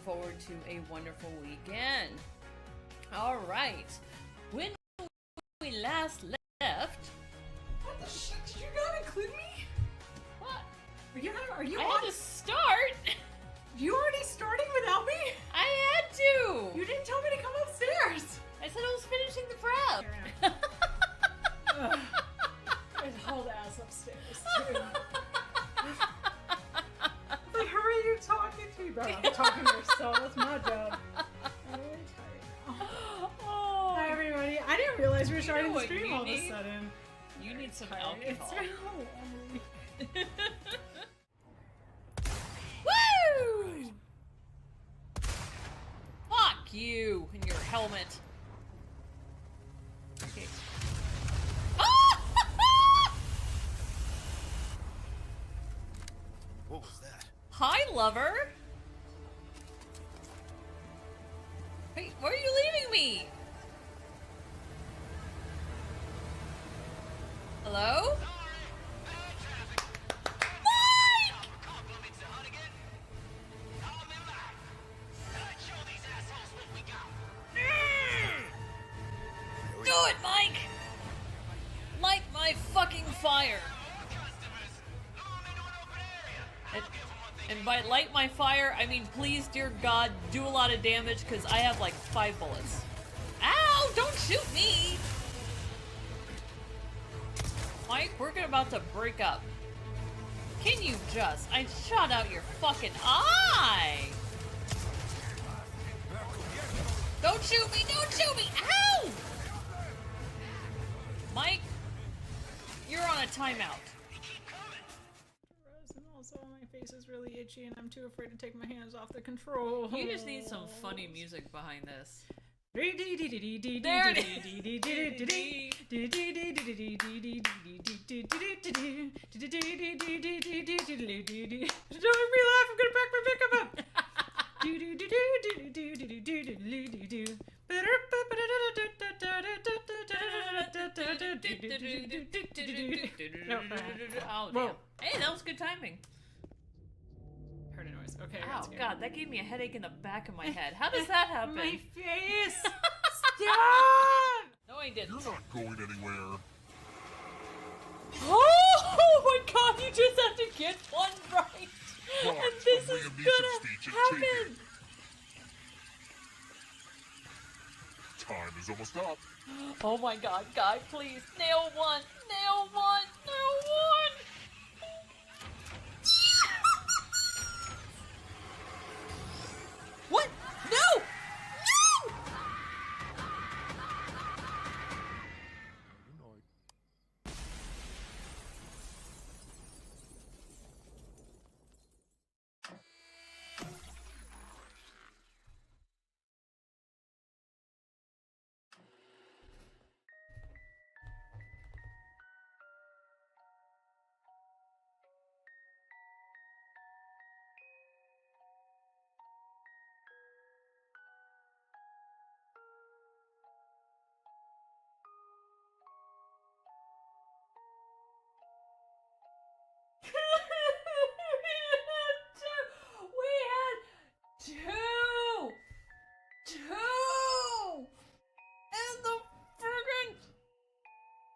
forward to a wonderful weekend. Alright. When we last left... What the shit? Did you not include me? What? Are you I on? had to start! You already starting without me? I had to! You didn't tell me to come upstairs! I said I was finishing the prep! I'd hauled ass upstairs, too. Like, who are you talking to, bro? I'm talking to yourself. That's my job. I'm really tired now. Oh. Hi, everybody. I didn't realize we were starting the what stream you all of a need? sudden. You need some Tired. alcohol. It's been a long week. Woo! Fuck you and your helmet. Okay. What was that? Hi, lover. Hey, where are you leaving me? Hello? Do it, Mike! Light my fucking fire! And by light my fire, I mean please, dear God, do a lot of damage, because I have like 5 bullets. Ow! Don't shoot me! Mike, we're about to break up. Can you just? I shot out your fucking eye! Don't shoot me! Don't shoot me! Ow! Mike, you're on a timeout. And also, my face is really itchy, and I'm too afraid to take my hands off the control. You just need some funny music behind this. There There it Don't make me laugh, I'm gonna pack my makeup up! Oh, damn. Hey, that was good timing. Heard a noise. Okay, Oh, God, that gave me a headache in the back of my head. How does that happen? My face! Stop! No, I didn't. You're not going anywhere. Oh my God, you just have to get one right. Watch, And this I'm is bringing gonna music stage and happen. Time is almost up. Oh my God, guy, please. Nail one. Nail one. Nail one. What? No! No! We had two, and the friggin'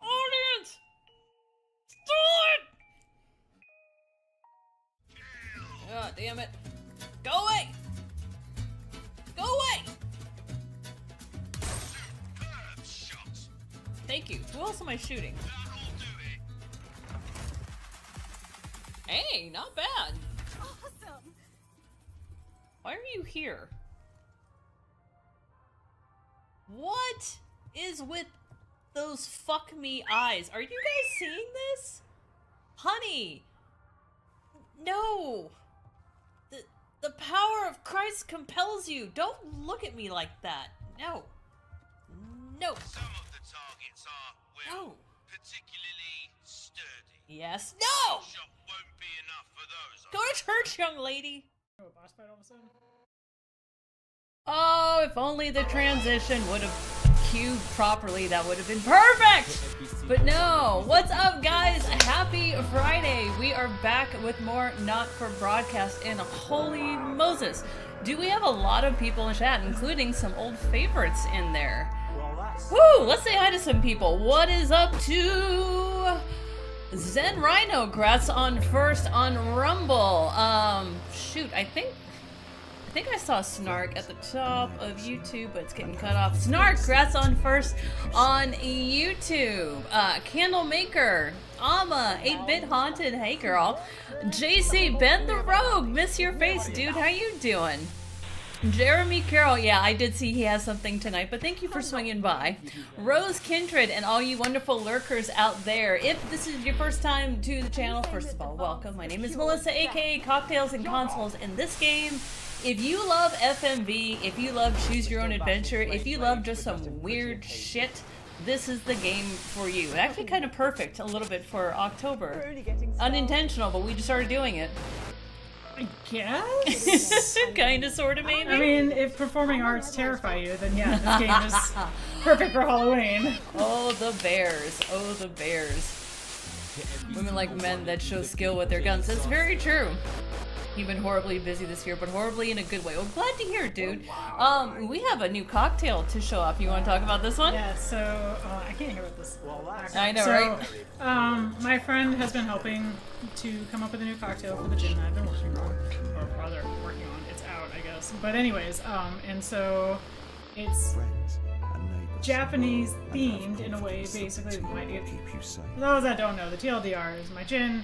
audience stole it. God damn it! Go away! Go away! Thank you. Who else am I shooting? Hey, not bad. Awesome. Why are you here? What is with those fuck me eyes? Are you guys seeing this? Honey! No! The power of Christ compels you! Don't look at me like that! No! No! Some of the targets are, well, No! particularly sturdy. Yes! No! Shot won't be enough for those. Go to church, young lady! Oh, boss fight all of a sudden? Oh, if only the transition would have queued properly, that would have been perfect! But no! What's up, guys? Happy Happy Friday! We are back with more Not For Broadcast, and holy Moses, do we have a lot of people in chat, including some old favorites in there. Woo! Let's say hi to some people. What is up to Zen Rhino? Congrats on first on Rumble. Shoot, I think I saw Snark at the top of YouTube, but it's getting cut off. Snark, congrats on first on YouTube. Candlemaker, Amma, 8-Bit Haunted, hey girl. JC, Ben the Rogue, miss your face, dude, how you doing? Jeremy Carroll, yeah, I did see he has something tonight, but thank you for swinging by. Rose Kindred and all you wonderful lurkers out there. If this is your first time to the channel, first of all, welcome. My name is Melissa, aka Cocktails and Consoles. In this game, if you love FMV, if you love Choose Your Own Adventure, if you love just some weird shit, this is the game for you. Actually kind of perfect a little bit for October. Unintentional, but we just started doing it. I guess? Kinda, sorta, maybe? I mean, if performing arts terrify you, then yeah, this game is perfect for Halloween. Oh, the bears. Oh, the bears. Women like men that show skill with their guns. That's very true. You've been horribly busy this year, but horribly in a good way. Well, glad to hear, dude. We have a new cocktail to show off. You want to talk about this one? Yeah, so, I can't hear what this I know, right? My friend has been helping to come up with a new cocktail for the gin that I've been working on. Or rather, working on. It's out, I guess. But anyways, and so, it's Japanese themed in a way, basically. For those that don't know, the TLDR is my gin.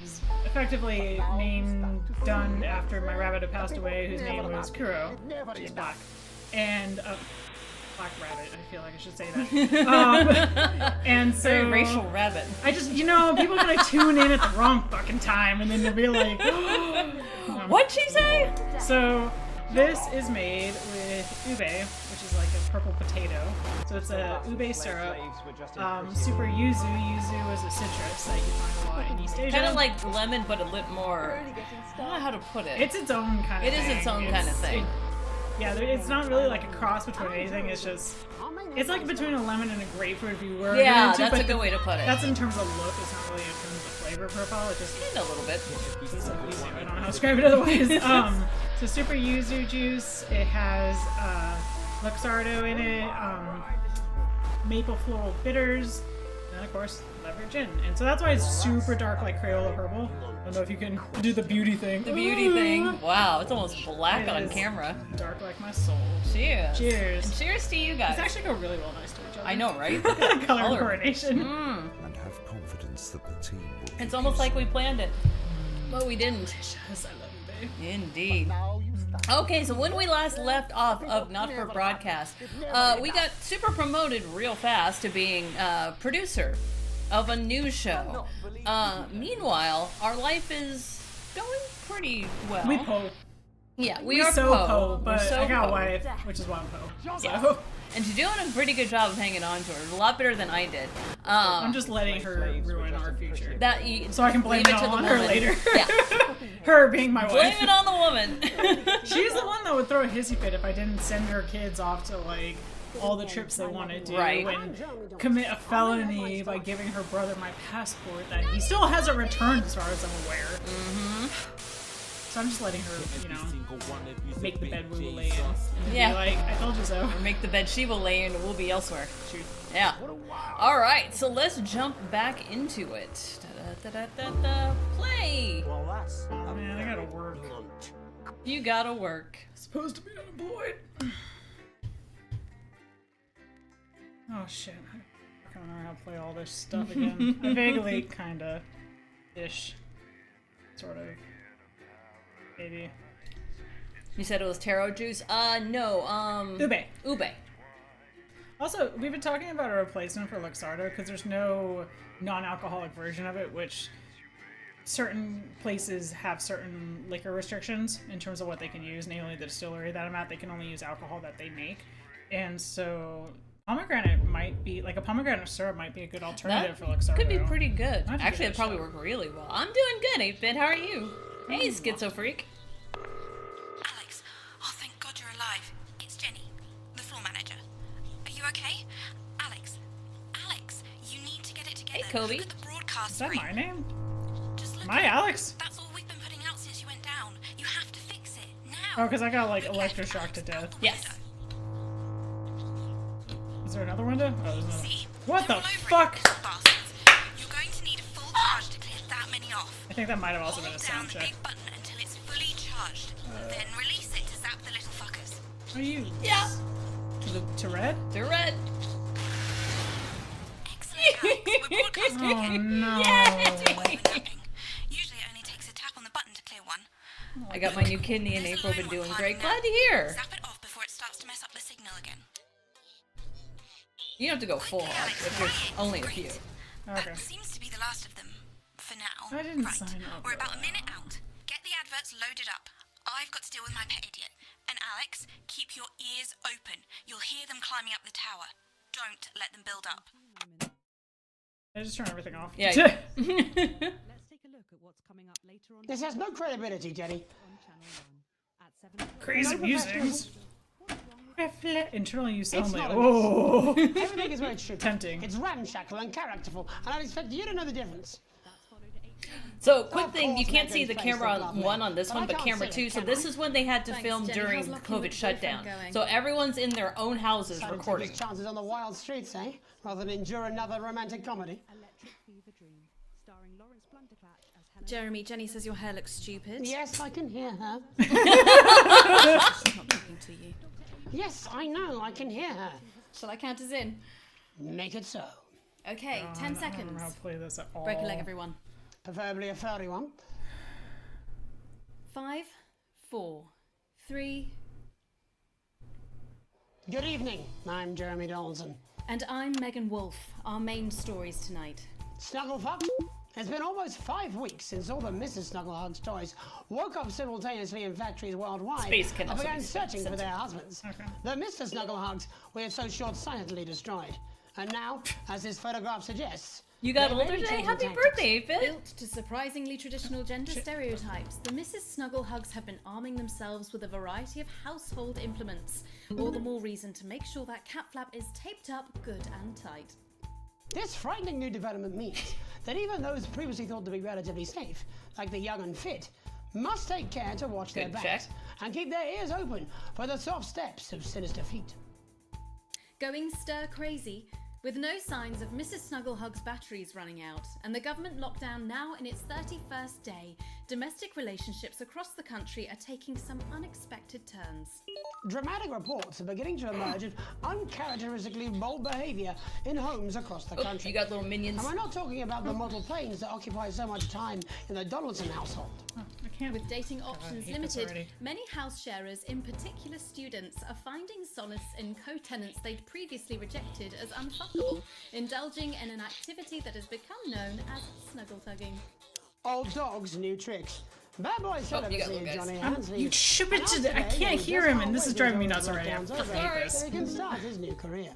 Is effectively done after my rabbit had passed away, whose name was Kuro. She's black. And, black rabbit, I feel like I should say that. And so... Very racial rabbit. I just, you know, people are gonna tune in at the wrong fucking time, and then they'll be like... What'd she say? So, this is made with ube, which is like a purple potato. So it's a ube syrup, super yuzu. Yuzu is a citrus that you find a lot in East Asia. Kind of like lemon, but a little more... I don't know how to put it. It's its own kind of thing. It is its own kind of thing. Yeah, it's not really like a cross between anything. It's just... It's like between a lemon and a grapefruit if you were yeah, to, that's a good way to put it. That's in terms of look. It's not really in terms of flavor profile. It just... Kinda a little bit. I don't know how to describe it otherwise. So super yuzu juice. It has Luxardo in it, maple floral bitters, and of course lever gin. And so that's why it's super dark like Crayola Herbal. I don't know if you can do the beauty thing. The beauty thing. Wow, it's almost black on camera. Dark like my soul. Cheers. Cheers. And cheers to you guys. These actually go really well next to each other. I know, right? Color coordination. And have confidence that the team will It's almost like we planned it, but we didn't. Yes, I love you, babe. Indeed. Okay, so when we last left off of Not For Broadcast, we got super promoted real fast to being producer of a news show. Meanwhile, our life is going pretty well. We po. Yeah, We are so po, but We're so I got a po. wife, which is why I'm po. Yeah. So And she's doing a pretty good job of hanging on to her. A lot better than I did. I'm just letting her ruin our future. That you, So I can blame leave it to all the on her woman. later. Yeah. Her being my Blame wife. it on the woman. She's the one that would throw a hissy fit if I didn't send her kids off to like all the trips they want to do Right. and commit a felony by giving her brother my passport that he still hasn't returned as far as I'm aware. Mm-hmm. So I'm just letting her, you know, make the bed we will lay in. And Yeah. be like, I told you so. Or make the bed she will lay in and we'll be elsewhere. Truth. Yeah. Alright, so let's jump back into it. Da-da-da-da-da. Play! Oh man, I gotta work. You gotta work. Supposed to be unemployed. Oh shit. I don't know how to play all this stuff again. I vaguely kinda ish. Sort of. Maybe. You said it was taro juice? No, Ube. Ube. Also, we've been talking about a replacement for Luxardo because there's no non-alcoholic version of it, which certain places have certain liquor restrictions in terms of what they can use, namely the distillery that I'm at, they can only use alcohol that they make. And so pomegranate might be, like a pomegranate syrup might be a good alternative for Luxardo. Could be pretty good. I'd Actually, give it'd it a probably shot. work really well. I'm doing good, 8-Bit. How are you? Hey, Schizo Freak. Alex, oh thank God you're alive. It's Jenny, the floor manager. Are you okay? Alex, you need to get it together. Hey, Kobe. Look at the broadcast car Is that screen. my name? Just look Am I at it. Alex? That's all we've been putting out since you went down. You have to fix it now. Oh, because I got like Look left, electroshocked to Alex, death. out the Yes. window. Is there another window? Oh, there's another. See? What They're the all over it, fuck? little bastards. You're going to need a full charge to clear that many off. I think that might have also been Hold a down sound the check. big button until it's fully charged. Then release it to zap the little fuckers. Are you? Yeah. To red? To red. Excellent, Alex. We're broadcasting Oh again. no. Usually it only takes a tap on the button to clear one. I got my new kidney in There's a April. lone Been one doing climbing great. now. Glad to hear. Zap it off before it starts to mess up the signal again. You don't have to go full Quickly, hog, Alex, but hurry, there's it's only a great. few. Okay. That seems to be the last of them. For now. I didn't right. sign up We're for about a that. minute out. Get the adverts loaded up. I've got to deal with my pet idiot. And Alex, keep your ears open. You'll hear them climbing up the tower. Don't let them build up. I just turn everything off. Yeah. Let's take a look at what's coming up later on. This has no credibility, Jenny. On Channel 1 at 7 o'clock. Crazy No musings. Internal use It's only. not a Oh. Everything is where it should be. Tempting. It's ramshackle and characterful, and I'd expect you to know the difference. So, quick Of thing, you course, can't see Megan's the face camera is on lovely, one on this but one, I but can't camera see two. it, So can this I? is when they had to Thanks, film Jenny. during How's the Lucky with COVID the shutdown. boyfriend going? So everyone's in their own houses Decided to take recording. his chances on the wild streets, eh? Rather than endure another romantic comedy. Electric Fever Dream, starring Lawrence Blunderclatt as Helen. Jeremy, Jenny says your hair looks stupid. Yes, I can hear her. She's not talking to you. Yes, I know, I can hear her. Shall I count us in? Make it so. Okay, 10 I don't seconds. remember how to play this at all. Break a leg, everyone. Preferably a furry one. 5, 4, 3, Good evening, I'm Jeremy Donaldson. and I'm Megan Wolf. Our main stories tonight. Snugglefuck? It's been almost 5 weeks since all the Mrs. Snugglehugs toys woke up simultaneously in factories worldwide Space can and also began be searching for censored. their husbands. Okay. The Mr. Snugglehugs we have so short-sightedly destroyed. And now, as this photograph suggests, You got they're older really today? changing Happy tactics. birthday, Fit! Built to surprisingly traditional gender stereotypes, the Mrs. Snugglehugs have been arming themselves with a variety of household implements. All the more reason to make sure that cat flap is taped up good and tight. This frightening new development means that even those previously thought to be relatively safe, like the young and fit, must take care to watch their Good backs check. and keep their ears open for the soft steps of sinister feet. Going stir crazy, with no signs of Mrs. Snugglehug's batteries running out, and the government lockdown now in its 31st day, domestic relationships across the country are taking some unexpected turns. Dramatic reports are beginning to emerge of uncharacteristically bold behavior in homes across the Oh, country. you got little minions. And we're not talking about the model planes that occupy so much time in the Donaldson household. Oh, I can't. With dating options hate this limited, already. many house sharers, in particular students, are finding solace in co-tenants they'd previously rejected as unfuckable, indulging in an activity that has become known as snuggle tugging. Old dogs, new tricks. Bad boy Oh, you got celibacy little in Johnny guys. Hans. You ship it to. I can't hear him, and this is driving me nuts already. I hate this. So he can start his new career.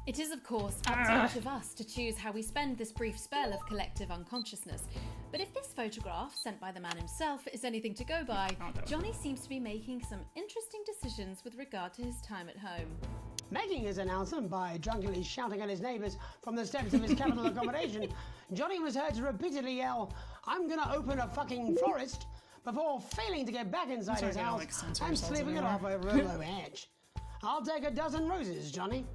It is, of course, up to each of us to choose how we spend this brief spell of collective unconsciousness. But if this photograph, sent by the man himself, is anything to go by, Oh, no. Johnny seems to be making some interesting decisions with regard to his time at home. Making his announcement by drunkenly shouting at his neighbours from the steps of his capital accommodation, Johnny was heard to repeatedly yell, "I'm gonna open a fucking florist," before failing to get back inside Sorry, his I don't house like censor and ourselves sleeping it anymore. off over a low edge. I'll take a dozen roses, Johnny.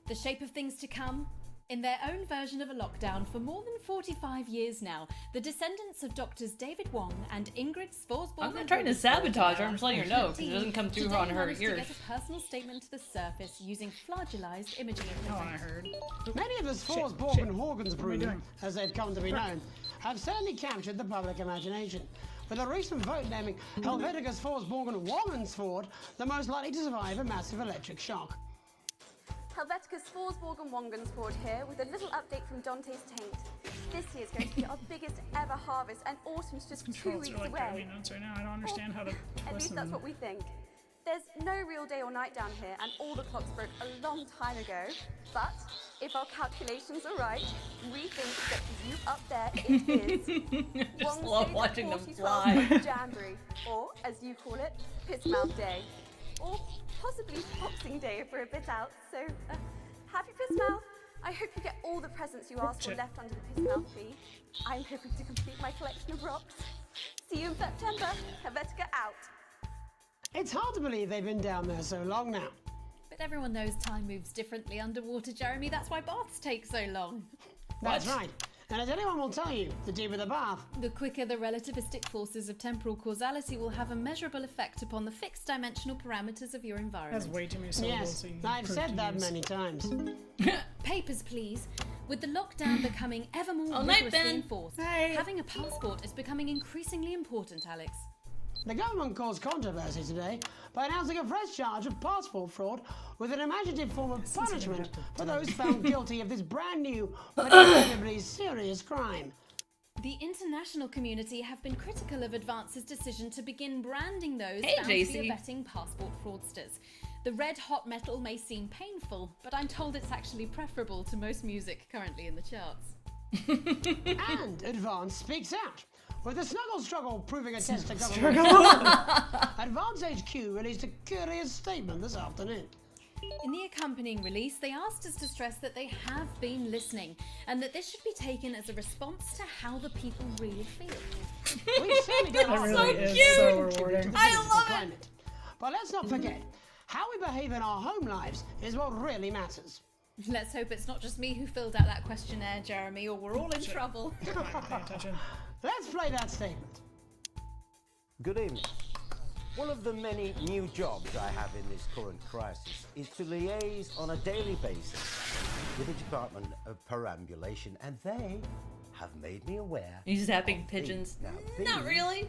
The shape of things to come? In their own version of a lockdown for more than 45 years now, the descendants of doctors David Wong and Ingrid Svorsborg. I'm not trying to sabotage her, I'm just letting her know, because it doesn't come through on her To ears. get a personal statement to the surface using flagellized imaging Oh, equipment. I heard. Many of the shit. Forsborg and Horgans What are we brood, doing? as they've come to be known, have certainly captured the public imagination, with a recent vote naming Helveticus Forsborg and Wongensford the most likely to survive a massive electric shock. Helveticus Forsborg and Wongensford here with a little update from Dante's Taint. This year's going to be our biggest ever harvest and autumn's just 2 Controls weeks are like driving me away. nuts right now. I don't understand how to At twist least that's them. what we think. There's no real day or night down here and all the clocks broke a long time ago. But if our calculations are right, we think that for you up there it is Just Wong's love Day watching them 4012 fly. Jamboree, or as you call it, Piss Mouth Day. Or possibly Boxing Day if we're a bit out, so happy Piss Mouth. I hope you get all the presents you asked for left under the Pismouth tree. I'm hoping to complete my collection of rocks. See you in September. Helvetica out. It's hard to believe they've been down there so long now. But everyone knows time moves differently underwater, Jeremy. That's why baths take so long. That's right. And as anyone will tell you, the deeper the bath, the quicker the relativistic forces of temporal causality will have a measurable effect upon the fixed dimensional parameters of your environment. That's way too many syllables. Yes, I've said that many times. Papers, please. With the lockdown becoming ever more rigorously enforced, having a passport is becoming increasingly important, Alex. The government caused controversy today by announcing a fresh charge of passport fraud with an imaginative form of punishment for those found guilty of this brand new but incredibly serious crime. The international community have been critical of Advance's decision to begin branding those found to be abetting passport fraudsters. The red hot metal may seem painful, but I'm told it's actually preferable to most music currently in the charts. And Advance speaks out, with the Snuggle Struggle proving a test to government. Advance HQ released a curious statement this afternoon. In the accompanying release, they asked us to stress that they have been listening and that this should be taken as a response to how the people really feel. We've certainly done That our really bit is so to contribute to rewarding. the physical climate. But let's not forget, how we behave in our home lives is what really matters. Let's hope it's not just me who filled out that questionnaire, Jeremy, or we're all in trouble. Pay attention. Let's play that statement. Good evening. One of the many new jobs I have in this current crisis is to liaise on a daily basis with the Department of Perambulation, and they have made me aware. He's zapping pigeons. Not really.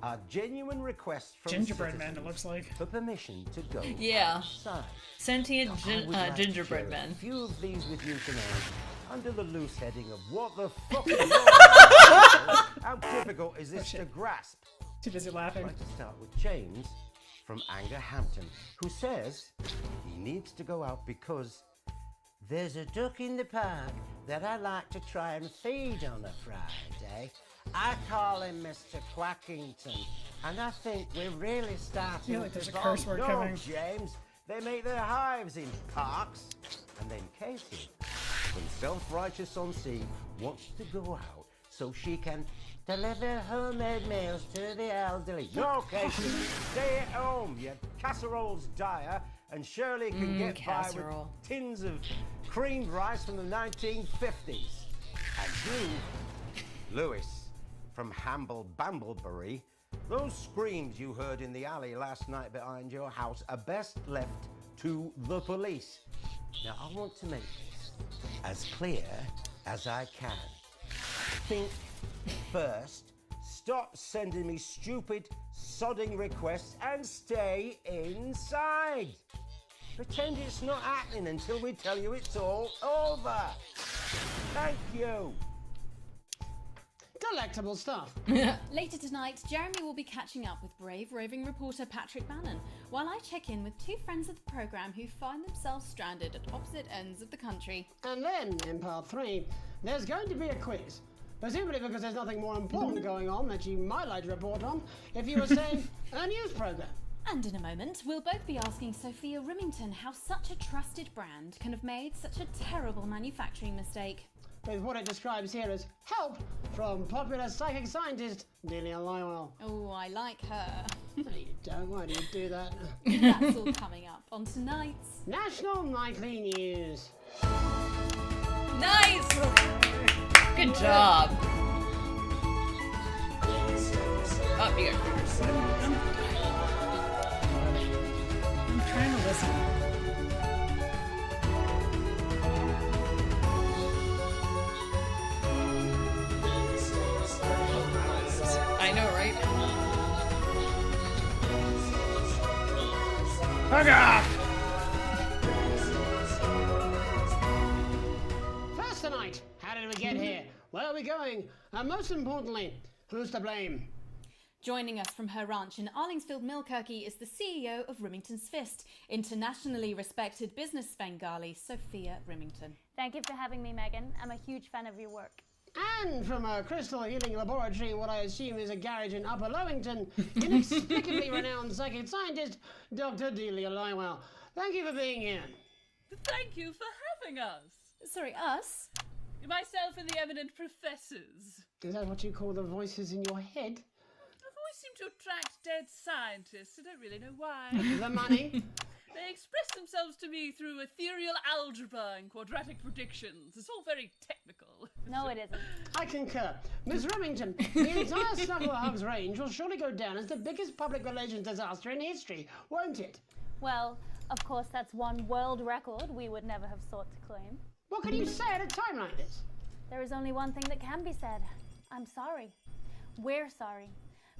A genuine request from Gingerbread man, it looks like. for permission to go Yeah. outside. Sentient I would like to gingerbread share man. A few of these with you tonight, under the loose heading of what the fuck is wrong? How difficult is this to grasp? Too busy laughing. I'd like to start with James from Angerhampton, who says he needs to go out because there's a duck in the park that I like to try and feed on a Friday. I call him Mr. Quackington, and I think we're really starting like there's to a curse bond. word No, coming. James, they make their hives in parks. And then Katie, from Self-Righteous on Sea, wants to go out so she can deliver homemade meals to the elderly. No, Katie, stay at home. Your casserole's dire, and Shirley can get casserole. by with tins of creamed rice from the 1950s. And you, Lewis, from Hamble Bamblebury, those screams you heard in the alley last night behind your house are best left to the police. Now, I want to make this as clear as I can. Think first, stop sending me stupid, sodding requests and stay inside. Pretend it's not happening until we tell you it's all over. Thank you. Delectable stuff. Later tonight, Jeremy will be catching up with brave roving reporter Patrick Bannon, while I check in with two friends of the programme who find themselves stranded at opposite ends of the country. And then, in part 3, there's going to be a quiz. Presumably because there's nothing more important going on that you might like to report on if you were, say, a news programme. And in a moment, we'll both be asking Sophia Rimington how such a trusted brand can have made such a terrible manufacturing mistake. With what it describes here as help from popular psychic scientist Delia Lywell. Oh, I like her. No, you don't. Why do you do that? That's all coming up on tonight's National Nightly News. Nice! Good job. Oh, you got I'm trying to listen. I know, right? Fuck off! First tonight, how did we get here? Where are we going? And most importantly, who's to blame? Joining us from her ranch in Arlingsfield, Milkirky is the CEO of Rimington's Fist, internationally respected business Svengali, Sophia Rimington. Thank you for having me, Megan. I'm a huge fan of your work. And from a crystal healing laboratory in what I assume is a garage in Upper Lowington, inexplicably renowned psychic scientist, Dr. Delia Lywell. Thank you for being here. Thank you for having us. Sorry, us? Myself and the eminent professors. Is that what you call the voices in your head? I've always seemed to attract dead scientists. I don't really know why. The money? They express themselves to me through ethereal algebra and quadratic predictions. It's all very technical. No, it isn't. I concur. Miss Remington, the entire Snugglehugs range will surely go down as the biggest public relations disaster in history, won't it? Well, of course, that's one world record we would never have sought to claim. What can you say at a time like this? There is only one thing that can be said. I'm sorry. We're sorry.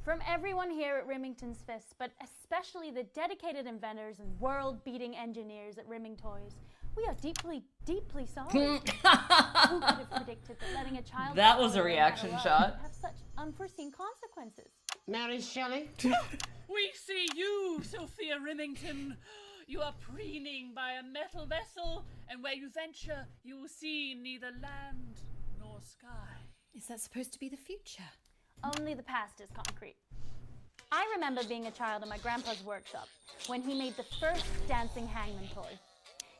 From everyone here at Remington's Fist, but especially the dedicated inventors and world-beating engineers at Rimming Toys, we are deeply, deeply sorry. Who could have predicted that letting a child... That was a reaction shot. ...have such unforeseen consequences? Mary Shelley? We see you, Sophia Remington. You are preening by a metal vessel, and where you venture, you will see neither land nor sky. Is that supposed to be the future? Only the past is concrete. I remember being a child in my grandpa's workshop when he made the first dancing hangman toy.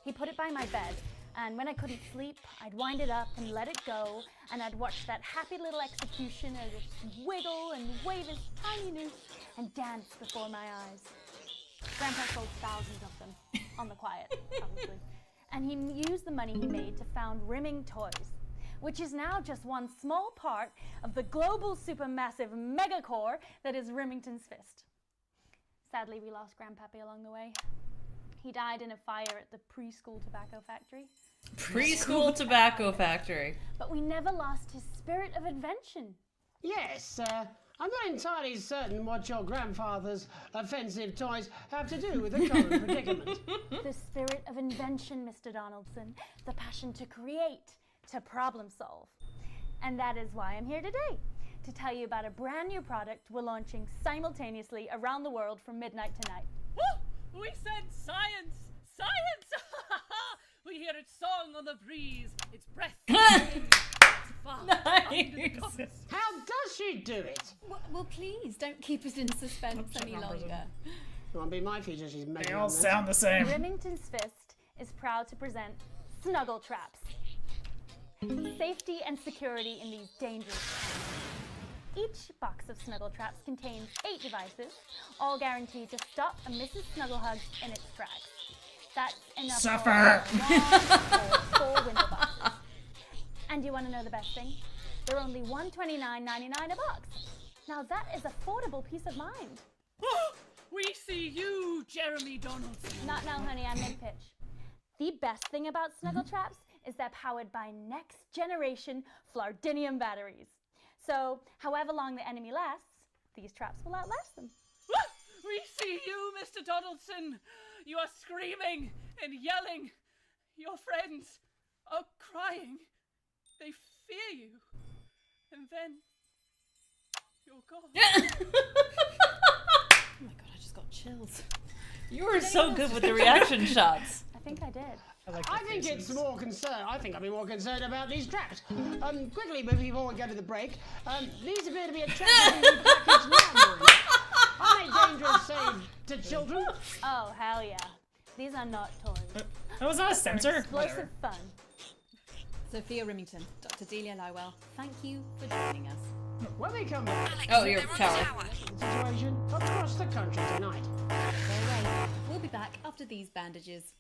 He put it by my bed, and when I couldn't sleep, I'd wind it up and let it go, and I'd watch that happy little execution as it wiggle and wave his tiny noose and dance before my eyes. Grandpa sold thousands of them, on the quiet, probably. And he used the money he made to found Rimming Toys, which is now just one small part of the global supermassive megacore that is Remington's Fist. Sadly, we lost Grandpappy along the way. He died in a fire at the preschool tobacco factory. Preschool tobacco factory. But we never lost his spirit of invention. Yes, I'm not entirely certain what your grandfather's offensive toys have to do with the current predicament. The spirit of invention, Mr. Donaldson. The passion to create, to problem solve. And that is why I'm here today, to tell you about a brand new product we're launching simultaneously around the world from midnight tonight. Woo! We said science! Science! We hear its song on the breeze. Its breath. Nice. How does she do it? Well, please, don't keep us in suspense any longer. It won't be my feature she's making. They all sound the same. Remington's Fist is proud to present Snuggle Traps. Safety and security in these dangerous times. Each box of Snuggle Traps contains 8 devices, all guaranteed to stop a Mrs. Snugglehug in its tracks. That's enough Suffer. for 4 window boxes. And you want to know the best thing? They're only $129.99 a box. Now that is affordable peace of mind. We see you, Jeremy Donaldson. Not now, honey, I'm mid-pitch. The best thing about Snuggle Traps is they're powered by next-generation Flardinium batteries. So, however long the enemy lasts, these traps will outlast them. We see you, Mr. Donaldson. You are screaming and yelling. Your friends are crying. They fear you. And then you're gone. Oh my god, I just got chills. You were so good with the reaction shots. I think I did. I think it's more concerned. I think I'd be more concerned about these traps. Quickly, before we go to the break, these appear to be a trap packaged landmine. Are they dangerous, say, to children? Oh, hell yeah. These are not toys. That was not a sensor? Explosive fun. Sophia Remington, Dr. Delia Lywell, thank you for joining us. When we come back, Your tower. the situation across the country tonight. Go away. We'll be back after these bandages.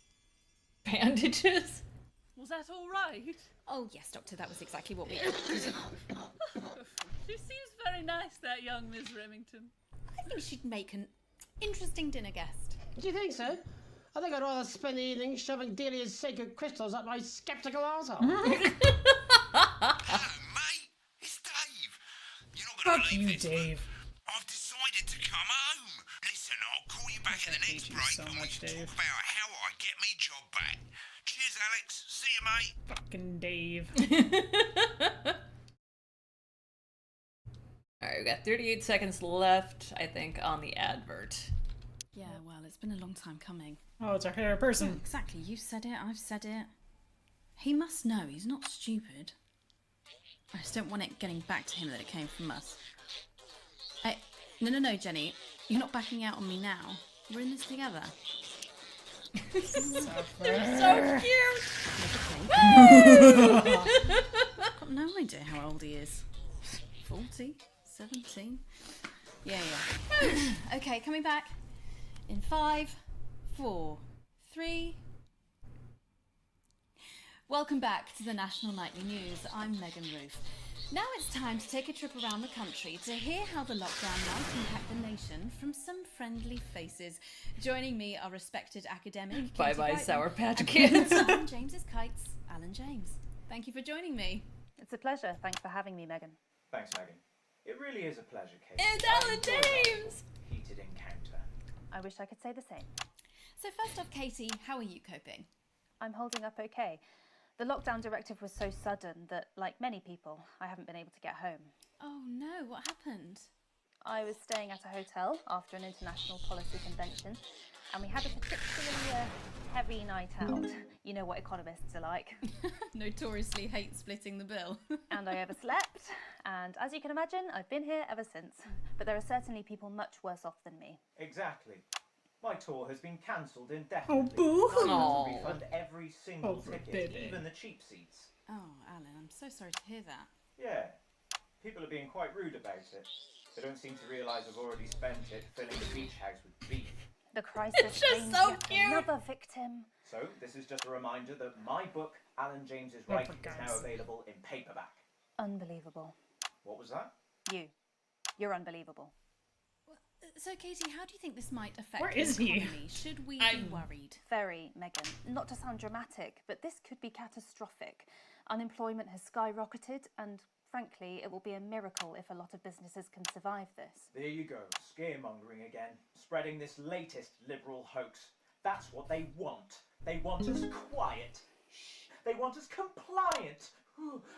Bandages? Was that all right? Oh yes, Doctor, that was exactly what we She seems very nice, that young Miss Remington. I think she'd make an interesting dinner guest. Do you think so? I think I'd rather spend the evening shoving Delia's sacred crystals up my skeptical arsehole. Hello, mate. It's Dave. You're not going Fuck to you, believe this, Dave. but I've decided to come home. Listen, I'll call you back at the next you break so and we much, can Dave. talk about how I get me job back. Cheers, Alex. See you, mate. Fucking Dave. Alright, we got 38 seconds left, I think, on the advert. Yeah, well, it's been a long time coming. Oh, it's our favorite person. Exactly, you said it, I've said it. He must know, he's not stupid. I just don't want it getting back to him that it came from us. Hey, no, Jenny. You're not backing out on me now. We're in this together. They're so cute. I've got no idea how old he is. 40? 17? Yeah. Okay, coming back. In 5, 4, 3. Welcome back to the National Nightly News. I'm Megan Roof. Now it's time to take a trip around the country to hear how the lockdown might impact the nation from some friendly faces. Joining me are respected academic Katie Bye-bye, Brighton, Sour Patch and Kids. Alan James's Kites, Alan James. Thank you for joining me. It's a pleasure. Thanks for having me, Megan. Thanks, Megan. It really is a pleasure, Kate. It's Alan James! Heated encounter. I wish I could say the same. So first off, Katie, how are you coping? I'm holding up okay. The lockdown directive was so sudden that, like many people, I haven't been able to get home. Oh no, what happened? I was staying at a hotel after an international policy convention, and we had a particularly heavy night out. You know what economists are like. Notoriously hate splitting the bill. And I overslept, and as you can imagine, I've been here ever since. But there are certainly people much worse off than me. Exactly. My tour has been cancelled indefinitely. Oh, boo! I have to refund every single ticket, baby. even the cheap seats. Oh, Alan, I'm so sorry to hear that. Yeah. People are being quite rude about it. They don't seem to realise I've already spent it filling the beach house with beef. The crisis It's just brings so yet cute. another victim. So, this is just a reminder that my book, Alan James's Oh, Writing, for is God's now sake. available in paperback. Unbelievable. What was that? You're unbelievable. So, Katie, how do you think this might affect Where the is he? economy? Should we be I'm- worried? Very, Megan. Not to sound dramatic, but this could be catastrophic. Unemployment has skyrocketed, and frankly, it will be a miracle if a lot of businesses can survive this. There you go, scaremongering again, spreading this latest liberal hoax. That's what they want. They want us quiet. Shh. They want us compliant.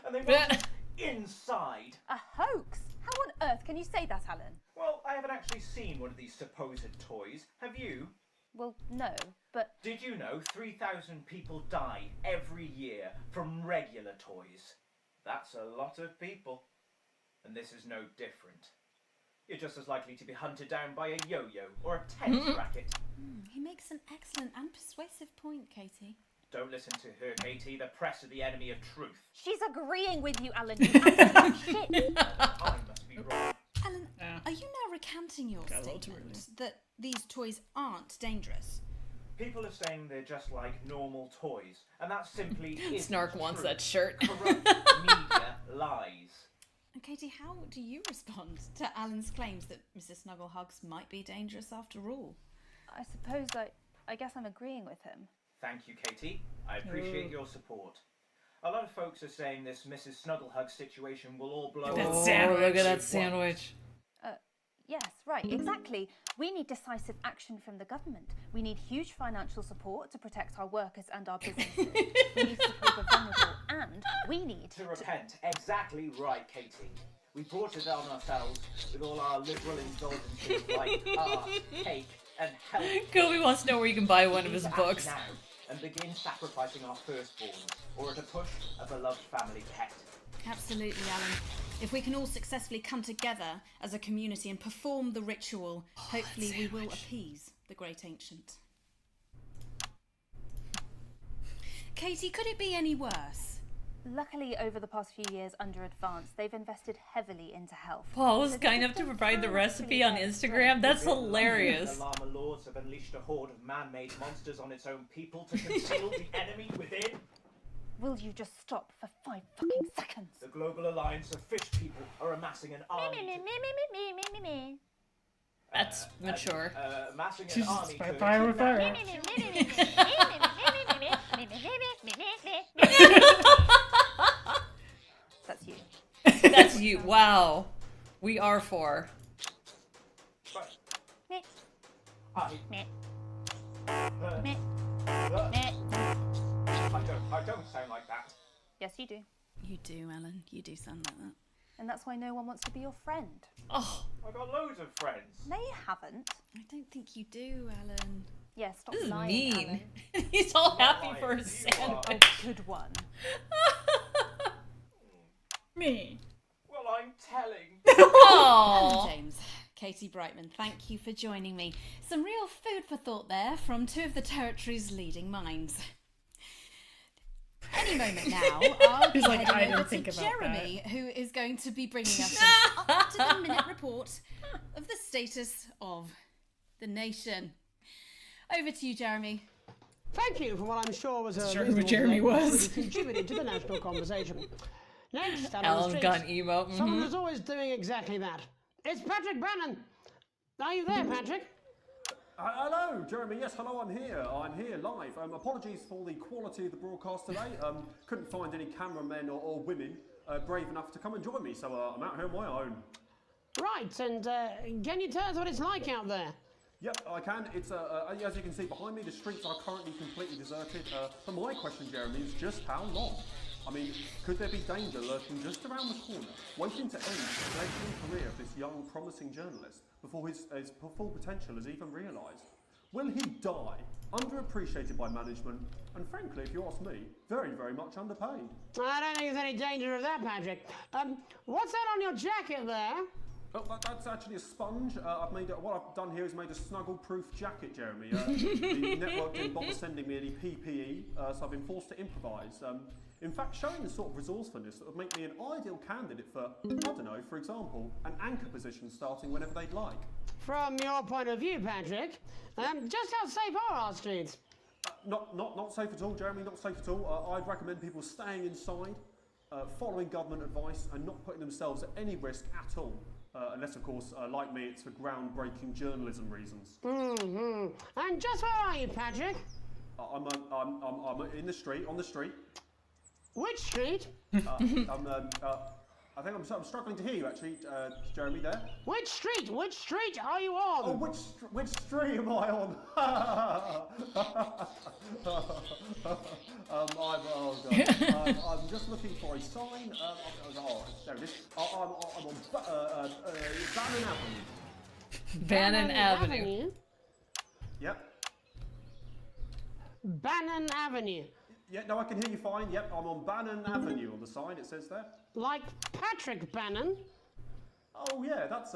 And they want us inside. A hoax? How on earth can you say that, Alan? Well, I haven't actually seen one of these supposed toys. Have you? Well, no, but Did you know 3,000 people die every year from regular toys? That's a lot of people. And this is no different. You're just as likely to be hunted down by a yo-yo or a tennis racket. He makes an excellent and persuasive point, Katie. Don't listen to her, Katie. The press are the enemy of truth. she's agreeing with you, Alan. You absolute shit. I must be wrong. Alan, Yeah. are you now recanting your Got a little too statement that these toys aren't dangerous? People are saying they're just like normal toys, and that simply isn't Snark wants true. that shirt. Corrupt media lies. And Katie, how do you respond to Alan's claims that Mrs. Snugglehugs might be dangerous after all? I suppose I guess I'm agreeing with him. Thank you, Katie. I appreciate your support. A lot of folks are saying this Mrs. Snugglehug situation will all blow That over. sandwich. Look at It that won't. sandwich. Yes, right, exactly. We need decisive action from the government. We need huge financial support to protect our workers and our businesses. We need to support the vulnerable, and we need To repent. Exactly right, Katie. We brought it on ourselves with all our liberal indulgences like art, cake, and health. Kobe wants to know where you can buy one of his Act books. now and begin sacrificing our firstborns, or at a push, a beloved family pet. Absolutely, Alan. If we can all successfully come together as a community and perform the ritual, hopefully we will appease the great ancient. Katie, could it be any worse? Luckily, over the past few years under Advance, they've invested heavily into health. Paul was So kind this enough to is provide the actually recipe on their Instagram. That's The hilarious. Llama Lords have unleashed a horde of man-made monsters on its own people to conceal the enemy within. Will you just stop for 5 fucking seconds? The Global Alliance of Fish People are amassing an army. That's mature. Amassing an Jesus, army to fire with fire. That's you. That's you. Wow. We are four. But Meh. I Meh. Meh. Meh. I don't sound like that. Yes, you do. You do, Alan. You do sound like that. And that's why no one wants to be your friend. Oh, I've got loads of friends. No, you haven't. I don't think you do, Alan. Yeah, stop this is lying, mean. Alan. He's all Not happy lying, for his you are. sandwich. Good one. Me. Well, I'm telling. Alan Aww. James, Katie Brightman, thank you for joining me. Some real food for thought there from two of the territory's leading minds. Any moment now, I'll be He's like, I heading didn't over think to about Jeremy, who is going to be bringing us an up-to-the-minute report of the status of the nation. Over to you, Jeremy. Thank you for what I'm sure was a Sure who reasonable Jeremy debate was. that contributed to the national conversation. Next, out on the Alan streets, Gunn emo. someone who's always doing exactly that. It's Patrick Bannon. Are you there, Patrick? Hello, Jeremy. Yes, hello, I'm here. I'm here live. Apologies for the quality of the broadcast today. Couldn't find any cameramen or women brave enough to come and join me, so I'm out here on my own. Right, and can you tell us what it's like out there? Yep, I can. It's as you can see behind me, the streets are currently completely deserted. But my question, Jeremy, is just how long? I mean, could there be danger lurking just around the corner, waiting to end the fledgling career of this young, promising journalist before his full potential is even realised? Will he die, underappreciated by management, and frankly, if you ask me, very, very much underpaid? I don't think there's any danger of that, Patrick. What's that on your jacket there? Oh, that's actually a sponge. What I've done here is made a snuggle-proof jacket, Jeremy. The network didn't bother sending me any PPE, so I've been forced to improvise. In fact, showing the sort of resourcefulness that would make me an ideal candidate for, I don't know, for example, an anchor position starting whenever they'd like. From your point of view, Patrick, just how safe are our streets? Not safe at all, Jeremy, not safe at all. I'd recommend people staying inside, following government advice, and not putting themselves at any risk at all. Unless, of course, like me, it's for groundbreaking journalism reasons. Mm-hmm. And just where are you, Patrick? I'm in the street, on the street. Which street? I think I'm struggling to hear you, actually, Jeremy, there. Which street? Which street are you on? Oh, which street am I on? I'm just looking for a sign. There it is. I'm on Bannon Avenue. Bannon Avenue. Yep. Bannon Avenue. Yeah, no, I can hear you fine. Yep, I'm on Bannon Avenue on the sign, it says there. Like Patrick Bannon? Oh yeah, that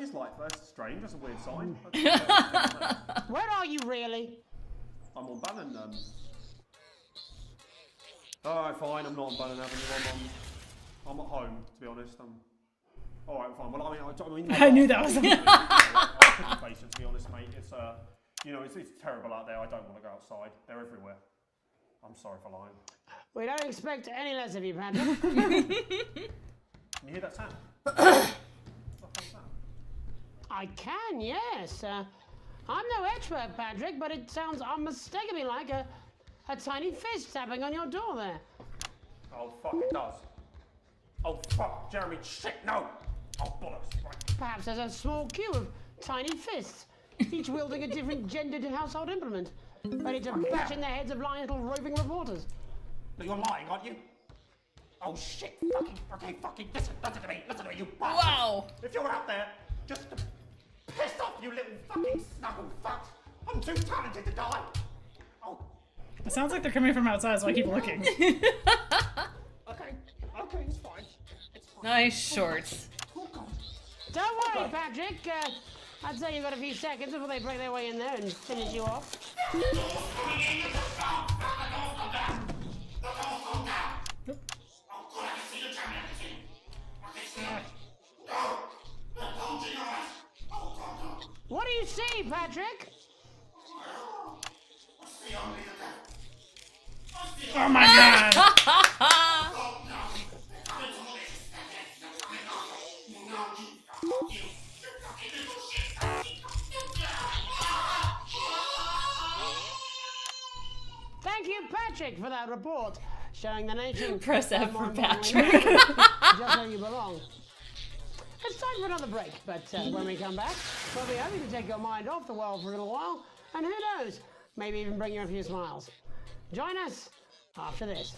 is like, that's strange, that's a weird sign. Where are you really? I'm on Bannon, Alright, fine, I'm not on Bannon Avenue, I'm at home, to be honest. Alright, fine, well I mean I knew that was I'll face it, to be honest, mate. It's it's terrible out there, I don't want to go outside. They're everywhere. I'm sorry for lying. We don't expect any less of you, Patrick. Can you hear that sound? What the hell's that? I can, yes. I'm no expert, Patrick, but it sounds unmistakably like a tiny fist tapping on your door there. Oh, fuck, it does. Oh, fuck, Jeremy, shit, no! Oh, bollocks. Right. Perhaps there's a small queue of tiny fists, each wielding a different gendered household implement, ready to bash in the heads of lying little roving reporters. But you're lying, aren't you? Oh, shit, fucking, listen to me, you bastard! Wow! If you're out there, just to piss off, you little fucking snuggle fuck! I'm too talented to die! Oh. It sounds like they're coming from outside, so I keep looking. Okay, it's fine. Nice shorts. Don't worry, Patrick. I'd say you've got a few seconds before they break their way in there and finish you off. What do you see, Patrick? Oh my god! Thank you, Patrick, for that report, showing the nation. Press F for Patrick. Just where you belong. It's time for another break, but when we come back, we'll be hoping to take your mind off the world for a little while, and who knows, maybe even bring you a few smiles. Join us after this.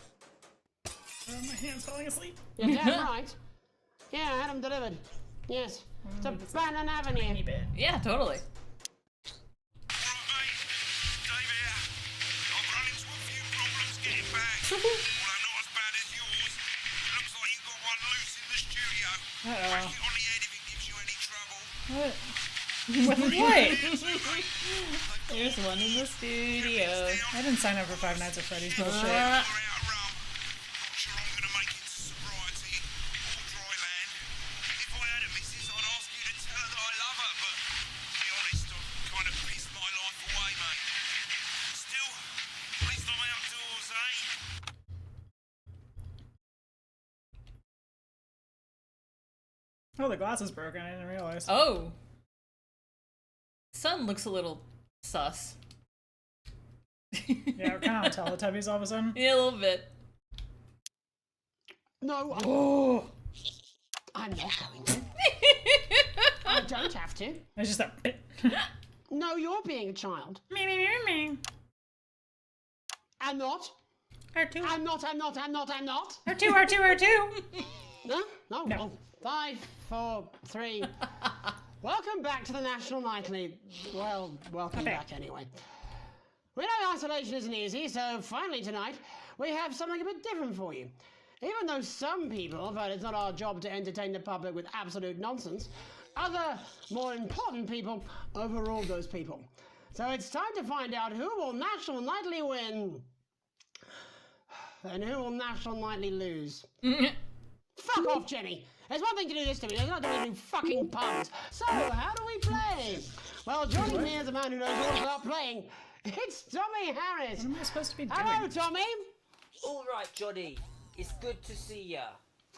My hand's falling asleep. You're damn right. Yeah, I had them delivered. Yes, to Bannon Avenue. Yeah, totally. Although not as bad as yours, looks like you've got one loose in the studio. Uh-oh. Break it on the head if it gives you any trouble. What? With what? There's one in the studio. I didn't sign up for Five Nights at Freddy's bullshit. Oh, the glass is broken. I didn't realize. Oh. Sun looks a little sus. Yeah, we're kind of on Teletubbies all of a sudden. Yeah, a little bit. No. Oh. I'm not going to. I don't have to. It's just that bit. No, you're being a child. Me. I'm not. R2. I'm not. R2. No. Well, 5, 4, 3. Welcome back to the National Nightly. Well, welcome back anyway. We know isolation isn't easy, so finally tonight we have something a bit different for you. Even though some people felt it's not our job to entertain the public with absolute nonsense, other, more important people overruled those people. So it's time to find out who will National Nightly win and who will National Nightly lose. Fuck off, Jenny! There's one thing to do this to me, there's another thing to do fucking puns. So, how do we play? Well, joining me is a man who knows all about playing. It's Tommy Harris. What am I supposed to be doing? Hello, Tommy. All right, Johnny. It's good to see ya.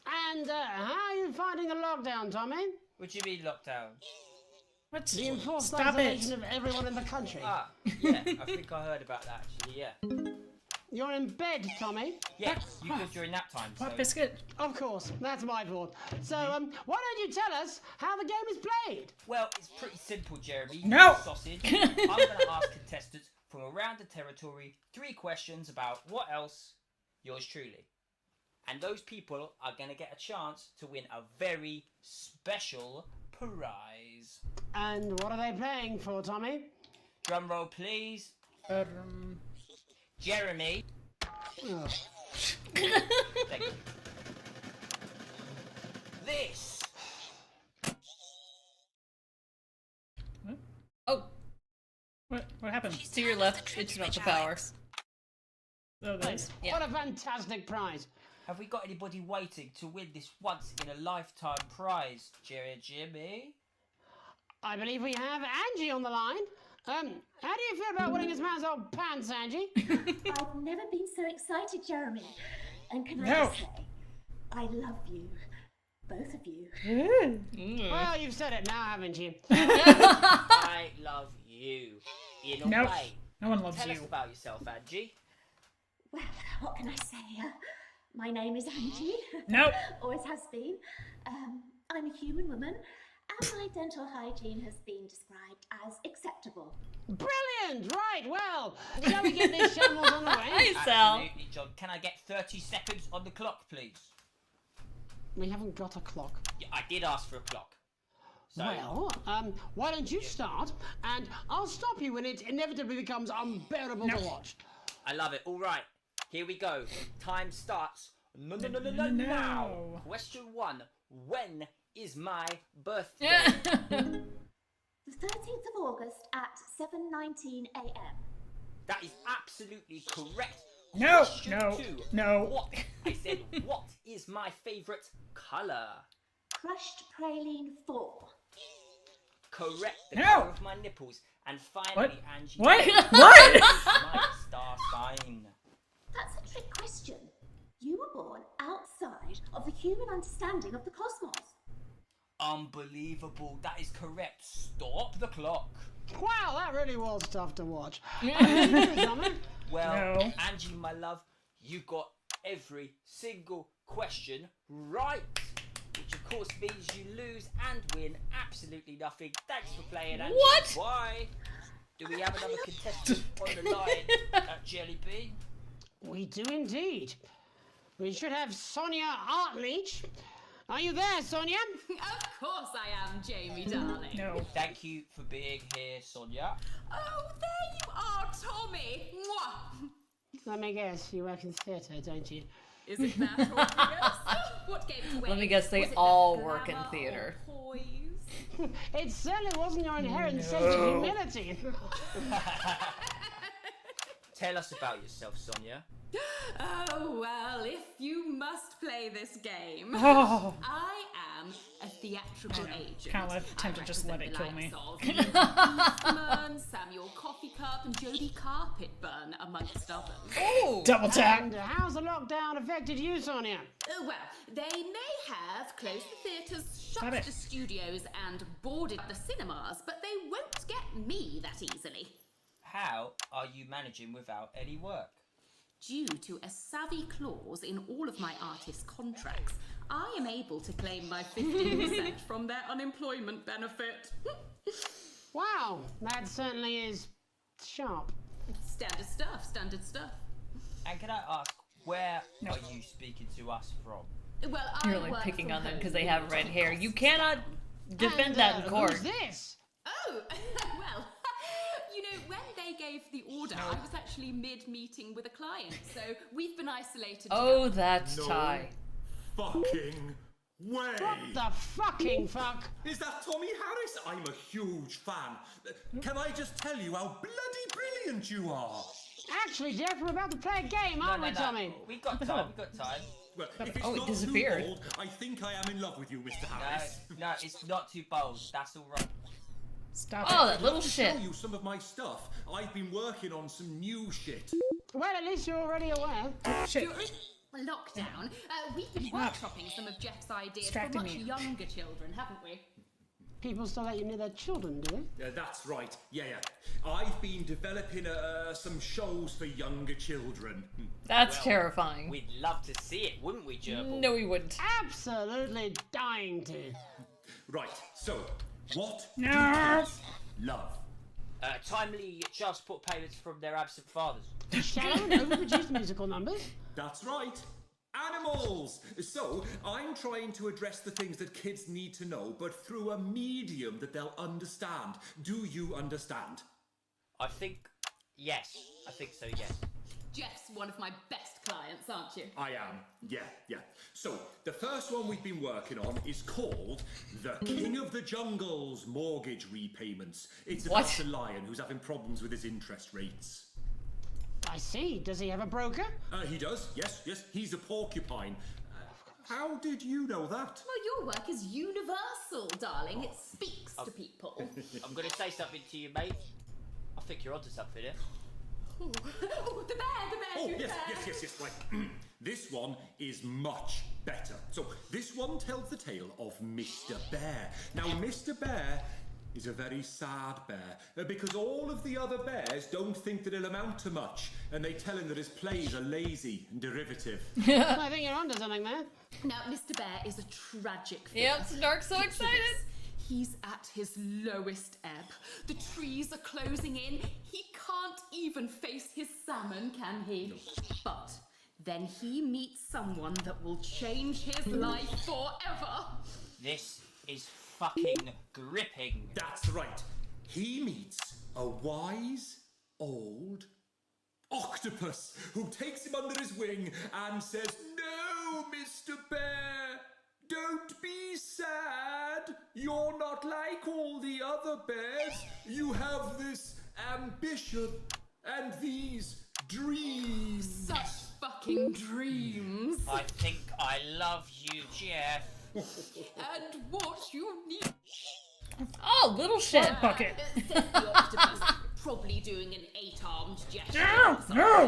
And how are you finding the lockdown, Tommy? What do you mean lockdown? What? The enforced Stop isolation it. of everyone in the country. Ah, yeah. I think I heard about that actually. Yeah. You're in bed, Tommy. Yes, you called during nap time. What So. biscuit? Of course, that's my fault. So, why don't you tell us how the game is played? Well, it's pretty simple, Jeremy. No. Sausage. I'm going to ask contestants from around the territory 3 questions about what else? Yours truly. And those people are going to get a chance to win a very special prize. And what are they playing for, Tommy? Drum roll, please. Jeremy. Oh. Thank you. This. Oh. What happened? To your left, it's about the power. Oh, this. Yeah. What a fantastic prize. Have we got anybody waiting to win this once-in-a-lifetime prize, Jimmy? I believe we have Angie on the line. How do you feel about winning this man's old pants, Angie? I've never been so excited, Jeremy. And can I just say, I love you. Both of you. Well, you've said it now, haven't you? I love you. In a way. No one loves Tell you. us about yourself, Angie. Well, what can I say? My name is Angie. Nope. Always has been. I'm a human woman, and my dental hygiene has been described as acceptable. Brilliant! Right, well, shall we get these shambles on the way? Hey, Sal. Absolutely, John. Can I get 30 seconds on the clock, please? We haven't got a clock. Yeah, I did ask for a clock. So, Well, why don't you start, and I'll stop you when it inevitably becomes unbearable to watch. I love it. All right, here we go. Time starts now. Question 1. When is my birthday? The 13th of August at 7:19 a.m. That is absolutely correct. No, Question no, 2. no. What? I said, what is my favourite colour? Crushed praline 4. Correct. The No. colour of my nipples. And finally, What? Angie. What? What What? is my star sign? That's a trick question. You were born outside of the human understanding of the cosmos. Unbelievable. That is correct. Stop the clock. Wow, that really was tough to watch. Well, No. Angie, my love, you got every single question right. Which of course means you lose and win absolutely nothing. Thanks for playing, Angie. What? Why? Do we have another contestant on the line at Jelly Bean? We do indeed. We should have Sonia Artleach. Are you there, Sonia? Of course I am, Jamie, darling. No. Thank you for being here, Sonia. Oh, there you are, Tommy. Mwah. Let me guess, you work in theatre, don't you? Is it that obvious? What gave it away? Let me guess, they Was it all that work in glamour theatre. or poise? It certainly wasn't your inherent sense of humility. Tell us about yourself, Sonia. Oh, well, if you must play this game. Oh. I am a theatrical agent. Kind of tempted to just let it kill me. Eastman, Samuel Coffee Cup, and Jodie Carpetburn, amongst others. Oh! Double tap. And how's the lockdown affected you, Sonia? Well, they may have closed the theatres, Stop shut it. the studios, and boarded the cinemas, but they won't get me that easily. How are you managing without any work? Due to a savvy clause in all of my artist contracts, I am able to claim my 15% from their unemployment benefit. Wow, that certainly is sharp. Standard stuff, standard stuff. And can I ask, where are you speaking to us from? Well, You're I like work picking from on them home because they with have red no hair. costs. You cannot defend that in court. Who's this? Oh, well, you know, when they gave the order, I was actually mid-meeting with a client, so we've been isolated. Oh, together. that No. tie. Fucking way! What the fucking fuck? Is that Tommy Harris? I'm a huge fan. Can I just tell you how bloody brilliant you are? Actually, Jeff, we're about to play a game, aren't we, Tommy? We got time, we got time. Well, if it's Oh, it not disappeared. too bold, I think I am in love with you, Mr. Harris. No, it's not too bold. That's all right. Stop Oh, it. that little To shit. show you some of my stuff. I've been working on some new shit. Well, at least you're already aware. Shit. During lockdown, we've been workshopping some of Jeff's ideas for Distracting much me. younger children, haven't we? People still let you near their children, do they? Yeah, that's right. Yeah. I've been developing some shows for younger children. That's Well, terrifying. We'd love to see it, wouldn't we, Gerbil? No, we wouldn't. Absolutely dying to. Right, so, what No. do kids love? Timely child support payments from their absent fathers. Shallow and overproduced musical numbers. That's right. Animals! So, I'm trying to address the things that kids need to know, but through a medium that they'll understand. Do you understand? I think so, yes. Jeff's one of my best clients, aren't you? I am. Yeah. So, the first one we've been working on is called The King of the Jungle's Mortgage Repayments. It's about What? the lion who's having problems with his interest rates. I see. Does he have a broker? He does, yes. He's a porcupine. How did you know that? Well, your work is universal, darling. It speaks to people. I'm going to say something to you, mate. I think you're onto something here. Oh, the bear, Oh, huge yes, bear. yes, right. This one is much better. So, this one tells the tale of Mr. Bear. Now, Mr. Bear is a very sad bear, because all of the other bears don't think that he'll amount to much, and they tell him that his plays are lazy and derivative. I think you're onto something there. Now, Mr. Bear is a tragic figure. Yep, Snark's so Picture excited. this. He's at his lowest ebb. The trees are closing in. He can't even face his salmon, can he? But then he meets someone that will change his life forever. This is fucking gripping. That's right. He meets a wise old octopus who takes him under his wing and says, "No, Mr. Bear, don't be sad. You're not like all the other bears. You have this ambition and these dreams." Such fucking dreams. I think I love you, Jeff. And what you need. Oh, little shit bucket. Says the octopus, probably doing an 8-armed gesture. No!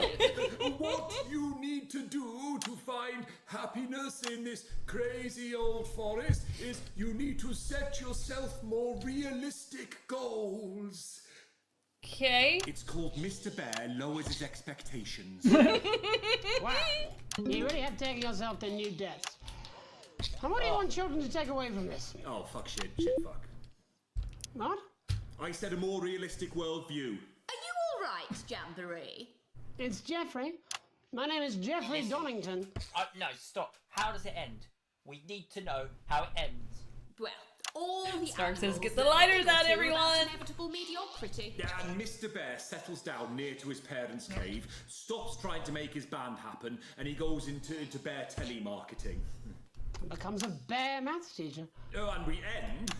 What you need to do to find happiness in this crazy old forest is you need to set yourself more realistic goals. Okay. It's called Mr. Bear Lowers His Expectations. Wow. You really have taken yourself to new depths. And what do you want children to take away from this? Oh, fuck shit, fuck. What? I said a more realistic worldview. Are you all right, Jamboree? It's Jeffrey. My name is Jeffrey Donington. No, stop. How does it end? We need to know how it ends. Well, all the Snark says, animals "Get the know a lighters thing or out, two everyone." about inevitable mediocrity. Yeah, and Mr. Bear settles down near to his parents' cave, stops trying to make his band happen, and he goes into bear telemarketing. Becomes a bear maths teacher. Oh, and we end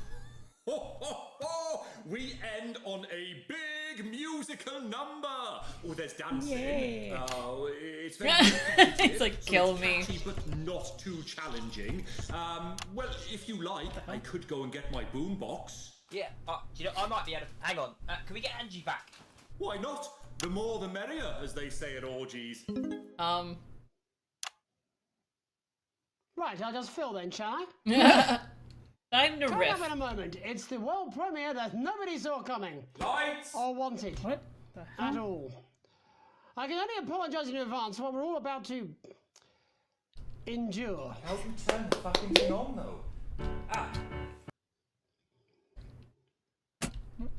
Ho, ho, ho! We end on a big musical number. Oh, there's dancing. Yay. It's very It's like, kill me. catchy, but not too challenging. Well, if you like, I could go and get my boombox. Yeah, you know, I might be able to... Hang on, can we get Angie back? Why not? The more the merrier, as they say at orgies. Right, I'll just fill then, shall I? Time to Coming riff. up in a moment, it's the world premiere that nobody saw coming. Lights! Or wanted. What the hell? At all. I can only apologise in advance for what we're all about to endure. How do you turn the fucking thing on, though? Ah!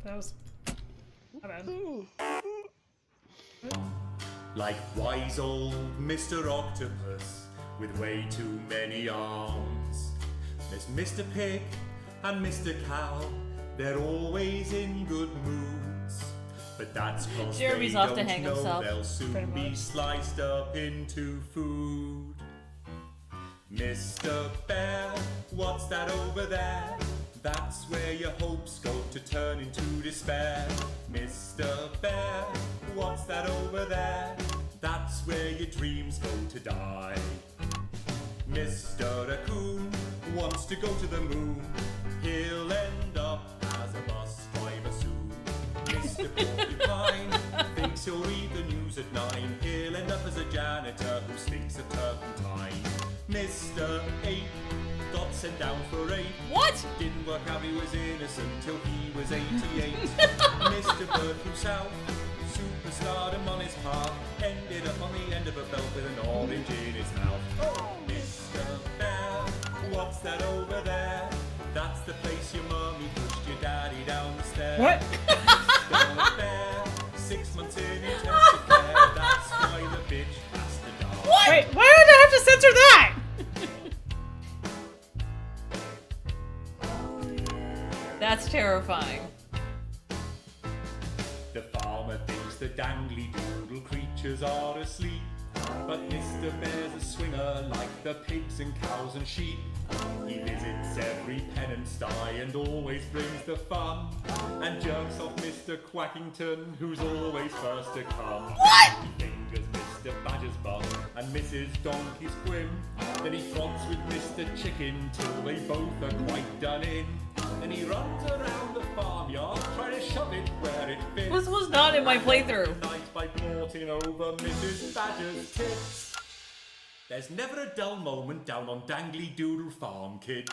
That was... my bad. Like wise old Mr. Octopus with way too many arms. There's Mr. Pig and Mr. Cow. They're always in good moods. But that's cause Jeremy's they off to don't hang know himself. they'll soon be sliced up into food. Mr. Bear, what's that over there? That's where your hopes go to turn into despair. Mr. Bear, what's that over there? That's where your dreams go to die. Mr. Raccoon wants to go to the moon. He'll end up as a bus driver soon. Mr. Porcupine thinks he'll read the news at 9. He'll end up as a janitor who stinks of turpentine. Mr. Ape got sent down for rape. What? Didn't work out, he was innocent till he was 88. Mr. Bird flew south, superstardom on his path. Ended up on the end of a belt with an orange in his mouth. Oh, Mr. Bear, what's that over there? That's the place your mummy pushed your daddy down the stairs. What? Mr. Bear, 6 months in intensive care. That's why the bitch has to die. What? Wait, why did I have to censor that? That's terrifying. The farmer thinks the dangly doodle creatures are asleep. But Mr. Bear's a swinger like the pigs and cows and sheep. He visits every pen and sty and always brings the fun. And jerks off Mr. Quackington, who's always first to come. What? He fingers Mr. Badger's bum and Mrs. Donkey's quim. Then he fronts with Mr. Chicken till they both are quite done in. Then he runs around the farmyard trying to shove it where it fits. This was not in my playthrough. Night by porting over Mrs. Badger's tits. There's never a dull moment down on Dangly Doodle Farm, kids.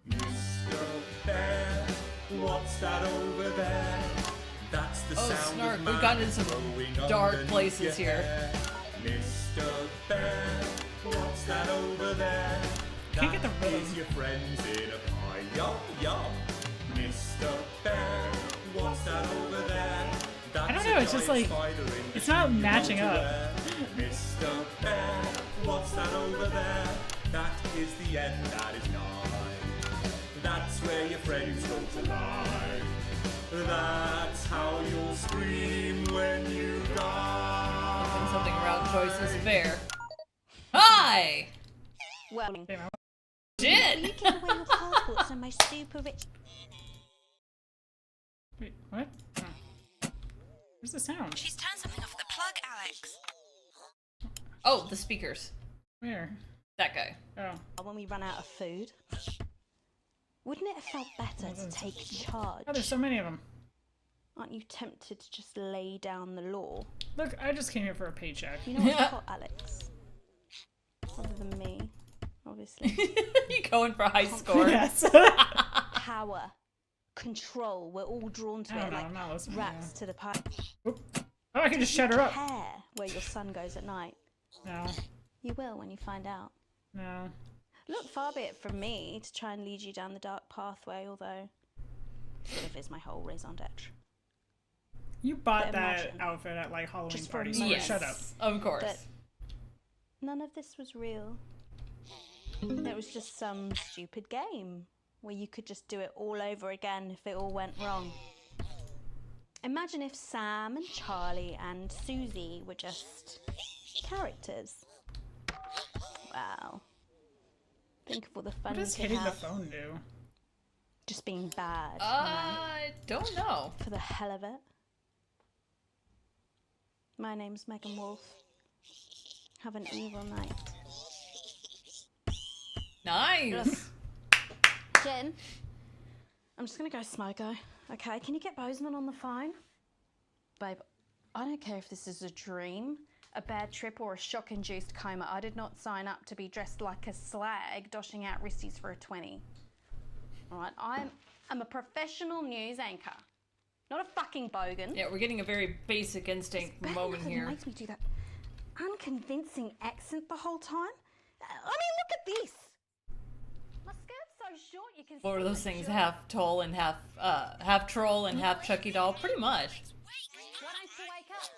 Mr. Bear, what's that over there? That's the sound snark. of We've gotten into some growing dark underneath places your here. hair. Mr. Bear, what's that over there? Can't get the That rhythm. is your friends in a pie. Yum, yum. Mr. Bear, what's that over there? That's I don't know, it's just like, it's not matching up. Mr. Bear, what's that over there? That is the end that is nigh. That's where your friends go to lie. That's how you'll scream when you die. Something around choices fair. Hi! Well, Shit! you give away your passports and my super rich. Wait, what? Oh. Where's the sound? She's turned something off the plug, Alex. Oh, the speakers. Where? That guy. Oh. When we run out of food, wouldn't it have felt better to take charge? Oh, there's so many of them. Aren't you tempted to just lay down the law? Look, I just came here for a paycheck. You know what's hot, Alex? Other than me, obviously. You going for high score? Yes. Power, control. We're all drawn to I it don't know, like I'm not listening rats to the pie. Oh, I can just shut her up. Care where your sun goes at night. No. You will when you find out. No. Look, far be it from me to try and lead you down the dark pathway, although sort of is my whole raison d'etre. You bought But that imagine, outfit at like Halloween just for a parties. moment, Yes, Shut up. of course. that none of this was real. It was just some stupid game where you could just do it all over again if it all went wrong. Imagine if Sam and Charlie and Susie were just characters. Wow. Think of all the fun What you does could hitting the have. phone do? Just being bad. I don't know. For the hell of it. My name's Megan Wolf. Have an evil night. Nice. Jen, I'm just gonna go smoke-o. Okay, can you get Bozeman on the phone? Babe, I don't care if this is a dream, a bad trip, or a shock-induced coma. I did not sign up to be dressed like a slag, doshing out wristies for a 20. All right, I'm a professional news anchor, not a fucking bogan. Yeah, we're getting a very basic instinct moment here. Makes me do that unconvincing accent the whole time. I mean, look at this. My skirt's so short you can. What were see those my things? shirt. Half troll and half troll and half Chucky doll? Pretty much. Why don't you wake up?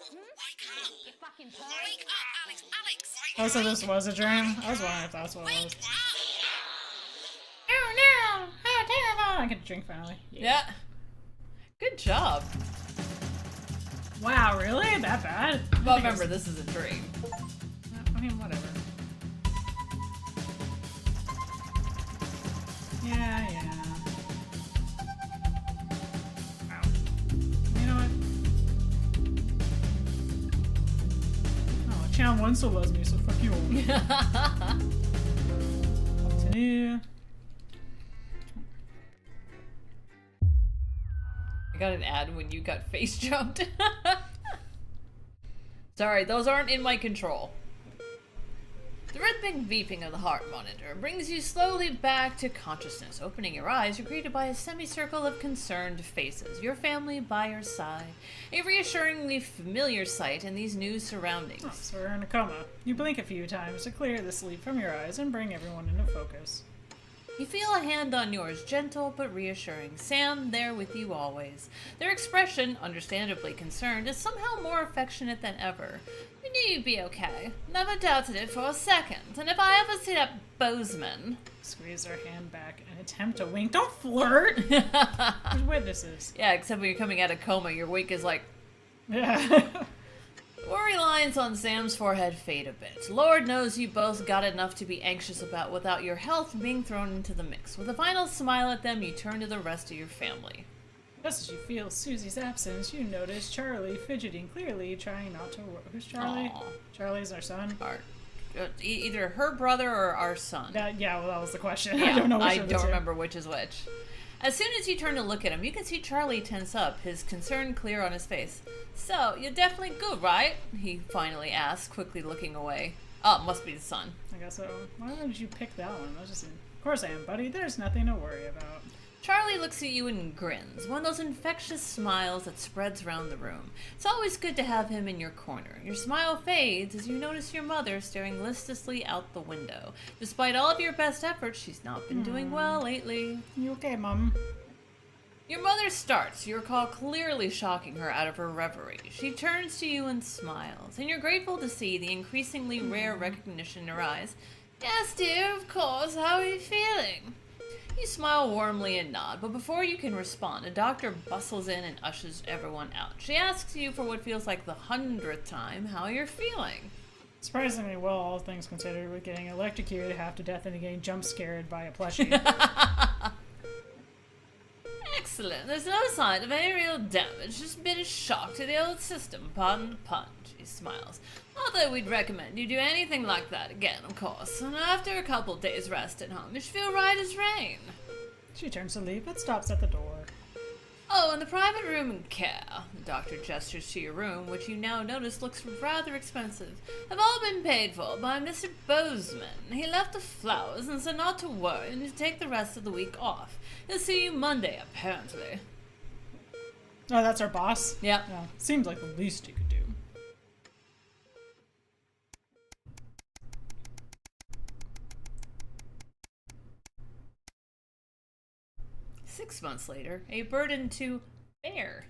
You fucking perv. Wake up, Alex! Alex! Oh, so this was a dream? I was wondering if that's what it was. Oh no! How terrible! I can drink finally. Yeah. Good job. Wow, really? That bad? Well, remember, this is a dream. I mean, whatever. Yeah. Wow. You know what? Oh, Channel 1 still loves me, so fuck you all. Continue. I got an ad when you got face jumped. Sorry, those aren't in my control. The rhythmic beeping of the heart monitor brings you slowly back to consciousness. Opening your eyes, you're greeted by a semicircle of concerned faces. Your family by your side. A reassuringly familiar sight in these new surroundings. Oh, so we're in a coma. You blink a few times to clear the sleep from your eyes and bring everyone into focus. You feel a hand on yours, gentle but reassuring. Sam, there with you always. Their expression, understandably concerned, is somehow more affectionate than ever. We knew you'd be okay. Never doubted it for a second. And if I ever see that Bozeman... Squeeze their hand back and attempt to wink. Don't flirt! There's witnesses. Yeah, except when you're coming out of coma, your wink is like... Yeah. Worry lines on Sam's forehead fade a bit. Lord knows you both got enough to be anxious about without your health being thrown into the mix. With a final smile at them, you turn to the rest of your family. Just as you feel Susie's absence, you notice Charlie fidgeting, clearly trying not to... Who's Charlie? Aww. Charlie's our son? Either her brother or our son. Yeah, well, that was the question. Yeah, I don't know which I of the don't two. remember which is which. As soon as you turn to look at him, you can see Charlie tense up, his concern clear on his face. So, you're definitely good, right? He finally asks, quickly looking away. Oh, must be the son. I guess so. Why did you pick that one? Of course I am, buddy. There's nothing to worry about. Charlie looks at you and grins, one of those infectious smiles that spreads around the room. It's always good to have him in your corner. Your smile fades as you notice your mother staring listlessly out the window. Despite all of your best efforts, she's not been doing well lately. You okay, Mom? Your mother starts, your call clearly shocking her out of her reverie. She turns to you and smiles, and you're grateful to see the increasingly rare recognition in her eyes. Yes, dear, of course. How are you feeling? You smile warmly and nod, but before you can respond, a doctor bustles in and ushers everyone out. She asks you for what feels like the 100th time how you're feeling. Surprisingly well, all things considered, with getting electrocuted half to death and getting jump scared by a plushie. Excellent. There's no sign of any real damage, just a bit of shock to the old system. Pardon the pun. She smiles. Not that we'd recommend you do anything like that again, of course. And after a couple days rest at home, you should feel right as rain. She turns to leave, but stops at the door. Oh, and the private room and care. The doctor gestures to your room, which you now notice looks rather expensive. Have all been paid for by Mr. Bozeman. He left the flowers and said not to worry and to take the rest of the week off. He'll see you Monday, apparently. Oh, that's our boss? Yeah. Seems like the least you could do. Six months later, a burden to bear.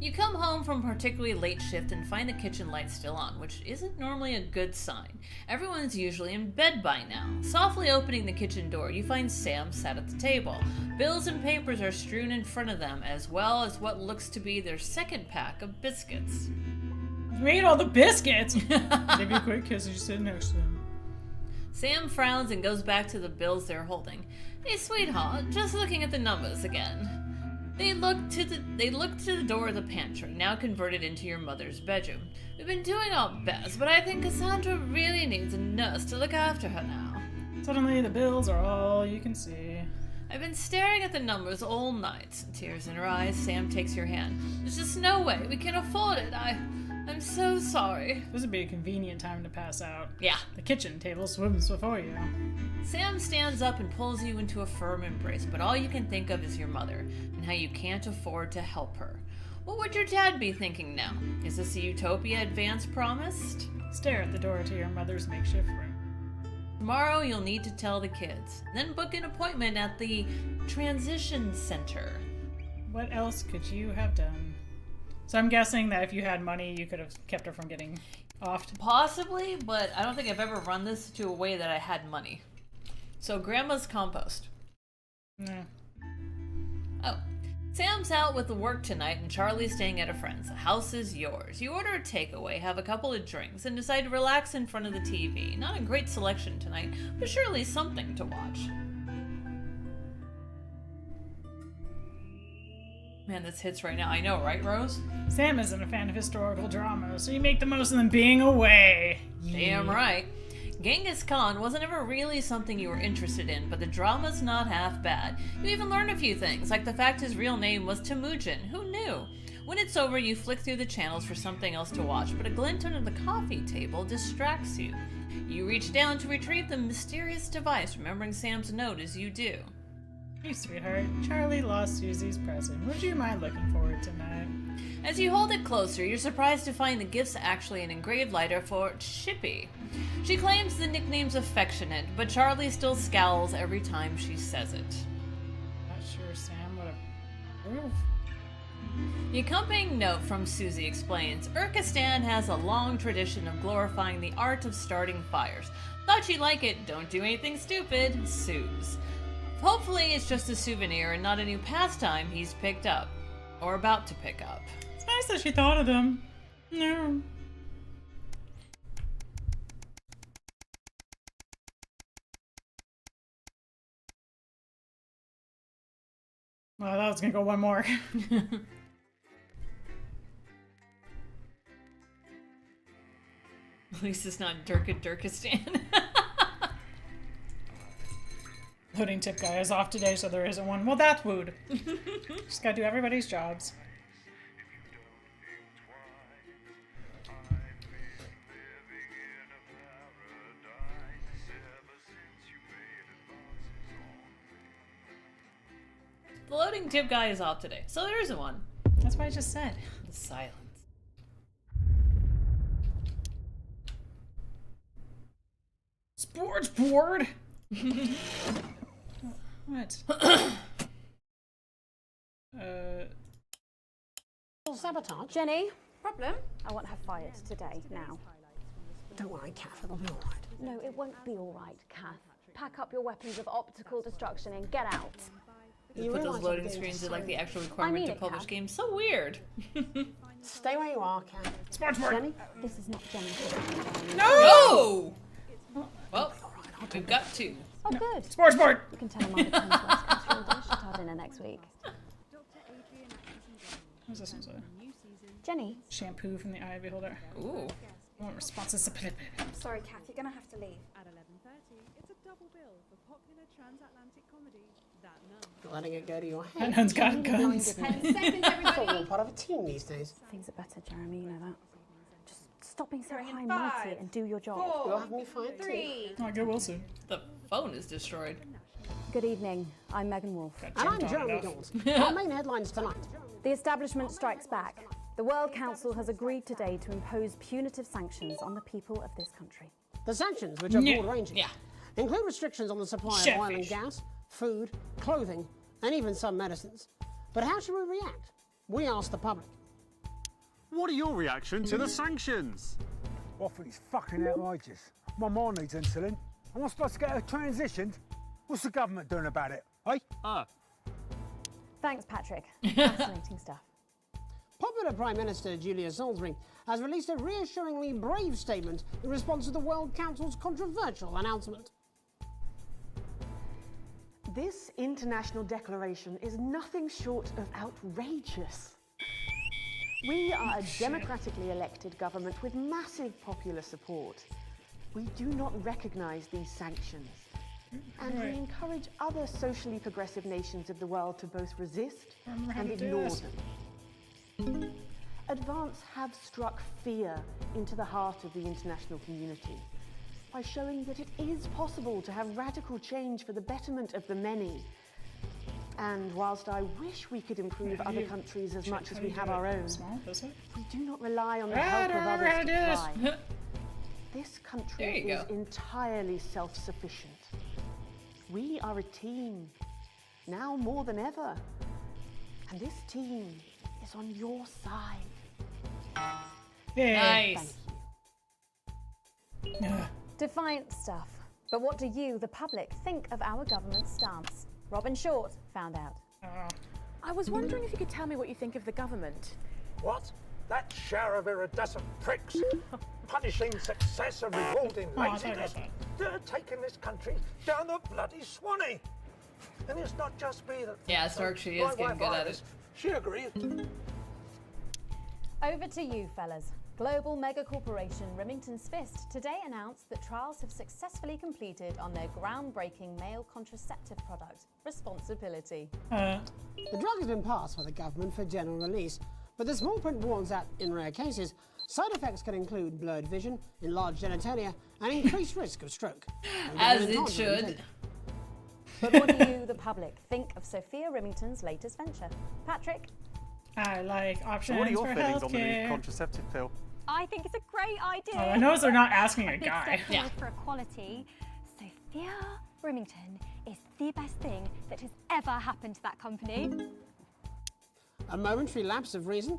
You come home from a particularly late shift and find the kitchen light still on, which isn't normally a good sign. Everyone's usually in bed by now. Softly opening the kitchen door, you find Sam sat at the table. Bills and papers are strewn in front of them, as well as what looks to be their second pack of biscuits. You ate all the biscuits! Give you a quick kiss as you sit next to him. Sam frowns and goes back to the bills they're holding. Hey, sweetheart, just looking at the numbers again. They look to the door of the pantry, now converted into your mother's bedroom. We've been doing our best, but I think Cassandra really needs a nurse to look after her now. Suddenly, the bills are all you can see. I've been staring at the numbers all night. Tears in her eyes, Sam takes your hand. There's just no way we can afford it. I'm so sorry. This would be a convenient time to pass out. Yeah. The kitchen table swims before you. Sam stands up and pulls you into a firm embrace, but all you can think of is your mother, and how you can't afford to help her. What would your dad be thinking now? Is this a utopia Advance promised? Stare at the door to your mother's makeshift room. Tomorrow you'll need to tell the kids, then book an appointment at the transition center. What else could you have done? So I'm guessing that if you had money, you could have kept her from getting offed. Possibly, but I don't think I've ever run this to a way that I had money. So Grandma's compost. No. Oh. Sam's out with the work tonight and Charlie's staying at a friend's. The house is yours. You order a takeaway, have a couple of drinks, and decide to relax in front of the TV. Not a great selection tonight, but surely something to watch. Man, this hits right now. I know, right, Rose? Sam isn't a fan of historical dramas, so you make the most of them being away. Damn right. Genghis Khan wasn't ever really something you were interested in, but the drama's not half bad. You even learn a few things, like the fact his real name was Temujin. Who knew? When it's over, you flick through the channels for something else to watch, but a glint under the coffee table distracts you. You reach down to retrieve the mysterious device, remembering Sam's note as you do. Hey, sweetheart. Charlie lost Susie's present. Would you mind looking for it tonight? As you hold it closer, you're surprised to find the gift's actually an engraved letter for Chippy. She claims the nickname's affectionate, but Charlie still scowls every time she says it. Not sure Sam would approve. The accompanying note from Susie explains, Urkistan has a long tradition of glorifying the art of starting fires. Thought you'd like it, don't do anything stupid, Suze. Hopefully it's just a souvenir and not a new pastime he's picked up. Or about to pick up. It's nice that she thought of them. No. Well, that was gonna go one more. At least it's not Durkistan. Loading tip guy is off today, so there isn't one. Well, that's wooed. Just gotta do everybody's jobs. The loading tip guy is off today, so there isn't one. That's what I just said. The silence. Sports board! What? Sabotage. Jenny, problem? I want her fired today, now. Don't worry, Kath, it'll be alright. No, it won't be alright, Kath. Pack up your weapons of optical destruction and get out. You put those loading screens in like the actual requirement to publish games. So weird. Stay where you are, Kath. Sports board! Jenny, this is not Jenny. No! Well, we've got two. Oh, good. Sports board! You can tell her Mother comes West Casserole dish at our dinner next week. What's this one say? Jenny? Shampoo from the eye beholder. Ooh. I want responses. Sorry, Kath, you're gonna have to leave. At 11:30, it's a double bill for popular transatlantic comedy That Nun. Letting it go to your head. That nun's got guns. 10 seconds, everybody. We're all part of a team these days. Things are better, Jeremy, you know that. Just stop being so high and mighty and do your job. You'll have me fired too. Oh, get Wilson. The phone is destroyed. Good evening. I'm Megan Wolf. And I'm Jeremy Dawson. Our main headlines tonight. The establishment strikes back. The World Council has agreed today to impose punitive sanctions on the people of this country. The sanctions, which are broad-ranging, Yeah. include restrictions on the supply of oil and gas, food, clothing, and even some medicines. But how should we react? We asked the public. What are your reaction to the sanctions? I think it's fucking outrageous. My mom needs insulin. Am I supposed to get her transitioned? What's the government doing about it, eh? Thanks, Patrick. Fascinating stuff. Popular Prime Minister Julia Salisbury has released a reassuringly brave statement in response to the World Council's controversial announcement. This international declaration is nothing short of outrageous. We are a democratically elected government with massive popular support. We do not recognise these sanctions, and we encourage other socially progressive nations of the world to both resist and ignore them. Advance have struck fear into the heart of the international community by showing that it is possible to have radical change for the betterment of the many. And whilst I wish we could improve other countries as much as we have our own, we do not rely on the help of others to thrive. This country is entirely self-sufficient. We are a team, now more than ever. And this team is on your side. Nice. Defiant stuff. But what do you, the public, think of our government's stance? Robin Short found out. I was wondering if you could tell me what you think of the government. What? That shower of iridescent pricks, punishing success and rewarding laziness, they're taking this country down the bloody Swanee. And it's not just me that thinks Yeah, so. Stark, she is My getting wife good at Iris, it. She agrees. Over to you, fellas. Global mega corporation Remington's Fist today announced that trials have successfully completed on their groundbreaking male contraceptive product, Responsibility. The drug has been passed by the government for general release, but the small print warns that, in rare cases, side effects can include blurred vision, enlarged genitalia, and increased risk of stroke. As it should. But what do you, the public, think of Sophia Remington's latest venture? Patrick? I like options What are your for feelings on the new healthcare. contraceptive pill? I think it's a great idea. Oh, I notice they're not asking a big guy. step forward for equality. Sophia Remington is the best thing that has ever happened to that company. A momentary lapse of reason.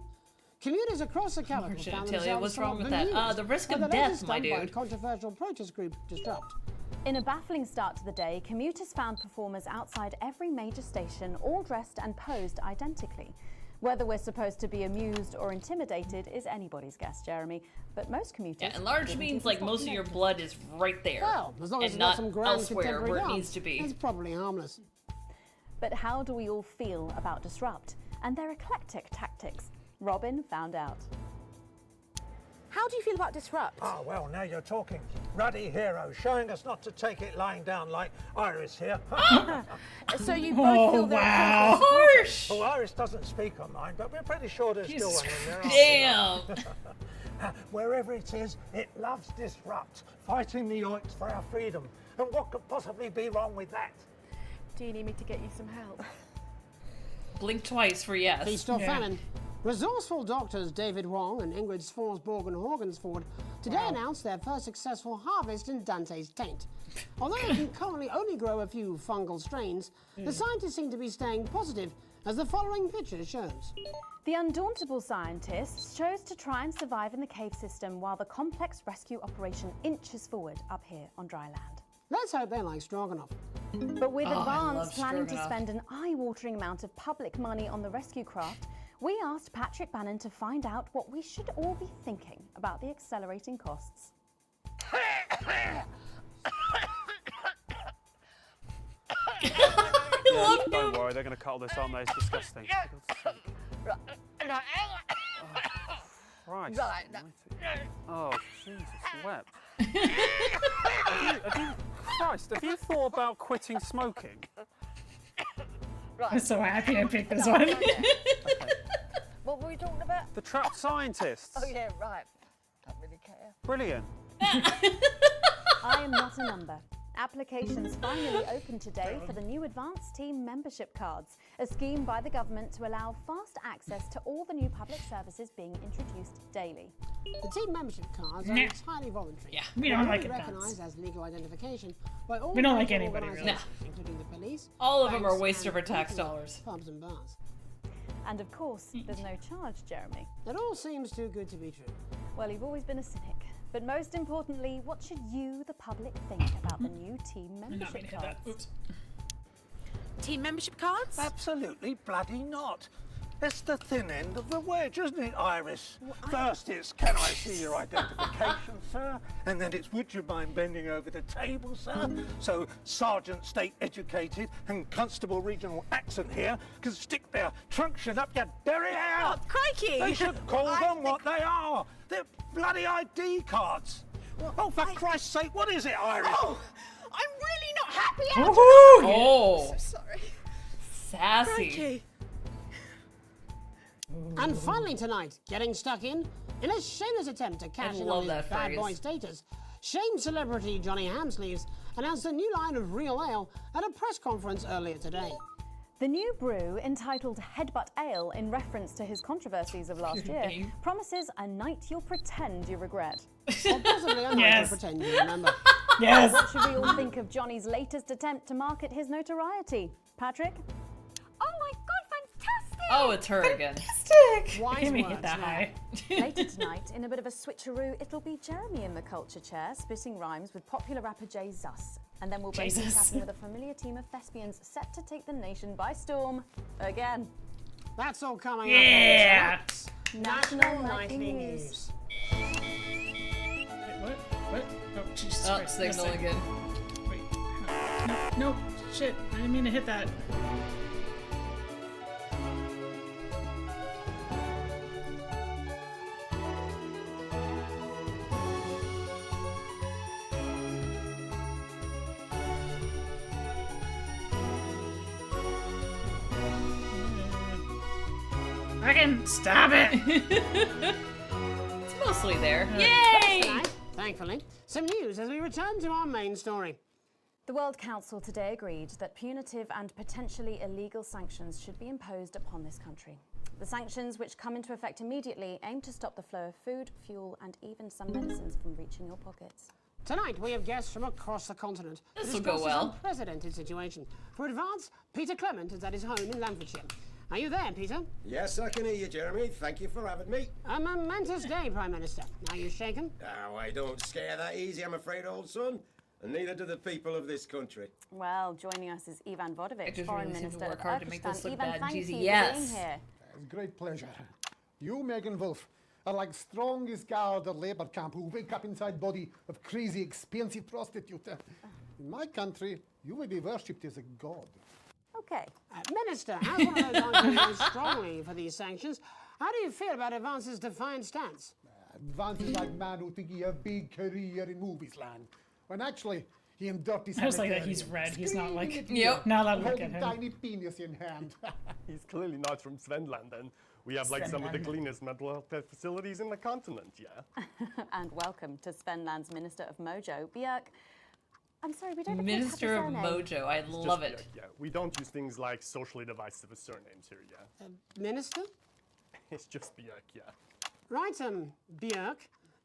Commuters across the capital found genitalia, themselves what's wrong somewhat with that? bemused The risk by of the death, latest my stunt by dude. controversial protest group Disrupt. In a baffling start to the day, commuters found performers outside every major station, all dressed and posed identically. Whether we're supposed to be amused or intimidated is anybody's guess, Jeremy. But most commuters... Yeah, enlarged means like most of your blood is right there. Well, as long as and it's not not some grand elsewhere contemporary where it dance, needs to be. it's probably harmless. But how do we all feel about Disrupt and their eclectic tactics? Robin found out. How do you feel about Disrupt? Ah, well, now you're talking. Ruddy hero, showing us not to take it lying down like Iris here. So you both feel that... Harsh! Oh, Iris doesn't speak on mine, but we're pretty sure there's still one in there. Damn! Wherever it is, it loves Disrupt, fighting the yoinks for our freedom. And what could possibly be wrong with that? Do you need me to get you some help? Blink twice for yes. Feast or famine. Resourceful doctors David Wong and Ingrid Sforsborg and Horgensford today announced their first successful harvest in Dante's taint. Although it can currently only grow a few fungal strains, the scientists seem to be staying positive, as the following picture shows. The undauntable scientists chose to try and survive in the cave system while the complex rescue operation inches forward up here on dry land. Let's hope they like Stroganoff. But with Oh, I Advance love planning to Stroganoff. spend an eye-watering amount of public money on the rescue craft, we asked Patrick Bannon to find out what we should all be thinking about the accelerating costs. Don't worry, they're going to cut all this, aren't they? It's disgusting. Christ. Oh, Jesus, wept. Have you thought about quitting smoking? I'm so happy I picked this one. What were we talking about? The trapped scientists. Oh yeah, right. Don't really care. Brilliant. I am not a number. Applications finally opened today for the new Advanced Team membership cards, a scheme by the government to allow fast access to all the new public services being introduced daily. The team membership cards are Nah. entirely voluntary. Yeah, we don't like They're advanced. recognised as legal identification by all We don't like local anybody, really. organisations, including the police, All of them are banks, waste of and our tax people, dollars. pubs and bars. And of course, there's no charge, Jeremy. It all seems too good to be true. Well, you've always been a cynic. But most importantly, what should you, the public, think about the new team membership cards? Team membership cards? Absolutely bloody not. It's the thin end of the wedge, isn't it, Iris? First it's, can I see your identification, sir? And then it's, would you mind bending over the table, sir? So Sergeant State Educated and Constable Regional Accent here can stick their truncheon up your derriere. Oh, crikey! They should call them what they are. They're bloody ID cards. Oh, for Christ's sake, what is it, Iris? Oh, I'm really not happy out Oh, so sorry. Sassy. Crikey. And finally tonight, getting stuck in a shameless attempt to cash in love on his that bad phrase. boy status, shame celebrity Johnny Hamsleeves announced a new line of real ale at a press conference earlier today. The new brew, entitled Headbutt Ale in reference to his controversies of last year, promises a night you'll pretend you regret. Or possibly a night Yes. to pretend you remember. Yes. What should we all think of Johnny's latest attempt to market his notoriety? Patrick? Oh my god, fantastic! Oh, it's her again. Wise Give me words, that now. high. Later tonight, in a bit of a switcheroo, it'll be Jeremy in the culture chair, spitting rhymes with popular rapper Jay Zus. And then we'll both be Jesus. chatting with a familiar team of thespians set to take the nation by storm. Again. That's all coming Yeah. up. National Nightly Nightly News. What? What? Oh, Jesus Oh, Christ. signal Yes, again. Wait. No, shit. I didn't mean to hit that. I can stop it. It's mostly there. Yay! Yay! Thankfully, some news as we return to our main story. The World Council today agreed that punitive and potentially illegal sanctions should be imposed upon this country. The sanctions, which come into effect immediately, aim to stop the flow of food, fuel, and even some medicines from reaching your pockets. Tonight, we have guests from across the continent to This will discuss go this well. unprecedented situation. For advance, Peter Clement is at his home in Lamfordshire. Are you there, Peter? Yes, I can hear you, Jeremy. Thank you for having me. A momentous day, Prime Minister. Are you shaken? Oh, I don't scare that easy, I'm afraid, old son. And neither do the people of this country. Well, joining us is Ivan Vodovich, Actors Foreign really seem to Minister work of hard to make this Pakistan. look Ivan, bad. thank Jeezy, you for yes. being here. It's a great pleasure. You, Megan Wolf, are like strongest guard or labour camp who wake up inside body of crazy, expensive prostitute. In my country, you will be worshipped as a god. Okay. Minister, as one of those arguing strongly for these sanctions, how do you feel about Advance's defiant stance? Advance is like man who think he have big career in movies land, when actually he in dirty I just like that sanitarium, he's red. He's not like, screaming at you, not allowed to look holding at him. tiny penis in hand. He's clearly not from Svenland, and we have like some of the Svenland. cleanest mental health facilities in the continent, yeah? And welcome to Svenland's Minister of Mojo, Björk. I'm sorry, we don't Minister of appear to have a surname. Mojo. I It's love just it. Björk, yeah. We don't use things like socially divisive surnames here, yeah? Minister? It's just Björk, yeah. Right, Björk.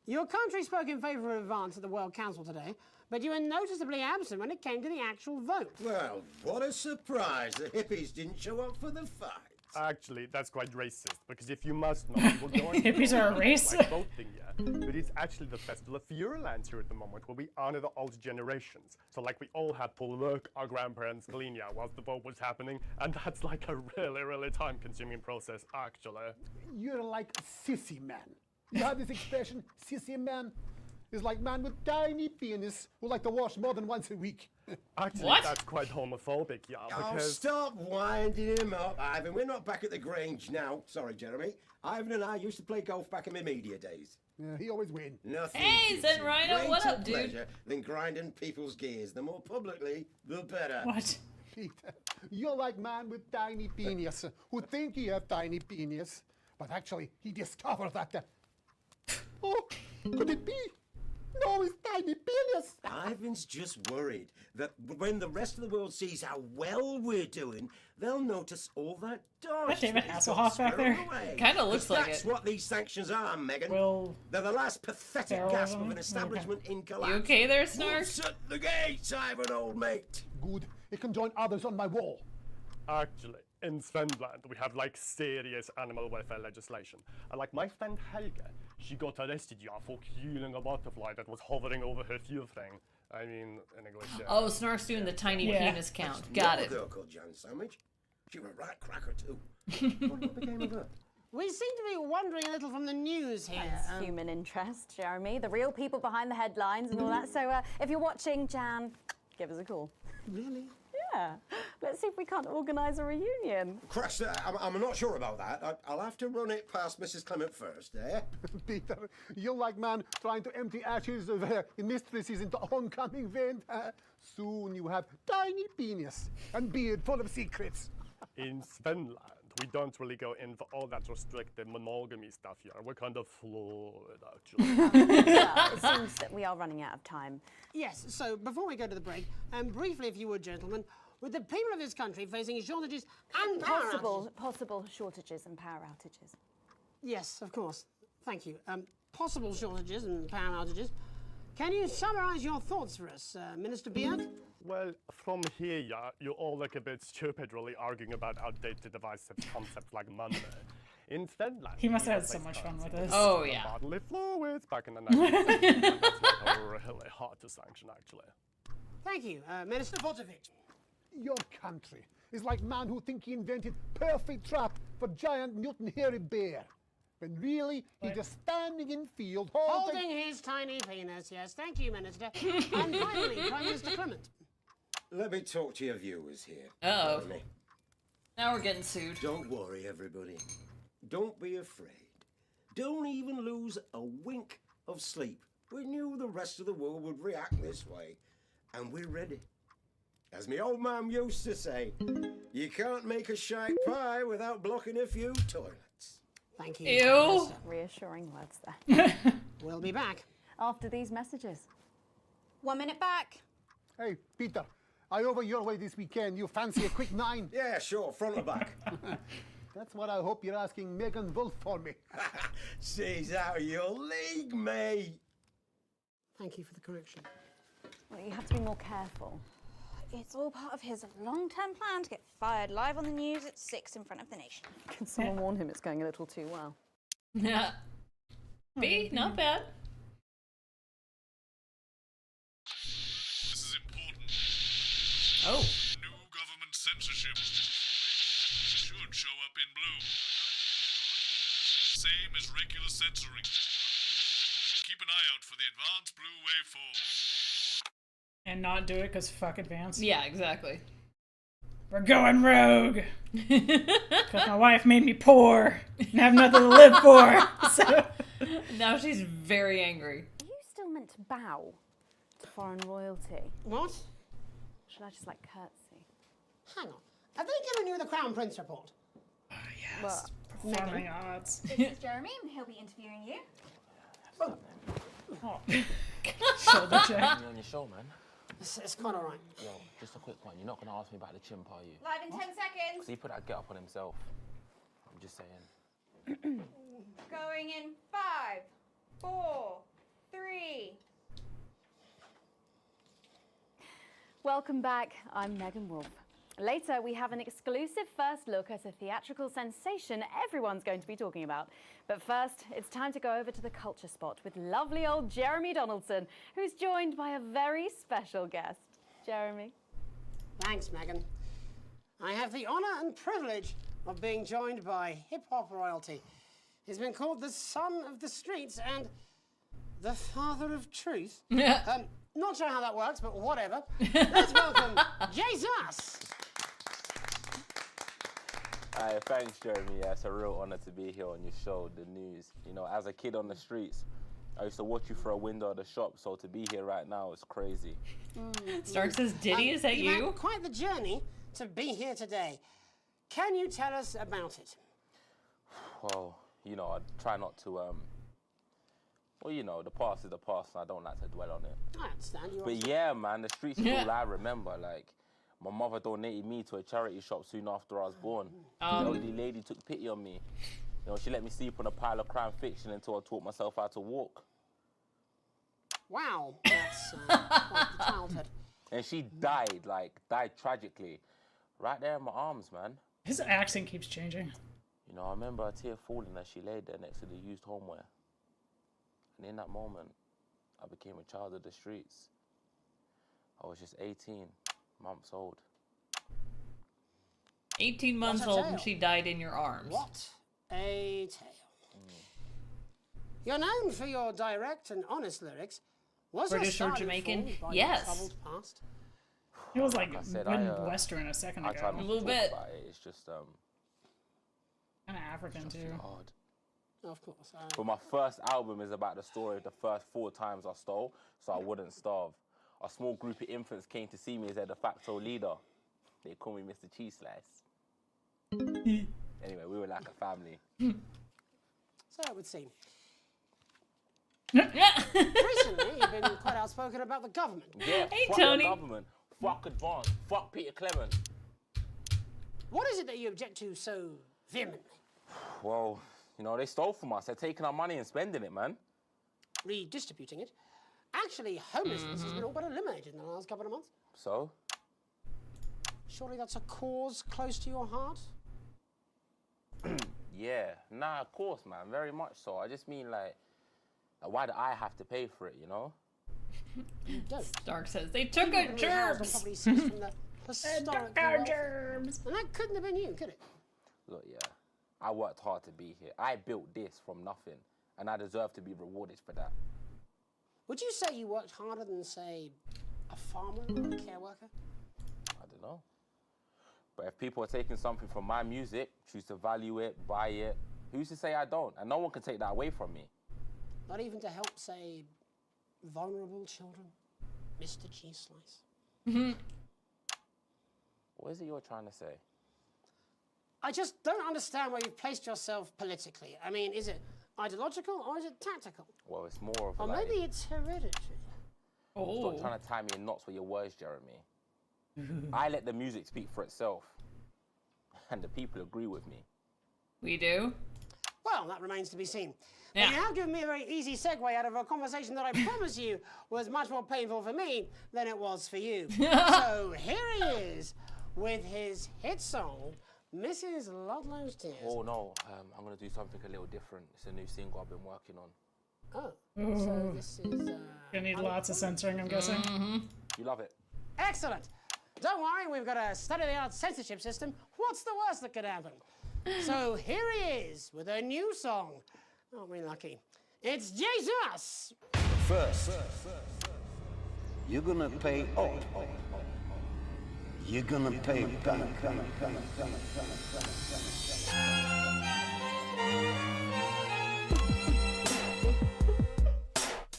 Your country spoke in favour of Advance at the World Council today, but you were noticeably absent when it came to the actual vote. Well, what a surprise. The hippies didn't show up for the fight. Actually, that's quite racist, because if you must know, people going Hippies are a race? like voting, yeah. But it's actually the festival of Fureland here at the moment, where we honor the old generations. So like we all had to look our grandparents clean, yeah, whilst the vote was happening, and that's like a really, really time-consuming process, actually. You're like a sissy man. You have this expression, sissy man? Is like man with tiny penis who like to wash more than once a week. Actually, What? that's quite homophobic, yeah, Oh, because... stop winding him up, Ivan. We're not back at the Grange now. Sorry, Jeremy. Ivan and I used to play golf back in my media days. Yeah, he always win. Nothing. Hey, gives Zen you Rhino, what greater up, dude? pleasure than grinding people's gears. The more publicly, the better. What? Peter, you're like man with tiny penis who think he have tiny penis, but actually he discovered that. Oh, could it be? No, it's tiny penis. Ivan's just worried that when the rest of the world sees how well we're doing, they'll notice all that dodge. David Hasselhoff back there? Kinda looks like That's it. what these sanctions are, Megan. Will They're the last pathetic Terrorism? gasp of an establishment in collapse. You okay there, Snark? Wolf's at the gates, Ivan, old mate. Good, it can join others on my wall. Actually, in Svenland, we have like serious animal welfare legislation. And like my friend Helga, she got arrested, yeah, for killing a butterfly that was hovering over her thing. I mean, in English, yeah. Oh, Snark's doing the tiny Yeah. penis count. Got it. Girl called Jan Sandwich. You're a right cracker too. What became of her? We seem to be wandering a little from the news here. That's human interest, Jeremy. The real people behind the headlines and all that. So if you're watching, Jan, give us a call. Really? Yeah. Let's see if we can't organise a reunion. Christ, I'm not sure about that. I'll have to run it past Mrs. Clement first, eh? Peter, you're like man trying to empty ashes of mistresses into oncoming vent. Soon you have tiny penis and beard full of secrets. In Svenland, we don't really go in for all that restricted monogamy stuff here. We're kind of fluid, actually. Yeah, it seems that we are running out of time. Yes, so before we go to the break, briefly, if you would, gentlemen, with the people of this country facing shortages and power Possible shortages and power outages. Yes, of course. Thank you. Possible shortages and power outages. Can you summarise your thoughts for us, Minister Beard? Well, from here, yeah, you all look a bit stupid really arguing about outdated divisive concepts like money. In Finland, He must have had so much fun with this. Oh, yeah. Bodily fluids back in the 90s. That's really hard to sanction, actually. Thank you, Minister Potovic. Your country is like man who think he invented perfect trap for giant mutant hairy bear. When really, he's just standing in field Holding his tiny penis, yes. Thank you, Minister. And finally, Prime Minister Clement. Let me talk to your viewers here. Uh-oh. Jeremy. Now we're getting sued. Don't worry, everybody. Don't be afraid. Don't even lose a wink of sleep. We knew the rest of the world would react this way, and we're ready. As my old man used to say, you can't make a shite pie without blocking a few toilets. Thank you. Ew. Reassuring words there. We'll be back. After these messages. 1 minute back. Hey, Peter, I over your way this weekend. You fancy a quick 9? Yeah, sure, front or back. That's what I hope you're asking Megan Wolf for me. She's out of your league, mate. Thank you for the correction. Well, you have to be more careful. It's all part of his long-term plan to get fired live on the news at 6 in front of the nation. Can someone warn him it's going a little too well? Yeah. B, not bad. This is important. Oh. New government censorship should show up in blue. Same as regular censoring. Keep an eye out for the advanced blue waveform. And not do it because fuck advance. Yeah, exactly. We're going rogue. Because my wife made me poor and have nothing to live for. So now she's very angry. Are you still meant to bow to foreign royalty? What? Should I just like curtsy? Hang on. Have they given you the Crown Prince report? yes, performing arts. This is Jeremy, and he'll be interviewing you. Oh. Shoulder check. On your show, man. It's quite all right. Yo, just a quick one. You're not going to ask me about the chimp, are you? Live in 10 seconds. Because he put that get up on himself. I'm just saying. Going in 5, 4, 3. Welcome back. I'm Megan Wolf. Later, we have an exclusive first look at a theatrical sensation everyone's going to be talking about. But first, it's time to go over to the culture spot with lovely old Jeremy Donaldson, who's joined by a very special guest. Jeremy. Thanks, Megan. I have the honour and privilege of being joined by hip-hop royalty. He's been called the son of the streets and the father of truth. Not sure how that works, but whatever. Let's welcome Jesus. Hi, thanks, Jeremy. Yeah, it's a real honor to be here on your show, The News. You know, as a kid on the streets, I used to watch you through a window of the shop, so to be here right now is crazy. Stark says, Diddy, is that You've you? had quite the journey to be here today. Can you tell us about it? Well, you know, I try not to, well, you know, the past is the past, and I don't like to dwell on it. I understand. But yeah, man, the streets is all I remember. Like, my mother donated me to a charity shop soon after I was born. The elderly lady took pity on me. You know, she let me sleep on a pile of crime fiction until I taught myself how to walk. Wow, that's quite the childhood. And she died tragically. Right there in my arms, man. His accent keeps changing. You know, I remember a tear falling as she laid there next to the used homeware. And in that moment, I became a child of the streets. I was just 18 months old. 18 months old and she died in your arms. What a tale. You're known for your direct and honest lyrics. Was British your or style Jamaican? informed by Yes. your troubled past? It was like, Like I said, Western a second I ago. try not A to little talk bit. about it. It's just Kind of African too. hard. Of course. But my first album is about the story of the first 4 times I stole, so I wouldn't starve. A small group of infants came to see me as their de facto leader. They call me Mr. Cheese Slice. Anyway, we were like a family. So it would seem. Recently, you've been quite outspoken about the government. Yeah, fuck the government. Fuck Advance. Fuck Peter Clement. What is it that you object to so vehemently? Well, you know, they stole from us. They're taking our money and spending it, man. Redistributing it. Actually, homelessness has been all but eliminated in the last couple of months. So? Surely that's a cause close to your heart? Yeah. Nah, of course, man. Very much so. I just mean, like, why do I have to pay for it, you know? You don't. Stark says, they took our germs! They took our germs! And that couldn't have been you, could it? Look, yeah. I worked hard to be here. I built this from nothing, and I deserve to be rewarded for that. Would you say you worked harder than, say, a farmer or a care worker? I don't know. But if people are taking something from my music, choose to value it, buy it, who's to say I don't? And no one can take that away from me. Not even to help, say, vulnerable children? Mr. Cheese Slice? What is it you're trying to say? I just don't understand where you've placed yourself politically. I mean, is it ideological or is it tactical? Well, it's more of Or like... maybe it's hereditary. Stop trying to tie me in knots with your words, Jeremy. I let the music speak for itself. And the people agree with me. We do? Well, that remains to be seen. Yeah. But you have given me a very easy segue out of a conversation that I promise you was much more painful for me than it was for you. So here he is with his hit song, Mrs. Ludlow's Tears. Oh no, I'm gonna do something a little different. It's a new single I've been working on. Oh, so this is... Gonna need lots of censoring, I'm guessing. You love it. Excellent. Don't worry, we've got a state-of-the-art censorship system. What's the worst that could happen? So here he is with a new song. Aren't we lucky? It's Jesus! First, you're gonna pay up. You're gonna pay back.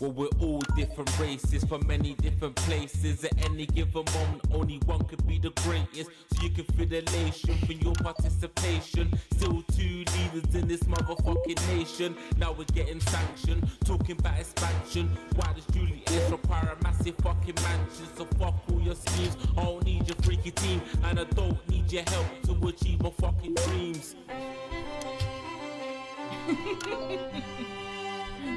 Well, we're all different races from many different places. At any given moment, only one could be the greatest. So you can feel the elation from your participation. Still 2 leaders in this motherfucking nation. Now we're getting sanctioned, talking about expansion. Why does Julius require a massive fucking mansion? So fuck all your schemes. I don't need your freaky team, and I don't need your help to achieve my fucking dreams.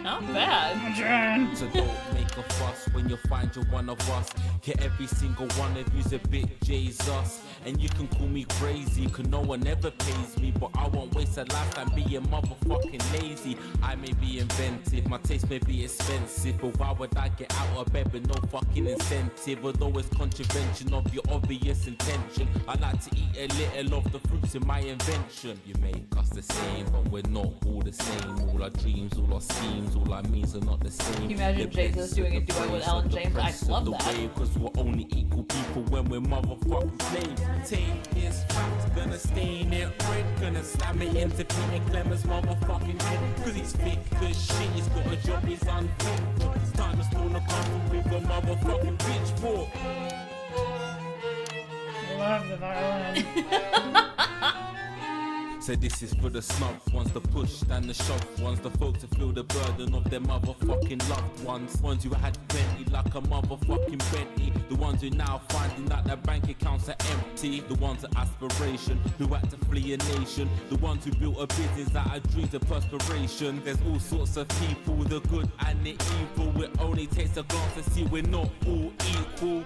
Not bad. So don't make a fuss when you find you're one of us. Get every single one of you's a bit Jesus. And you can call me crazy, cause no one ever pays me. But I won't waste a lifetime being motherfucking lazy. I may be inventive, my taste may be expensive. But why would I get out of bed with no fucking incentive? Although it's contravention of your obvious intention. I like to eat a little of the fruits in my invention. You make us the same, but we're not all the same. All our dreams, all our schemes, all our means are not the same. Can you imagine Jesus doing a duet with Alan James? I'd love that. Cause we're only equal people when we're motherfucking slaves. Take this fact, gonna stain it red. Gonna slam it into Peter Clement's motherfucking head. Cause he's thick as shit, he's got a job, he's unfit. It's time to storm the country with a motherfucking pitchfork. Love the violin. So this is for the snubs ones, the pushed and the shoved ones, the folks that feel the burden of their motherfucking loved ones who had plenty like a motherfucking Bentley, the ones who now finding that their bank accounts are empty, the ones of aspiration who had to flee a nation, the ones who built a business out of dreams of perspiration. There's all sorts of people, the good and the evil. It only takes a glance to see we're not all equal.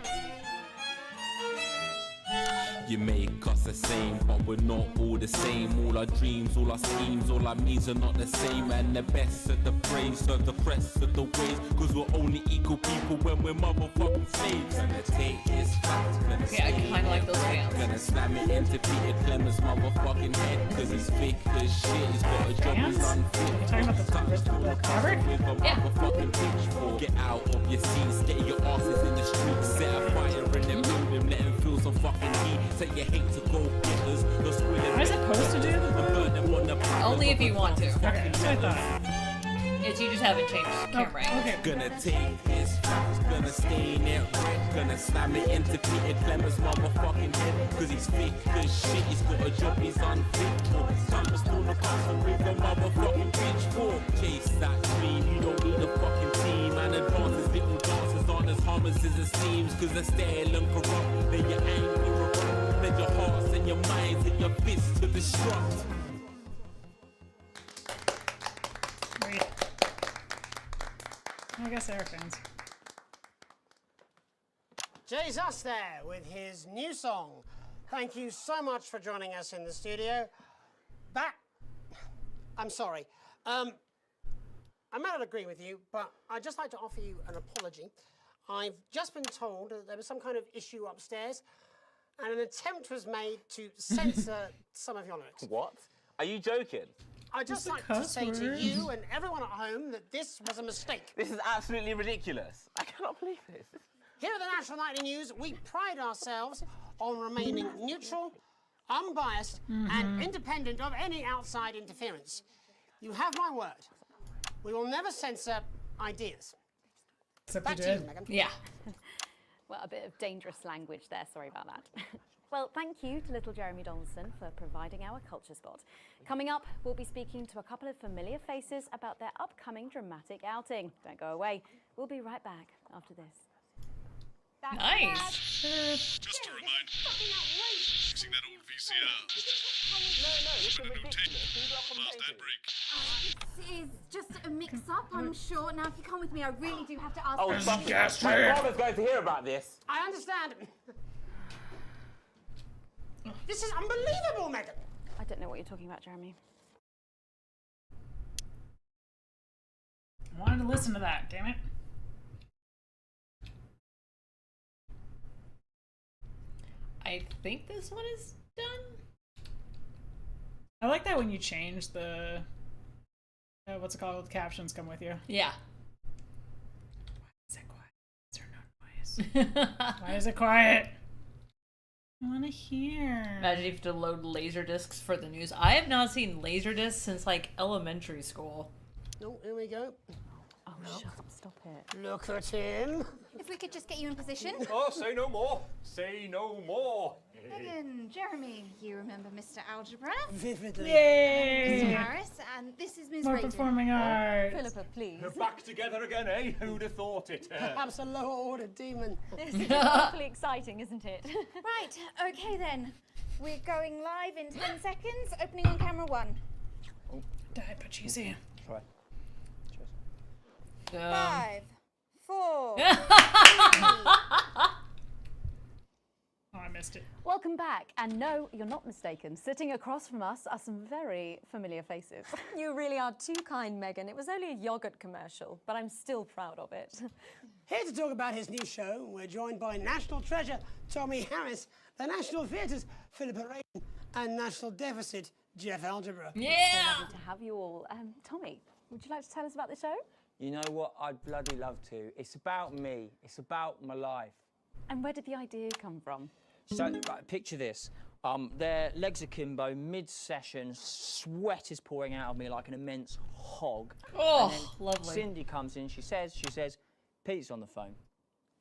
You make us the same, but we're not all the same. All our dreams, all our schemes, all our means are not the same. And the best of the praise, serve the rest of the ways. Cause we're only equal people when we're motherfucking slaves. Gonna take this fact, gonna I kinda like those bands. Gonna slam it into Peter Clemens' motherfucking head. Cause he's thick as shit, he's got a job, he's unfit. Talking about the fabric? Yeah. Motherfucking pitchfork. Get out of your seats, get your asses in the streets. Set a fire in them building, let them feel some fucking heat. Say you hate to go getters, no squealing. Am I supposed to do the Only if you want to. Okay, that's what I thought. It's you just haven't changed camera angle. Okay. Gonna take his facts, gonna stain it red, gonna slam it into Peter Clemens' motherfucking head. Cause he's thick as shit, he's got a job he's unfit for. Time to storm the castle with the motherfucking pitchfork. Chase that dream, you don't need a fucking team. And advances, little dances aren't as harmless as it seems. Cause they're stale and corrupt, then your anger erupt. Then your hearts and your minds and your fists to destruct. I guess they're fans. Jesus there with his new song. Thank you so much for joining us in the studio. I'm sorry. I may not agree with you, but I'd just like to offer you an apology. I've just been told that there was some kind of issue upstairs, and an attempt was made to censor some of your lyrics. What? Are you joking? I'd just like to say to you and everyone at home that this was a mistake. This is absolutely ridiculous. I cannot believe this. Here at the National Nightly News, we pride ourselves on remaining neutral, unbiased, and independent of any outside interference. You have my word. We will never censor ideas. Back to you, Megan. Yeah. Well, a bit of dangerous language there, sorry about that. Well, thank you to little Jeremy Donaldson for providing our culture spot. Coming up, we'll be speaking to a couple of familiar faces about their upcoming dramatic outing. Don't go away. We'll be right back after this. Nice. Just a reminder, fixing that old VCR. No, this is ridiculous. Last ad break. It's just a mix-up, I'm sure. Now, if you come with me, I really do have to ask. Oh, fuck it. My father's going to hear about this. I understand. This is unbelievable, Megan. I don't know what you're talking about, Jeremy. I wanted to listen to that, damn it. I think this one is done. I like that when you change the what's it called? The captions come with you. Yeah. Why is it quiet? Is there no noise? Why is it quiet? I want to hear. Imagine if you have to load laser discs for the news. I have not seen laser discs since like elementary school. Oh, here we go. Oh, shut up, stop it. Look at him. If we could just get you in position. Oh, say no more. Say no more. Megan, Jeremy, you remember Mr. Algebra? Vividly. Yay! Mr. Harris, and this is Ms. More Radin. performing arts. Philippa, please. We're back together again, eh? Who'd have thought it? Perhaps a lower order demon. This is awfully exciting, isn't it? Right, okay then. We're going live in 10 seconds, opening on camera 1. Die, but cheesy. Try. 5, 4, 3. Oh, I missed it. Welcome back. And no, you're not mistaken. Sitting across from us are some very familiar faces. You really are too kind, Megan. It was only a yogurt commercial, but I'm still proud of it. Here to talk about his new show, we're joined by National Treasure Tommy Harris, the National Theatre's Philippa Radin, and National Deficit Jeff Algebra. Yeah! So lovely to have you all. Tommy, would you like to tell us about the show? You know what? I'd bloody love to. It's about me. It's about my life. And where did the idea come from? So, right, picture this. Their legs akimbo, mid-session, sweat is pouring out of me like an immense hog. Oh, and then lovely. Cindy comes in, she says, Pete's on the phone.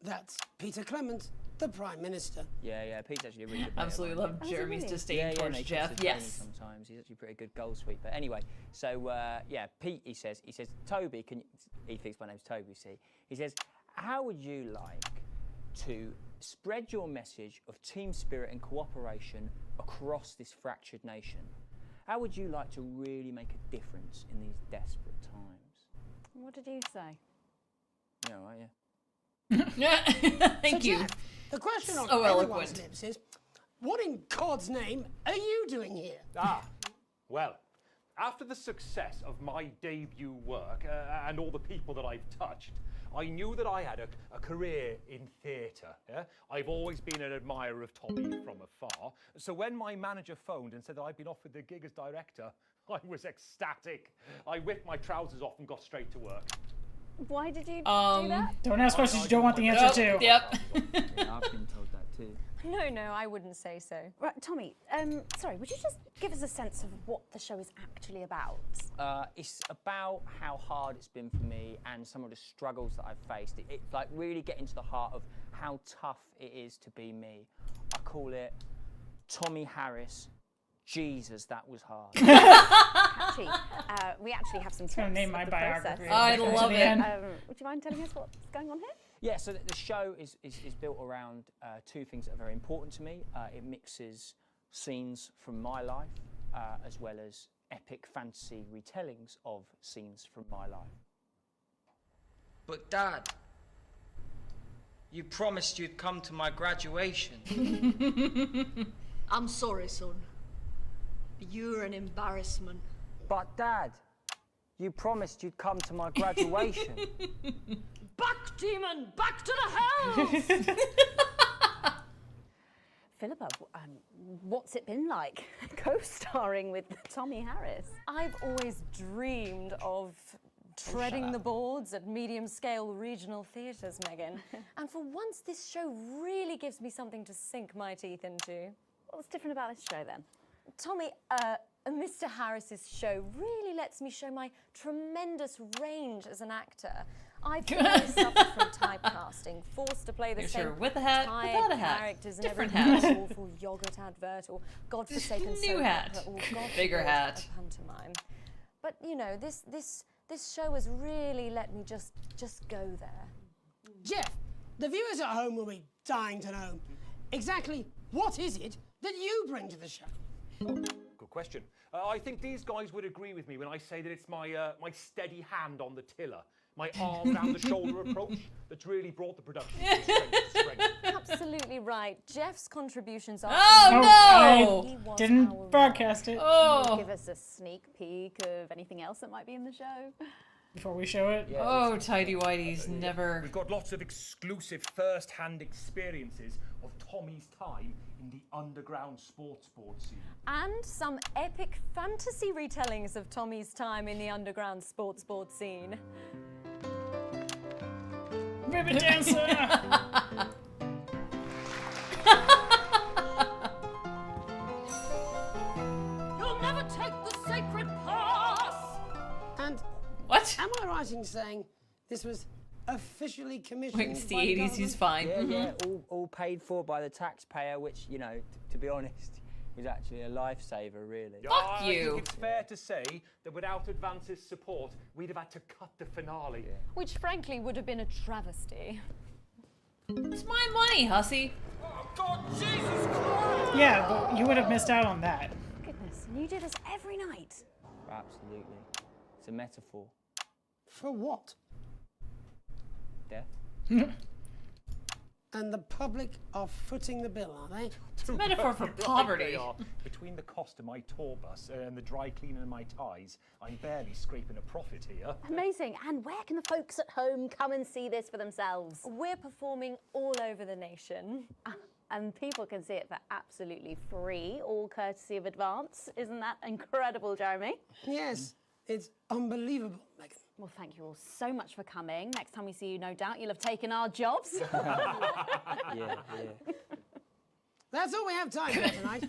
That's Peter Clement, the Prime Minister. Yeah, Pete's actually a really good player. Absolutely love Oh, Jeremy's really? disdain towards he Jeff. puts it Yes. sometimes he's actually a pretty good goal sweeper. Anyway, so Pete, he says, Toby, he thinks my name's Toby, see? He says, how would you like to spread your message of team spirit and cooperation across this fractured nation? How would you like to really make a difference in these desperate times? What did you say? Yeah, right, yeah. Thank you. Jeff, the question on So everyone's eloquent. lips is, what in God's name are you doing here? Well, after the success of my debut work and all the people that I've touched, I knew that I had a career in theatre. Yeah? I've always been an admirer of Tommy from afar. So when my manager phoned and said that I'd been offered the gig as director, I was ecstatic. I whipped my trousers off and got straight to work. Why did you do that? Don't ask questions you don't want the answer to. Yep. Yeah, I've been told that too. No, I wouldn't say so. Right, Tommy, sorry, would you just give us a sense of what the show is actually about? It's about how hard it's been for me and some of the struggles that I've faced. It's like really getting to the heart of how tough it is to be me. I call it Tommy Harris. Jesus, that was hard. Catchy. We actually have some tips. Gonna name my of the biography. process. I love it. Would you mind telling us what's going on here? Yeah, so the show is built around two things that are very important to me. It mixes scenes from my life as well as epic fantasy retellings of scenes from my life. But Dad, you promised you'd come to my graduation. I'm sorry, son. You're an embarrassment. But Dad, you promised you'd come to my graduation. Back, demon! Back to the house! Philippa, what's it been like co-starring with Tommy Harris? I've always dreamed of treading the boards at medium-scale regional theatres, Megan. And for once, this show really gives me something to sink my teeth into. What's different about this show, then? Tommy, Mr. Harris's show really lets me show my tremendous range as an actor. I've always suffered from typecasting, forced to play the same Sure, with a hat, tired without a hat, characters in different every hat. awful yogurt advert or godforsaken New soap hat, opera or God bigger forbid, hat. a pantomime. But you know, this show has really let me just go there. Jeff, the viewers at home will be dying to know exactly what is it that you bring to the show. Good question. I think these guys would agree with me when I say that it's my steady hand on the tiller, my arm round the shoulder approach that's really brought the production to strength to strength. Absolutely right. Jeff's contributions are. Oh, I no! didn't broadcast it. Oh. Give us a sneak peek of anything else that might be in the show. Before we show it. Yeah, Oh, tidy whities, never. We've got lots of exclusive first-hand experiences of Tommy's time in the underground sports scene. And some epic fantasy retellings of Tommy's time in the underground sports board scene. Ribbon dancer! You'll never take the sacred pass! And What? am I right in saying this was officially commissioned Wait, it's the by 80s, government? he's fine. Yeah, Mhm. yeah, all paid for by the taxpayer, which, you know, to be honest, was actually a lifesaver, really. Fuck I you. think it's fair to say that without Advance's support, we'd have had to cut the finale. Which frankly would have been a travesty. It's my money, hussy. Oh, God, Jesus Christ! Yeah, but you would have missed out on that. Goodness, and you do this every night. Absolutely. It's a metaphor. For what? Death. And the public are footing the bill, are they? It's a metaphor for Right, poverty. they are. Between the cost of my tour bus and the dry cleaning of my ties, I'm barely scraping a profit here. Amazing. And where can the folks at home come and see this for themselves? We're performing all over the nation. And people can see it for absolutely free, all courtesy of Advance. Isn't that incredible, Jeremy? Yes, it's unbelievable, Megan. Well, thank you all so much for coming. Next time we see you, no doubt you'll have taken our jobs. Yeah. That's all we have time for tonight.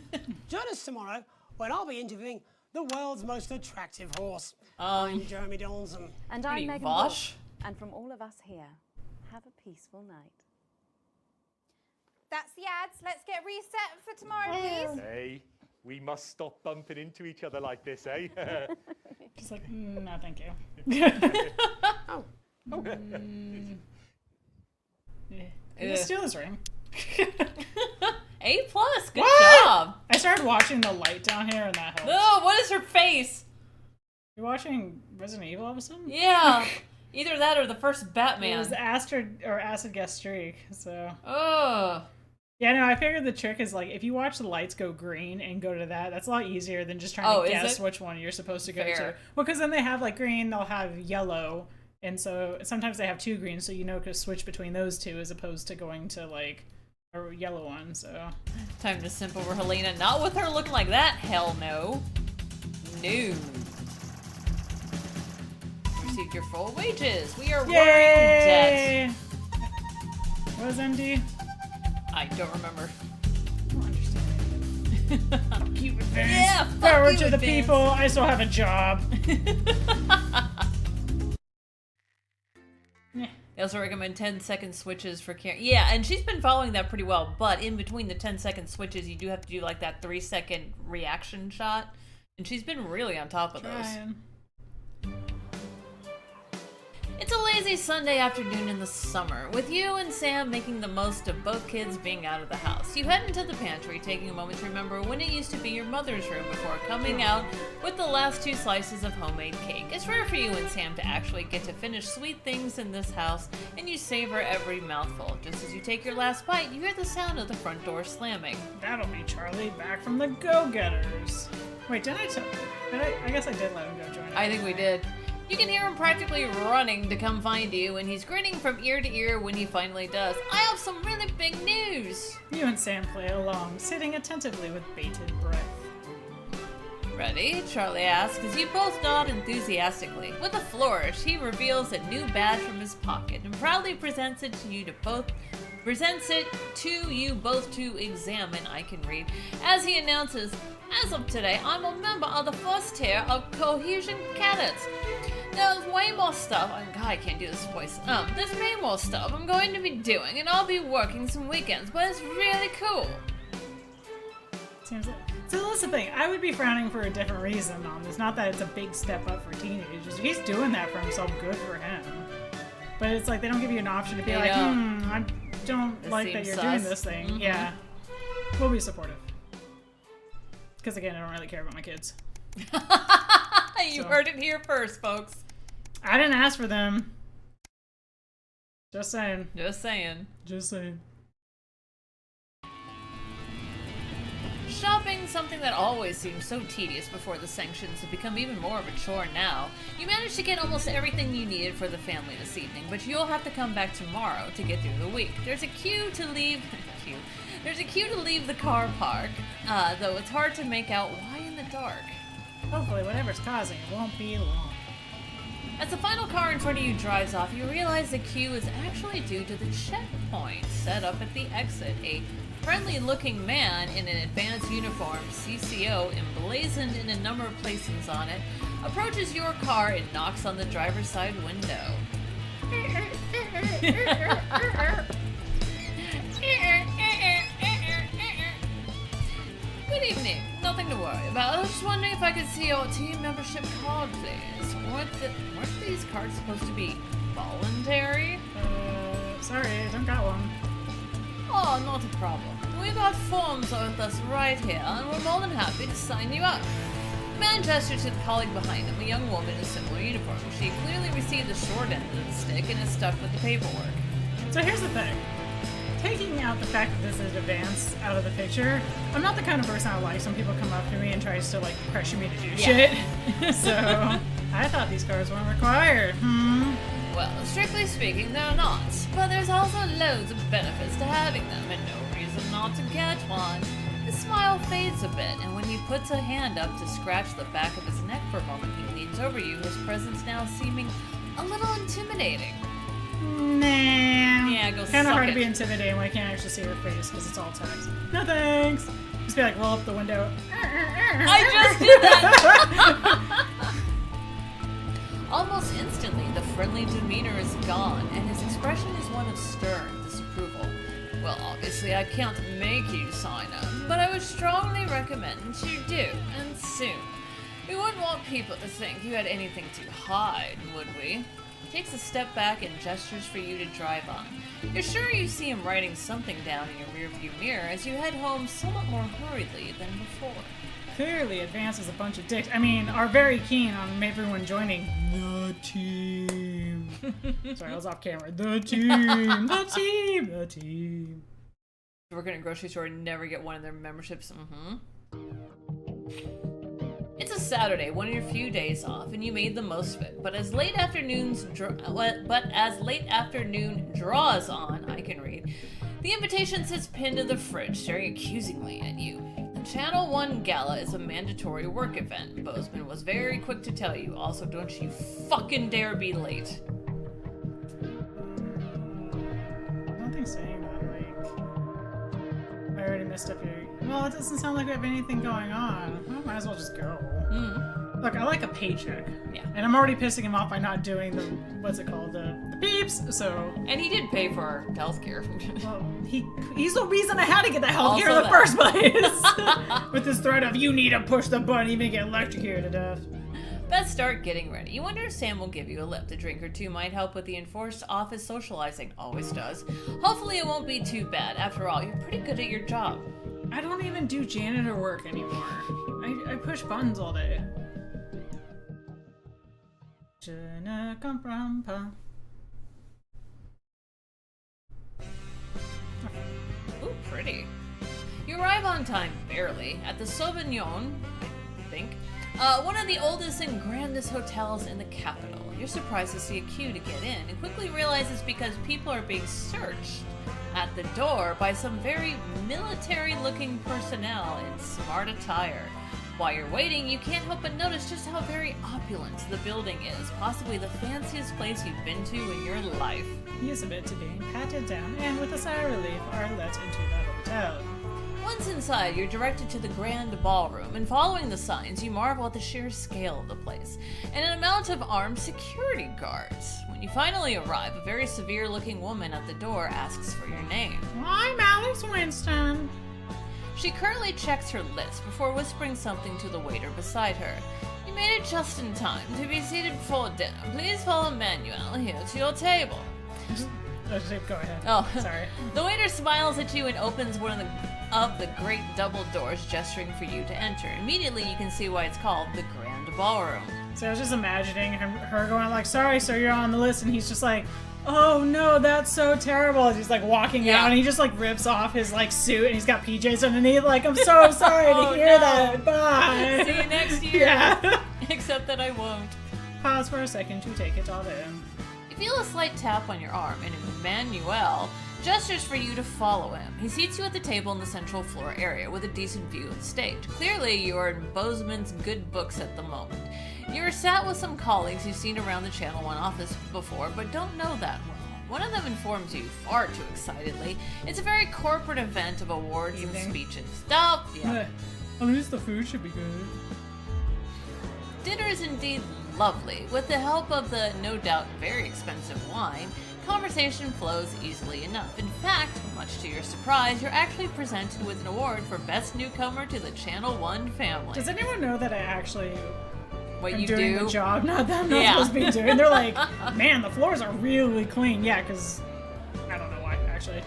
Join us tomorrow when I'll be interviewing the world's most attractive horse. I'm Jeremy Donson. And I'm Megan Vosh. Wolf. And from all of us here, have a peaceful night. That's the ads. Let's get reset for tomorrow, please. Hey, we must stop bumping into each other like this, eh? Just like, no, thank you. Oh. Yeah. The Steelers ring. A+, good What? job. I started watching the light down here and that helps. No, what is her face? You're watching Resident Evil all of a sudden? Yeah. Either that or the first Batman. It was the acid gas streak, so. Oh. Yeah, no, I figured the trick is like if you watch the lights go green and go to that's a lot easier than just trying to guess which one you're supposed to go to. Fair. Well, because then they have like green, they'll have yellow, And so sometimes they have 2 greens, so you know to switch between those 2 as opposed to going to like a yellow one. So time to simp over Helena. Not with her looking like that. Hell no. No. Received your full wages. We are Yay! in debt. What was MD? I don't remember. Fuck you, Advance. Yeah, fuck Power you, to the Advance. people. I still have a job. They also recommend 10-second switches for Karen. Yeah, and she's been following that pretty well, but in between the 10-second switches, you do have to do like that 3-second reaction shot. And she's been really on top of those. It's a lazy Sunday afternoon in the summer, with you and Sam making the most of both kids being out of the house. You head into the pantry, taking a moment to remember when it used to be your mother's room before coming out with the last 2 slices of homemade cake. It's rare for you and Sam to actually get to finish sweet things in this house, and you savor every mouthful. Just as you take your last bite, you hear the sound of the front door slamming. That'll be Charlie back from the Go-Getters. Wait, did I guess I did let him go join us. I think we did. You can hear him practically running to come find you, and he's grinning from ear to ear when he finally does. I have some really big news! You and Sam play along, sitting attentively with bated breath. Ready? Charlie asks, as you both nod enthusiastically. With a flourish, he reveals a new badge from his pocket and proudly presents it to you both to examine, I can read, as he announces, as of today, I'm a member of the first tier of Cohesion Cadets. There's way more stuff, I can't do this voice, there's way more stuff I'm going to be doing, and I'll be working some weekends, but it's really cool. Seems like, so that's the thing, I would be frowning for a different reason on this, not that it's a big step up for teenagers. If he's doing that for himself, good for him. But it's like, they don't give you an option to be like, I don't like that you're doing this thing. Mm-hmm. Yeah. We'll be supportive. Because again, I don't really care about my kids. You heard it here first, folks. I didn't ask for them. Just saying. Just saying. Just saying. Shopping, something that always seemed so tedious before the sanctions, have become even more of a chore now. You managed to get almost everything you needed for the family this evening, but you'll have to come back tomorrow to get through the week. There's a queue to leave... There's a queue to leave the car park, though it's hard to make out why in the dark. Hopefully whatever's causing it won't be long. As the final car in front of you drives off, you realize the queue is actually due to the checkpoint set up at the exit. A friendly-looking man in an advanced uniform, CCO, emblazoned in a number of placings on it, approaches your car and knocks on the driver's side window. Good evening. Nothing to worry about. I was just wondering if I could see your team membership card, please. Weren't these cards supposed to be voluntary? Sorry, I don't got one. Oh, not a problem. We've got forms with us right here, and we're more than happy to sign you up. The man gestured to the colleague behind him, a young woman in a similar uniform. She clearly received the short end of the stick and is stuck with the paperwork. So here's the thing. Taking out the fact that this is advanced out of the picture, I'm not the kind of person I like. Some people come up to me and tries to like pressure me to do shit. So I thought these cards weren't required. Well, strictly speaking, they're not. But there's also loads of benefits to having them, and no reason not to get one. His smile fades a bit, and when he puts a hand up to scratch the back of his neck for a moment, he leans over you, his presence now seeming a little intimidating. Nah. Yeah, go Kind of hard to it. be intimidating when I can't actually see her face because it's all text. No thanks. Just be like, roll up the window. I just did that! Almost instantly, the friendly demeanor is gone, and his expression is one of stern disapproval. Well, obviously I can't make you sign up, but I would strongly recommend you do, and soon. We wouldn't want people to think you had anything to hide, would we? He takes a step back and gestures for you to drive on. You're sure you see him writing something down in your rearview mirror as you head home somewhat more hurriedly than before. Clearly, Advance is a bunch of dicks. I mean, are very keen on everyone joining the team. Sorry, I was off camera. The team, the team, the team. Work in a grocery store and never get one of their memberships. It's a Saturday, one of your few days off, and you made the most of it. But as late afternoon draws on, I can read, the invitation sits pinned to the fridge, staring accusingly at you. The Channel 1 Gala is a mandatory work event. Bozeman was very quick to tell you. Also, don't you fucking dare be late. Nothing saying that, I already messed up here. Well, it doesn't sound like we have anything going on. Well, might as well just go. Look, I like a paycheck. Yeah. And I'm already pissing him off by not doing the, what's it called, the peeps, so... And he did pay for our healthcare. Well, he's the reason I had to get the healthcare in the first place! With this threat of, you need to push the button even to get electrocuted to death. Best start getting ready. You wonder if Sam will give you a lift. A drink or two might help with the enforced office socializing. Always does. Hopefully it won't be too bad. After all, you're pretty good at your job. I don't even do janitor work anymore. I push buttons all day. Ooh, pretty. You arrive on time, barely, at the Sauvignon, I think. One of the oldest and grandest hotels in the capital. You're surprised to see a queue to get in, and quickly realize it's because people are being searched at the door by some very military-looking personnel in smart attire. While you're waiting, you can't help but notice just how very opulent the building is, possibly the fanciest place you've been to in your life. He is a bit to being patted down, and with a sigh of relief, are let into the hotel. Once inside, you're directed to the grand ballroom, and following the signs, you marvel at the sheer scale of the place, and an amount of armed security guards. When you finally arrive, a very severe-looking woman at the door asks for your name. I'm Alex Winston. She currently checks her list before whispering something to the waiter beside her. You made it just in time to be seated before dinner. Please follow Manuel here to your table. Go ahead. Oh, sorry. The waiter smiles at you and opens one of the great double doors, gesturing for you to enter. Immediately, you can see why it's called the Grand Ballroom. So I was just imagining her going like, "Sorry, sir, you're on the list," and he's just like, "Oh no, that's so terrible." And he's like walking out, and he just like rips off his like suit, and he's got PJs underneath. Like, "I'm so sorry to hear that. Bye. See you next year." Yeah. Except that I won't. Pause for a second to take it all in. You feel a slight tap on your arm, and Emmanuel gestures for you to follow him. He seats you at the table in the central floor area with a decent view of the stage. Clearly, you are in Bozeman's good books at the moment. You're sat with some colleagues you've seen around the Channel 1 office before, but don't know that well. One of them informs you, far too excitedly, it's a very corporate event of awards and speeches. Stop! Yeah. At least the food should be good. Dinner is indeed lovely. With the help of the, no doubt, very expensive wine, conversation flows easily enough. In fact, much to your surprise, you're actually presented with an award for Best Newcomer to the Channel 1 family. Does anyone know that I actually what am you doing do? the job? Not that I'm not supposed to be doing. They're like, "Man, the floors are really clean." Yeah, because I don't know why, actually.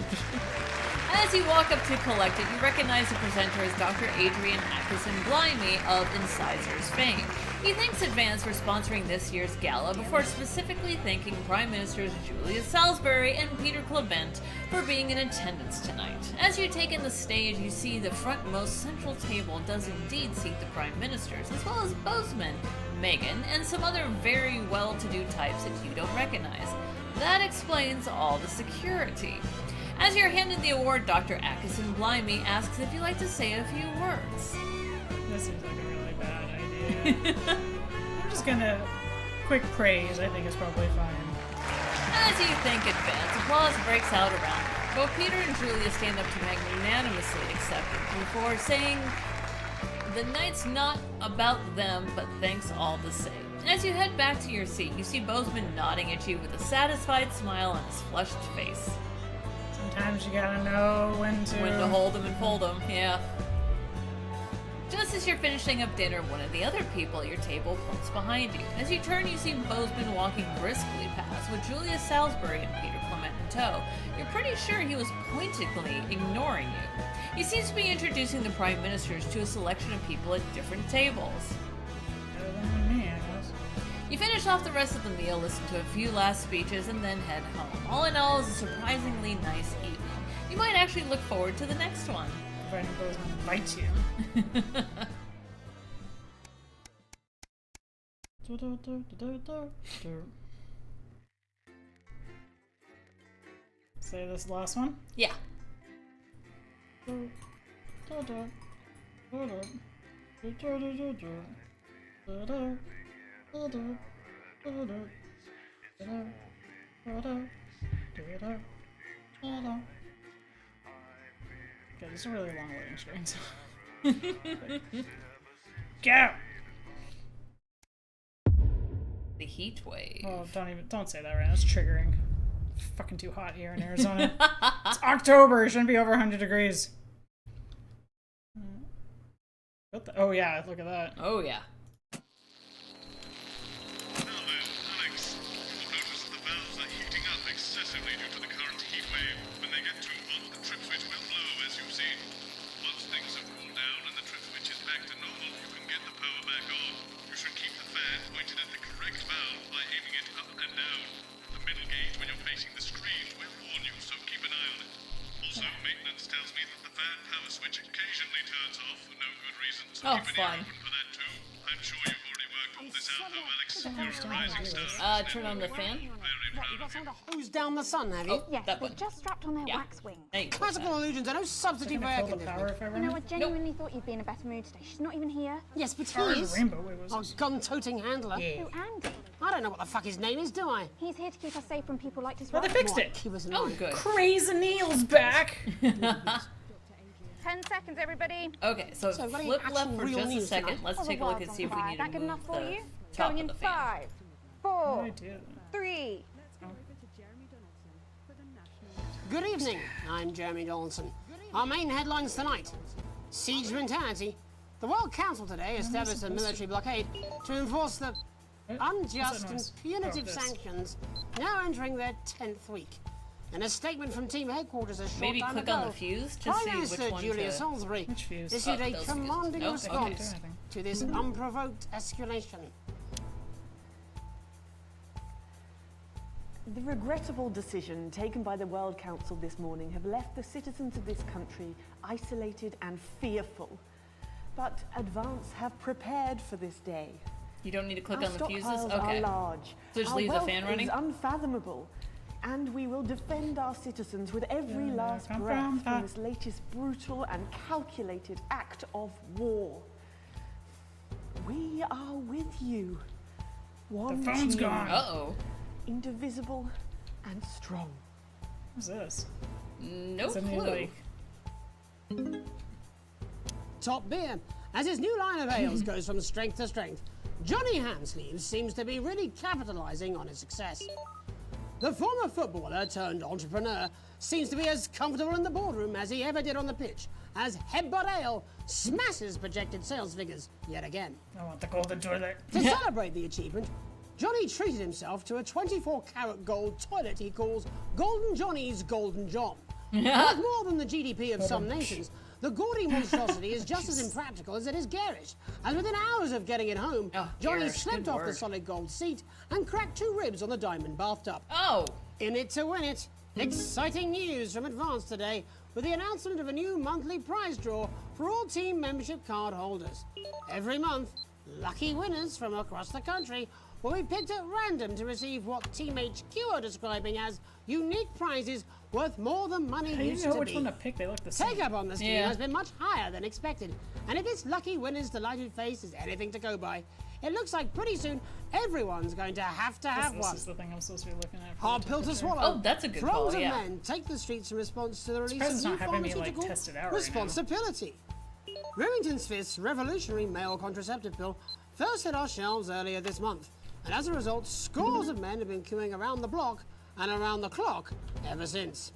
As you walk up to collect it, you recognize the presenter as Dr. Adrian Atkinson-Blimey of Incisors fame. He thanks Advance for sponsoring this year's gala before specifically thanking Prime Ministers Julia Salisbury and Peter Clement for being in attendance tonight. As you take in the stage, you see the frontmost central table does indeed seat the Prime Ministers, as well as Bozeman, Megan, and some other very well-to-do types that you don't recognize. That explains all the security. As you're handed the award, Dr. Atkinson-Blimey asks if you'd like to say a few words. This seems like a really bad idea. I'm just gonna... Quick praise, I think is probably fine. As you think Advance, applause breaks out around you. Both Peter and Julia stand up to magnanimously accept it before saying the night's not about them, but thanks all the same. As you head back to your seat, you see Bozeman nodding at you with a satisfied smile on his flushed face. Sometimes you gotta know when to hold them and fold them, yeah. Just as you're finishing up dinner, one of the other people at your table pulls behind you. As you turn, you see Bozeman walking briskly past with Julia Salisbury and Peter Clement in tow. You're pretty sure he was pointedly ignoring you. He seems to be introducing the Prime Ministers to a selection of people at different tables. You finish off the rest of the meal, listen to a few last speeches, and then head home. All in all, it's a surprisingly nice evening. You might actually look forward to the next one. If Bozeman invites you. Say this last one? Yeah. Okay, these are really long loading screens. Go! The heat wave. Oh, don't say that right now. It's triggering. It's fucking too hot here in Arizona. It's October. It shouldn't be over 100 degrees. What the? Oh yeah, look at that. Oh yeah. Alex, you'll notice that the valves are heating up excessively due to the current heat wave. When they get too hot, the trip switch will blow, as you've seen. Once things have cooled down and the trip switch is back to normal, you can get the power back on. You should keep the fan pointed at the correct valve by aiming it up and down. The middle gauge when you're facing the screen will warn you, so keep an eye on it. Also, maintenance tells me that the fan power switch occasionally turns off for no good reason, so Oh, keep an fun. ear open for that too. I'm sure you've already worked all this out though, Alex. You're a rising star. Turn on the fan. Who's down the sun, have you? Yes, that they've one. just strapped on their Yeah. wax wings. There you go. Classical illusions are no substitute for air conditioning. You know, I genuinely thought you'd be in a better mood today. She's not even here. Yes, but he Orange is. rainbow, wait, what Our was this? gun-toting handler. Who, Andy? I don't know what the fuck his name is, do I? He's here to keep us safe from people like this. Well, they fixed it. Keep us in Oh, mind. good. Crazy Neil's back. 10 seconds, everybody. Okay, so So, what are you flip left actual for real just a news second. tonight? Let's Oh, the take a look world's and on see if we fire. need That to good move enough for the you? top Going of in the fan. 5, 4, idea. 3. Good evening, I'm Jeremy Donaldson. Our main headlines tonight. Siege mentality. The World Council today established a military blockade to enforce the unjust and noise? punitive Oh, this. sanctions now entering their 10th week. In a statement from team headquarters a short Maybe time click ago, on the fuse to Prime see Minister which one Julia to... Salisbury Which fuse? issued Oh, a those commanding fuses. Nope, okay. response to this unprovoked escalation. The regrettable decision taken by the World Council this morning have left the citizens of this country isolated and fearful. But Advance have prepared for this day. You don't need to click Our on the fuses? stockpiles Okay. are large. So just Our leave the wealth fan running? is unfathomable. And we will defend our citizens with every last breath from this latest brutal and calculated act of war. We are with you. One The phone's team, gone. Uh-oh. indivisible and strong. What's this? No It's a new, clue. like, Top beer. As his new line of ales goes from strength to strength, Johnny Handsleeves seems to be really capitalizing on his success. The former footballer turned entrepreneur seems to be as comfortable in the boardroom as he ever did on the pitch, as Headbutt Ale smashes projected sales figures yet again. I want the golden toilet. To celebrate the achievement, Johnny treated himself to a 24-karat gold toilet he calls Golden Johnny's Golden John. Worth more than the GDP of some nations, the gaudy monstrosity is just as impractical as it is garish. And within hours of getting it home, Johnny garish, slipped good off the word. solid gold seat and cracked 2 ribs on the diamond bathtub. Oh! In it to win it. Exciting news from Advance today with the announcement of a new monthly prize draw for all team membership card holders. Every month, lucky winners from across the country will be picked at random to receive what Team HQ are describing as unique prizes worth more than money How do you used know to which be. one to pick? They look the same. Take up on the scheme Yeah. has been much higher than expected, and if this lucky winner's delighted face is anything to go by, it looks like pretty soon everyone's going to have This one. is the thing I'm supposed to be looking at. Hard pill to swallow. Oh, that's a good call, Throngs of yeah. men take the streets in response to the release Surprised of it's new not having me, like, pharmaceutical test it out right now. responsibility. Remington's Fist's revolutionary male contraceptive pill first hit our shelves earlier this month, and as a result, scores of men have been queuing around the block and around the clock ever since.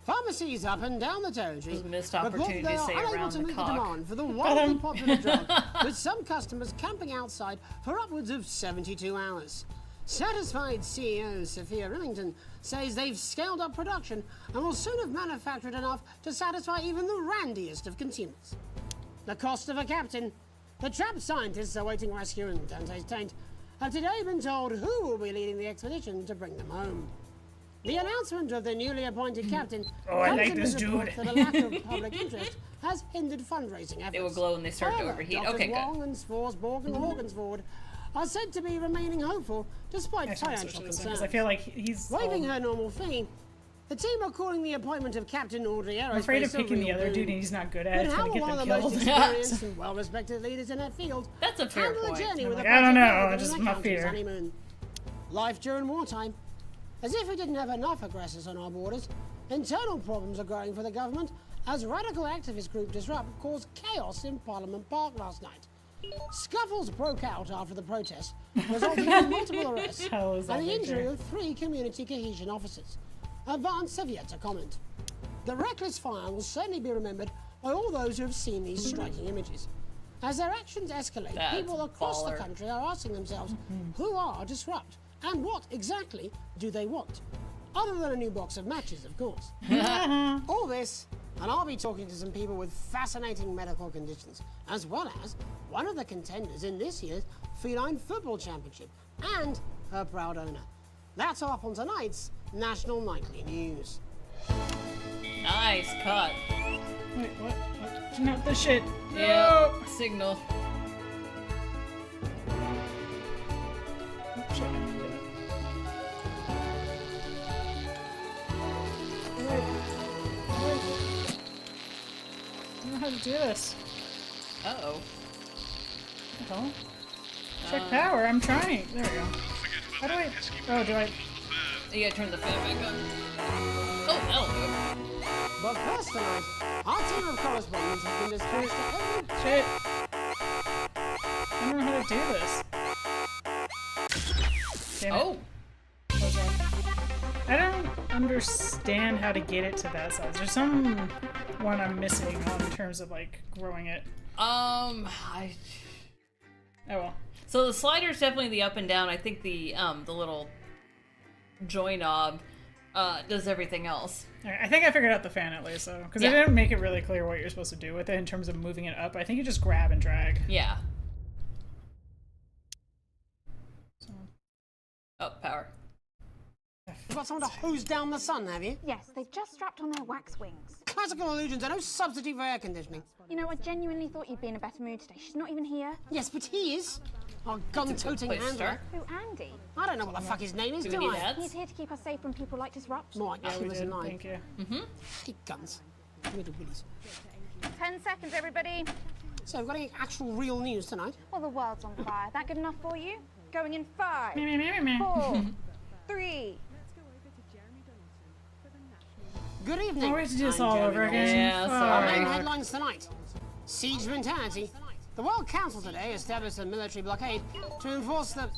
Pharmacies up and down the territory missed report opportunity they to are say unable around to the meet the cock. demand for the wildly popular drug, with some customers camping outside for upwards of 72 hours. Satisfied CEO Sophia Remington says they've scaled up production and will soon have manufactured enough to satisfy even the randiest of consumers. The cost of a captain. The trapped scientists awaiting rescue in Dante's taint have today been told who will be leading the expedition to bring them home. The announcement of the newly appointed captain Oh, I comes like amid this reports dude. that a lack of public interest has hindered fundraising efforts. They will glow when they start to However, overheat. Drs. Okay, good. Wong and Sforsborg and Hawkinsford are said to be remaining hopeful despite financial concerns. Because I feel like he's waiving her normal fee. The team are calling the appointment of Captain Audrey Aerospace. I'm afraid of picking the other dude and he's not good at it. It's going to get one them of the most killed. experienced and well-respected leaders in her field. That's a fair handle point. the journey I'm with like, a I don't bunch of know, women just in my the country's fear. honeymoon. Life during wartime. As if we didn't have enough aggressors on our borders, internal problems are growing for the government as radical activist group Disrupt caused chaos in Parliament Park last night. Scuffles broke out after the protest, resulting in multiple arrests and the injury of 3 community cohesion officers. Advance have yet to comment. The reckless fire will certainly be remembered by all those who have seen these striking images. As their actions escalate, That's people across the baller. country are asking themselves, who are Disrupt? And what exactly do they want? Other than a new box of matches, of course. All this, and I'll be talking to some people with fascinating medical conditions, as well as one of the contenders in this year's Feline Football Championship, and her proud owner. That's all up on tonight's National Nightly News. Nice cut. Wait, what? Not the shit. Yeah, signal. I don't know how to do this. Uh-oh. What the hell? Check power, I'm trying. There we go. How do I... Oh, do I... You gotta turn the fan back up. Oh, that'll do it. But first tonight, our team of correspondents has been dispatched to every... Shit. I don't know how to do this. Damn it. Oh. What's wrong? I don't understand how to get it to that size. There's some one I'm missing in terms of like growing it. Oh well. So the slider's definitely the up and down. I think the little joy knob does everything else. Alright, I think I figured out the fan at least, though, because they didn't make it really clear what you're supposed to do with it in terms of moving it up. I think you just grab and drag. Yeah. Oh, power. You've got someone to hose down the sun, have you? Yes, they've just strapped on their wax wings. Classical illusions are no substitute for air conditioning. You know, I genuinely thought you'd be in a better mood today. She's not even here. Yes, but he is. Our gun-toting handler. Who, Andy? I don't know what the fuck his name is, Do we do need I? ads? He's here to keep us safe from people like Disrupt. More like we killers did, alive. thank you. Mm-hmm. Hate guns. Give me the willies. 10 seconds, everybody. So, we've got any actual real news tonight? Well, the world's on fire. That good enough for you? Going in 5, Meh, meh, meh, meh. 4, 3. Good evening. Oh, we have to do this I'm all Jeremy over again. Dawson. Yeah, Our main sorry. headlines tonight. Siege mentality. The World Council today established a military blockade to enforce the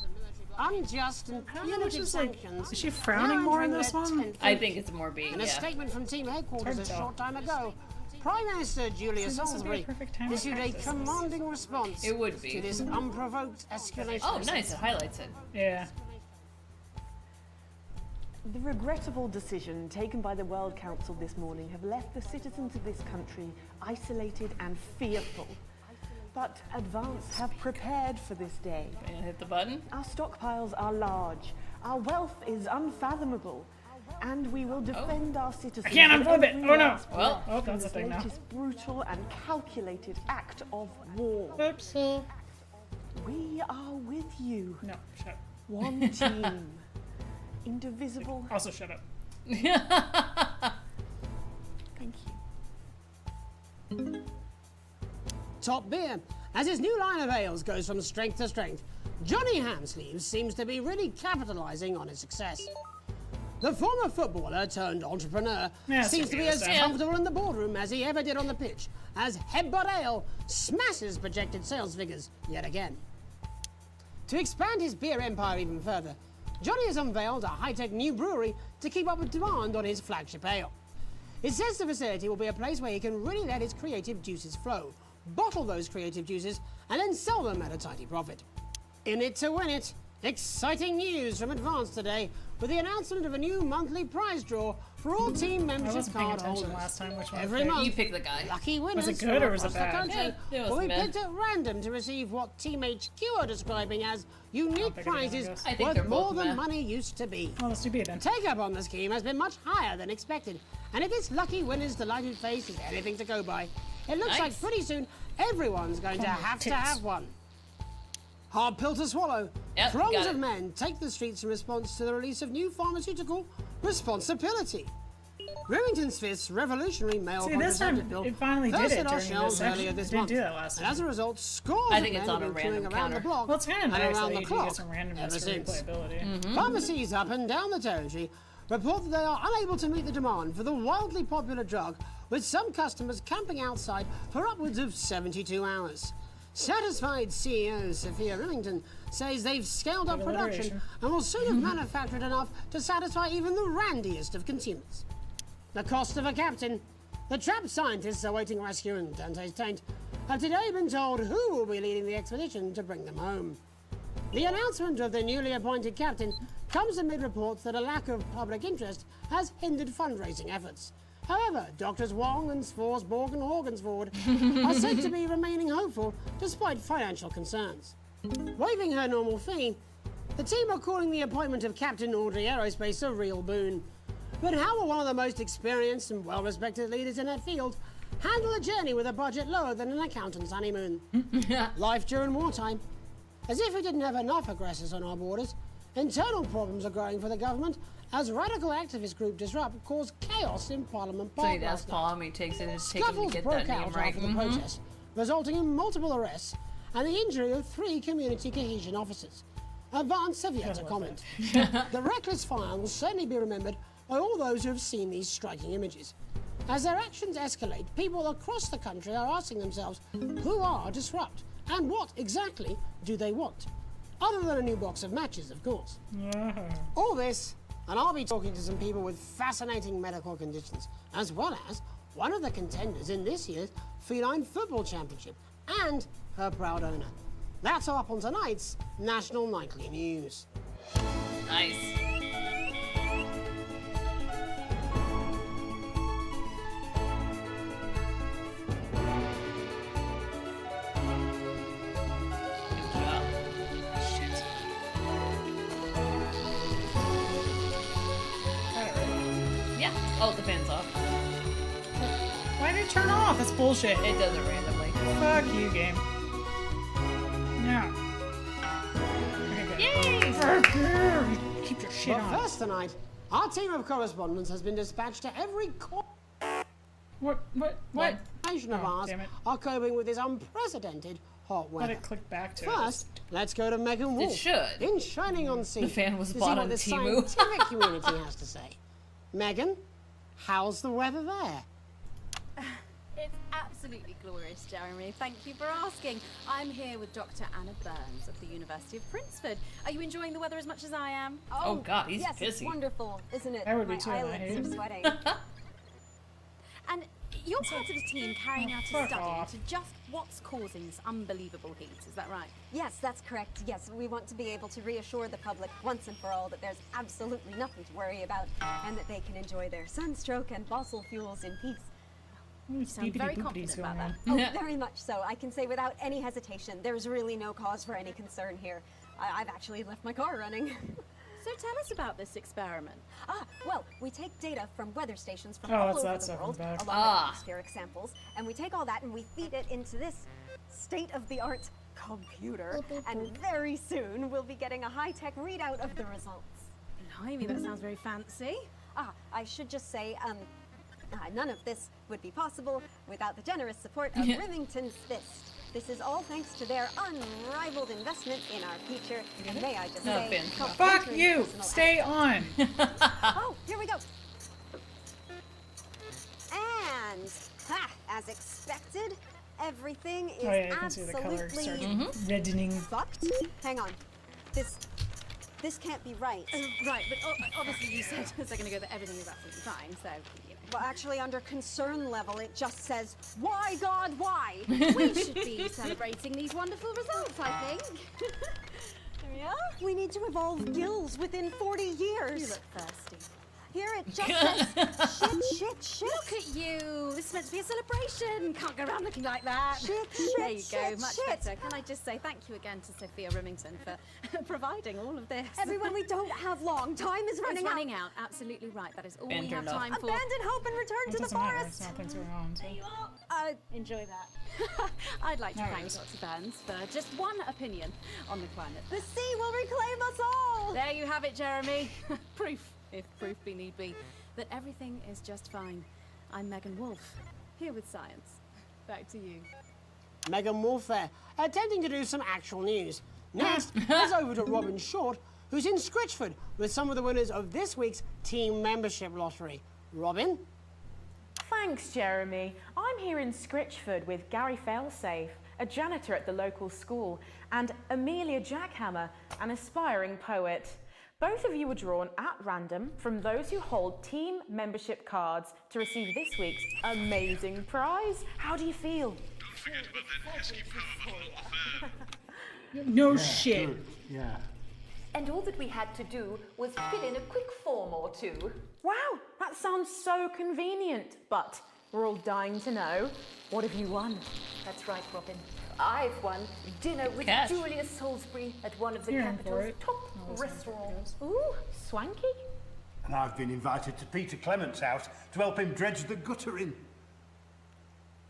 unjust and punitive sanctions. Is she frowning now more in entering this their one? 10th I week. think it's more being, In a yeah. statement from team headquarters a Hard to tell. short time ago, Prime Minister Julia So this would be a Salisbury perfect time to issued a practice this. commanding response It would be. to this unprovoked escalation. Oh, nice. It highlights it. Yeah. The regrettable decision taken by the World Council this morning have left the citizens of this country isolated and fearful. But Advance have prepared for this day. And hit the button. Our stockpiles are large, our wealth is unfathomable, and we will defend our citizens. I can't with unflip it. every Oh no. last Well, breath from that's a this thing now. latest brutal and calculated act of war. Oops. We are with you. No, shut up. One team. Indivisible. Also, shut up. Thank you. Top beer. As his new line of ales goes from strength to strength, Johnny Hamsleeves seems to be really capitalising on his success. The former footballer turned entrepreneur Yeah, seems to be okay, as that's comfortable in the boardroom as he ever did on the pitch, as Headbutt Ale smashes projected sales figures yet again. To expand his beer empire even further, Johnny has unveiled a high-tech new brewery to keep up with demand on his flagship ale. It says the facility will be a place where he can really let his creative juices flow, bottle those creative juices, and then sell them at a tidy profit. In it to win it. Exciting news from Advance today with the announcement of a new monthly prize draw for all team I membership wasn't paying card attention holders. last time. Which one? Every I picked? month, You pick the guy. lucky winners Was it good from or was it across the bad? country Yeah, it was will be meh. picked at random to receive what Team HQ are describing as unique pick it again, I prizes guess. I think they're worth more both than meh. money used to be. Well, let's do B then. Take up on the scheme has been much higher than expected, and if this lucky winner's delighted face is anything to go by, it looks like Nice. pretty soon everyone's going to have tits. have one. Hard pill to swallow. Yep, Throngs got of it. men take the streets in response to the release of new pharmaceutical responsibility. Remington's Fist's revolutionary male See, this time contraceptive pill it finally did first it hit our during this shelves section. earlier It this didn't month. do that last And as a time. result, scores I of think it's men on have a been queuing random around the counter. block Well, it's kind of and nice around that the you do clock get some randomness ever for since. replayability. Pharmacies up and down the territory report that they are unable to meet the demand for the wildly popular drug, with some customers camping outside for upwards of 72 hours. Satisfied CEO Sophia Remington says they've scaled up production and will soon have manufactured enough to satisfy even the randiest of consumers. The cost of a captain. The trapped scientists awaiting rescue in Dante's taint have today been told who will be leading the expedition to bring them home. The announcement of the newly appointed captain comes amid reports that a lack of public interest has hindered fundraising efforts. However, Doctors Wong and Svorsborg and Horgensford are said to be remaining hopeful despite financial concerns. Waiving her normal fee, the team are calling the appointment of Captain Audrey Aerospace a real boon. But how will one of the most experienced and well-respected leaders in that field handle a journey with a budget lower than an accountant's honeymoon? Life during wartime. As if we didn't have enough aggressors on our borders, internal problems are growing for the government as radical activist group Disrupt caused chaos in Parliament Park See, that's last night. Paul. He takes it as taking to Scuffles get broke that name out right. after the protest, resulting in multiple arrests and the injury of 3 community cohesion officers. Advance have yet to comment. The reckless fire will certainly be remembered by all those who have seen these striking images. As their actions escalate, people across the country are asking themselves, who are Disrupt? And what exactly do they want? Other than a new box of matches, of course. All this, and I'll be talking to some people with fascinating medical conditions, as well as one of the contenders in this year's Feline Football Championship, and her proud owner. That's all up on tonight's National Nightly News. Nice. Yeah. Oh, the fan's off. Why did it turn off? That's bullshit. It does it randomly. Fuck you, game. Yeah. Yay! Fuck you! Keep your shit But on. first tonight, our team of correspondents has been dispatched to every corner. What? Nation of Oh, ours damn it. are coping with this unprecedented hot Let weather. it click back to First, let's go to Megan Wolf. should. In Shining on Sea. The fan was to bought see what on the Temu. scientific community has to say. Megan, how's the weather there? It's absolutely glorious, Jeremy. Thank you for asking. I'm here with Dr. Anna Burns of the University of Princeford. Are you enjoying the weather as much as I am? Oh, God, he's yes, pissy. it's wonderful, isn't it? I would be My too, and I eyelids hate are it. sweating. And you're part of a team carrying out a Fuck study off. into just what's causing this unbelievable heat. Is that right? Yes, that's correct. Yes, we want to be able to reassure the public once and for all that there's absolutely nothing to worry about and that they can enjoy their sunstroke and fossil fuels in peace. You sound very confident about that. Oh, very much so. I can say without any hesitation, there's really no cause for any concern here. I've actually left my car running. So tell us about this experiment. Well, we take data from weather stations from Oh, all that's over that the stuff in world, the back. along with atmospheric samples, and we take all that and we feed it into this state-of-the-art computer, and very soon we'll be getting a high-tech readout of the results. Blimey, that sounds very fancy. I should just say, none of this would be possible without the generous support of Remington's Fist. This is all thanks to their unrivaled investment in our future, and may I just say, Fuck complimentary you! personal Stay on! Oh, here we go. And, as expected, everything is Oh, yeah, you can see the color absolutely starts reddening. fucked. Hang on. This can't be right. Right, but obviously you said a second ago that everything is absolutely fine, so, you know. Well, actually, under concern level, it just says, why, God, why? We should be celebrating these wonderful results, I think. Yeah? We need to evolve gills within 40 years. You look thirsty. Here it just says shit. Look at you. This is meant to be a celebration. Can't go around looking like that. There you go. Much better. Can I just say thank you again to Sophia Remington for providing all of this? Everyone, we don't have long. Time is running out. Running out. Absolutely right. That is all we have time for. Abandon hope and return to the forest. Nothing's around. So. There you are. Enjoy that. I'd like to thank Dr. Burns for just one opinion on the climate. The sea will reclaim us all. There you have it, Jeremy. Proof, if proof be need be, that everything is just fine. I'm Megan Wolfe, here with science. Back to you. Megan Wolfe there, attempting to do some actual news. Next, let's over to Robin Short, who's in Scritchford with some of the winners of this week's team membership lottery. Robin? Thanks, Jeremy. I'm here in Scritchford with Gary Failsafe, a janitor at the local school, and Amelia Jackhammer, an aspiring poet. Both of you were drawn at random from those who hold team membership cards to receive this week's amazing prize. How do you feel? Don't forget about that pesky power button on the fan. No shit. Yeah. And all that we had to do was fill in a quick form or two. Wow, that sounds so convenient, but we're all dying to know, what have you won? That's right, Robin. I've won dinner with Cash. Julia Salisbury at one of the You're in for capital's it. top restaurants. Ooh, swanky. And I've been invited to Peter Clement's house to help him dredge the gutter in.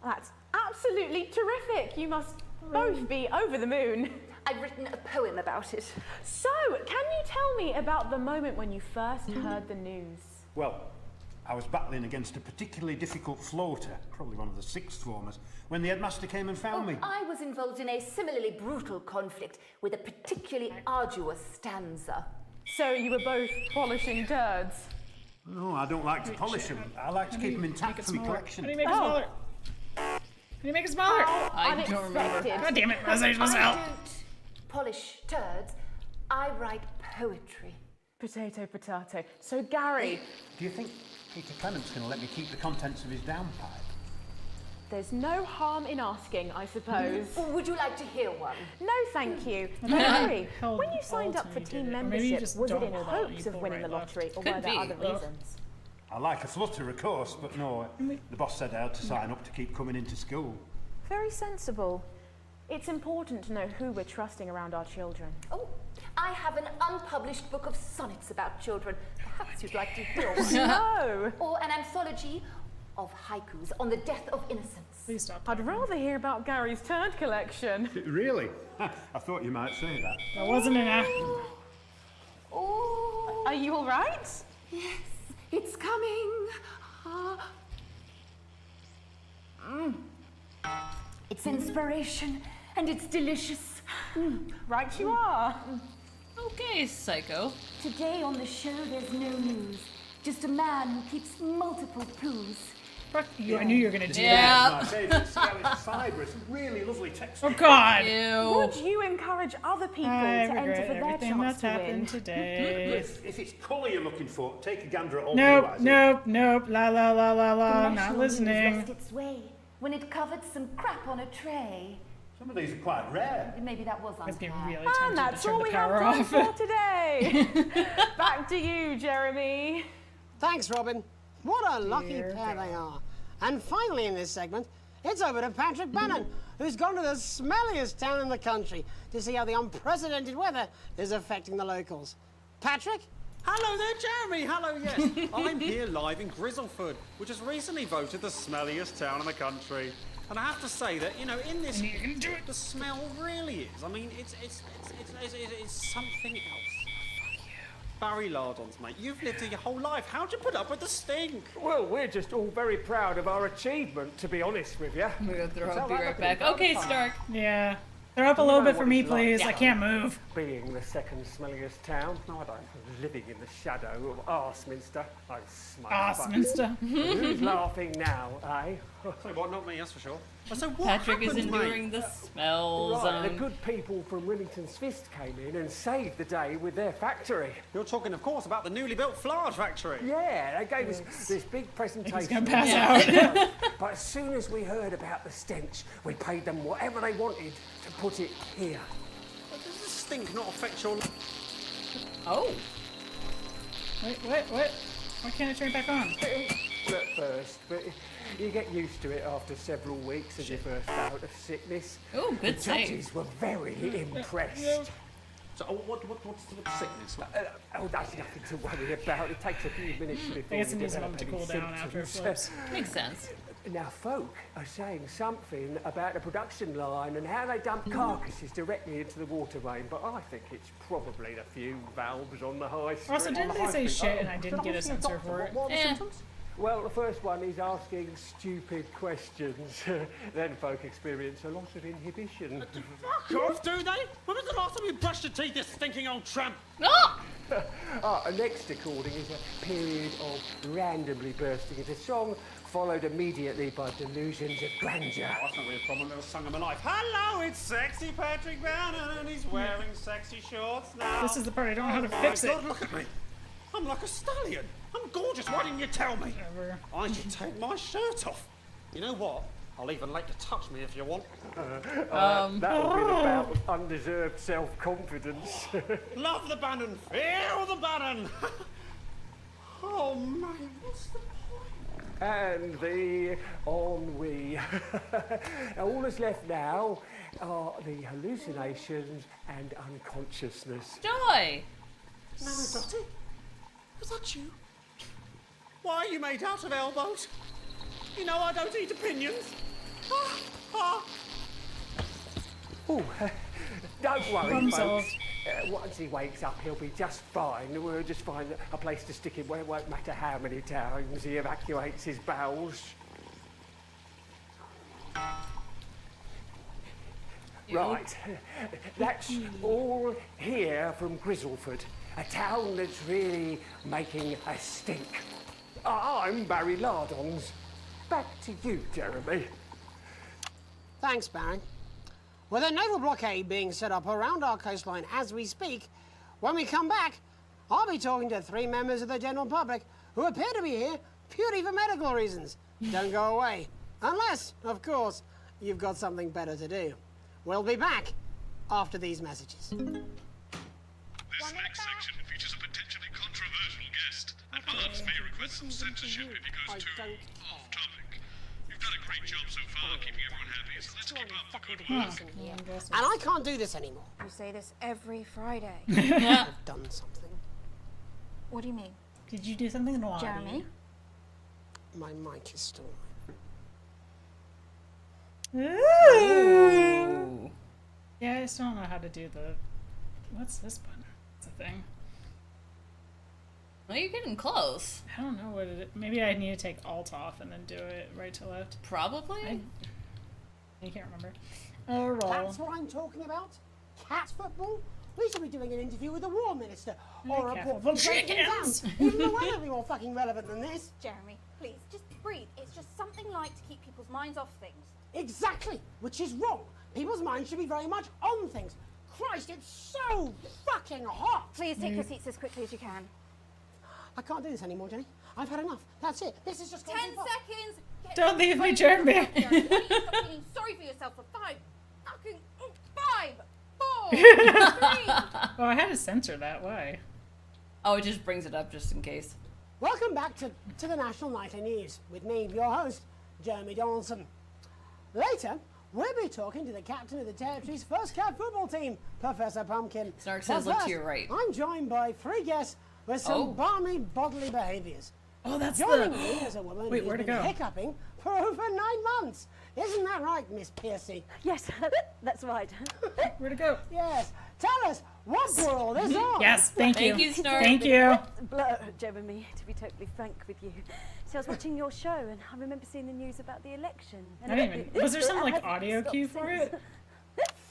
That's absolutely terrific. You must both be over the moon. I've written a poem about it. So, can you tell me about the moment when you first heard the news? Well, I was battling against a particularly difficult floater, probably one of the sixth formers, when the headmaster came and found me. I was involved in a similarly brutal conflict with a particularly arduous stanza. So you were both polishing turds? No, I don't like to polish them. I like to keep them intact for my collection. How do you make it smaller? How do you make it smaller? I don't remember. God damn it, Rosage was I out. don't polish turds. I write poetry. Potato, potato. So, Gary... Do you think Peter Clement's going to let me keep the contents of his downpipe? There's no harm in asking, I suppose. Would you like to hear one? No, thank you. I thought Gary, you held when you all signed up for time you team did it. Or maybe you membership, just was it don't in hold on, hopes you of pull winning the right left. lottery, or Could were there be. other Ugh. reasons? I like a flutter, of course, but no, the boss said I had to sign up to keep coming into school. Very sensible. It's important to know who we're trusting around our children. Oh, I have an unpublished book of sonnets about children. Perhaps you'd like to hear one. No! Or an anthology of haikus on the death of innocence. Please stop. I'd rather hear about Gary's turd collection. Really? I thought you might say that. That wasn't an act. Oh. Are you all right? Yes, it's coming. It's inspiration and it's delicious. Right you are. Okay, Psycho. Today on the show there's no news. Just a man who keeps multiple poos. Fuck you, I knew you were gonna do Yeah. My favourite scalloped fibre. It's really lovely texture. that. Oh god! Ew. Would you encourage other people I to enter regret for their everything chance that's to happened win? today. If it's colour you're looking for, take a gander at all Nope, blue eyes. nope, la la la la la, The not national news listening. lost its way when it covered some crap on a tray. Some of these are quite rare. Maybe that was I'd be unfair. really And tempted to that's turn all the we have power time off. for today. Back to you, Jeremy. Thanks, Robin. What a lucky pair they are. And finally in this segment, it's over to Patrick Bannon, who's gone to the smelliest town in the country to see how the unprecedented weather is affecting the locals. Patrick? Hello there, Jeremy. Hello, yes. I'm here live in Grizzleford, which has recently voted the smelliest town in the country. And I have to say that, you know, in this, the smell really is. I mean, it's something else. Barry Lardons, mate, you've lived here your whole life. How'd you put up with the stink? Well, we're just all very proud of our achievement, to be honest with you. I'm gonna throw up, be right back. Okay, Stark. Yeah. Throw up a little bit for me, please. I can't move. Being the second smelliest town, no, I don't. Living in the shadow of Arseminster, I smell. Arseminster. Who's laughing now, eh? So what? Not me, that's for sure. So what Patrick is happened, enduring mate? the smell Right, the zone. good people from Remington's Fist came in and saved the day with their factory. You're talking, of course, about the newly built Flage factory. Yeah, they gave us this big presentation. He's gonna pass out. But as soon as we heard about the stench, we paid them whatever they wanted to put it here. But does the stink not affect your... Oh. Wait, what? Why can't I turn it back on? At first, but you get used to it after several weeks of your first bout of sickness. Oh, good The save. judges were very impressed. So, what's the sickness? Oh, that's nothing to worry about. It takes a few minutes before I guess it you needs a develop moment to any cool down after it symptoms. flips. Makes sense. Now, folk are saying something about the production line and how they dump carcasses directly into the water main, but I think it's probably the few valves on the high street. Also, didn't they say shit and I didn't get a censor for it? What are the symptoms? Well, the first one is asking stupid questions. Then folk experience a loss of inhibition. Fuck off, do they? When was the last time you brushed your teeth, this stinking old tramp? Next recording is a period of randomly bursting into song, followed immediately by delusions of grandeur. Oh, that's not really a problem. Never sung in my life. Hello, it's sexy Patrick Bannon, and he's wearing sexy shorts now. This is the part I don't know how to fix my it. God, look at me. I'm like a stallion. I'm gorgeous. Why didn't you tell me? Whatever. I should take my shirt off. You know what? I'll even let you touch me if you want. That'll be about undeserved self-confidence. Love the Bannon. Feel the Bannon. Oh, man, what's the And the ennui. All that's left now are the hallucinations and unconsciousness. Joy! Nana Dottie? Was that you? Why are you made out of elbows? You know I don't eat opinions. Oh, don't worry, Problem folks. solved. Once he wakes up, he'll be just fine. We'll just find a place to stick him where it won't matter how many times he evacuates his bowels. Right, that's all here from Grizzleford, a town that's really making a stink. I'm Barry Lardons. Back to you, Jeremy. Thanks, Barry. With a naval blockade being set up around our coastline as we speak, when we come back, I'll be talking to 3 members of the general public who appear to be here purely for medical reasons. Don't go away. Unless, of course, you've got something better to do. We'll be back after these messages. This next section features a potentially controversial guest. Advance may request some censorship if he goes too off topic. You've done a great job so far keeping everyone happy, so let's keep up the good work. And I can't do this anymore. You say this every Friday. I've done something. What do you mean? Did you do something naughty? Jeremy? My mic is still Ooh. Yeah, I still don't know how to do the... What's this button? It's a thing. Well, you're getting close. I don't know what it is. Maybe I need to take Alt off and then do it right to left. Probably. I can't remember. Oh, well. That's what I'm talking about? Cat football? We should be doing an interview with the War Minister or a cat report football from Breaking chickens. Down. Even the weather will be more fucking relevant than this. Jeremy, please, just breathe. It's just something light to keep people's minds off things. Exactly, which is wrong. People's minds should be very much on things. Christ, it's so fucking hot. Please take your seats as quickly as you can. I can't do this anymore, Jenny. I've had enough. That's it. This is just 10 seconds. Don't leave me, Jeremy. Stop feeling sorry for yourself for 5 fucking 5, 4, 3. Oh, I had to censor that. Why? Oh, it just brings it up just in case. Welcome back to the National Nightly News with me, your host, Jeremy Donaldson. Later, we'll be talking to the captain of the territory's first cat football team, Professor Pumpkin. Snark says look to your right. I'm joined by 3 guests with some balmy bodily behaviours. Oh, that's Joining me is a woman Wait, who's where'd it been go? hiccuping for over 9 months. Isn't that right, Miss Piercy? Yes, that's right. Where'd it go? Yes. Tell us, what brought all this on? Yes, thank you. Thank you, Snark. Thank you. Blur, Jeremy, to be totally frank with you. So I was watching your show and I remember seeing the news about the election. And I didn't even... Was there some, like, hasn't audio stopped cue for since. it?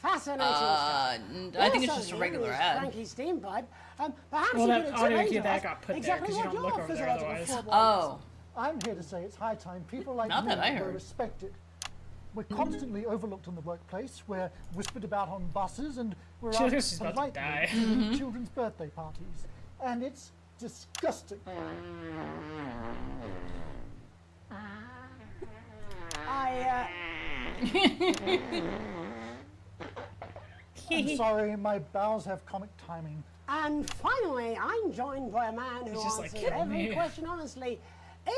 Fascinating stuff. I think it's Also just a here regular is ad. Frankie's steam pipe. Perhaps Well, you that could audio explain cue to that us got put there exactly 'cause you what don't look your over there physiological otherwise. forebears. I'm here to say it's high time people like Not me that I were heard. respected. We're constantly overlooked in the workplace, we're whispered about on buses, and we're She's asked about to politely die. to children's birthday parties. And it's disgusting. I'm sorry, my bowels have comic timing. And finally, I'm joined by a man who He's just like, answers "Kill every me." question honestly,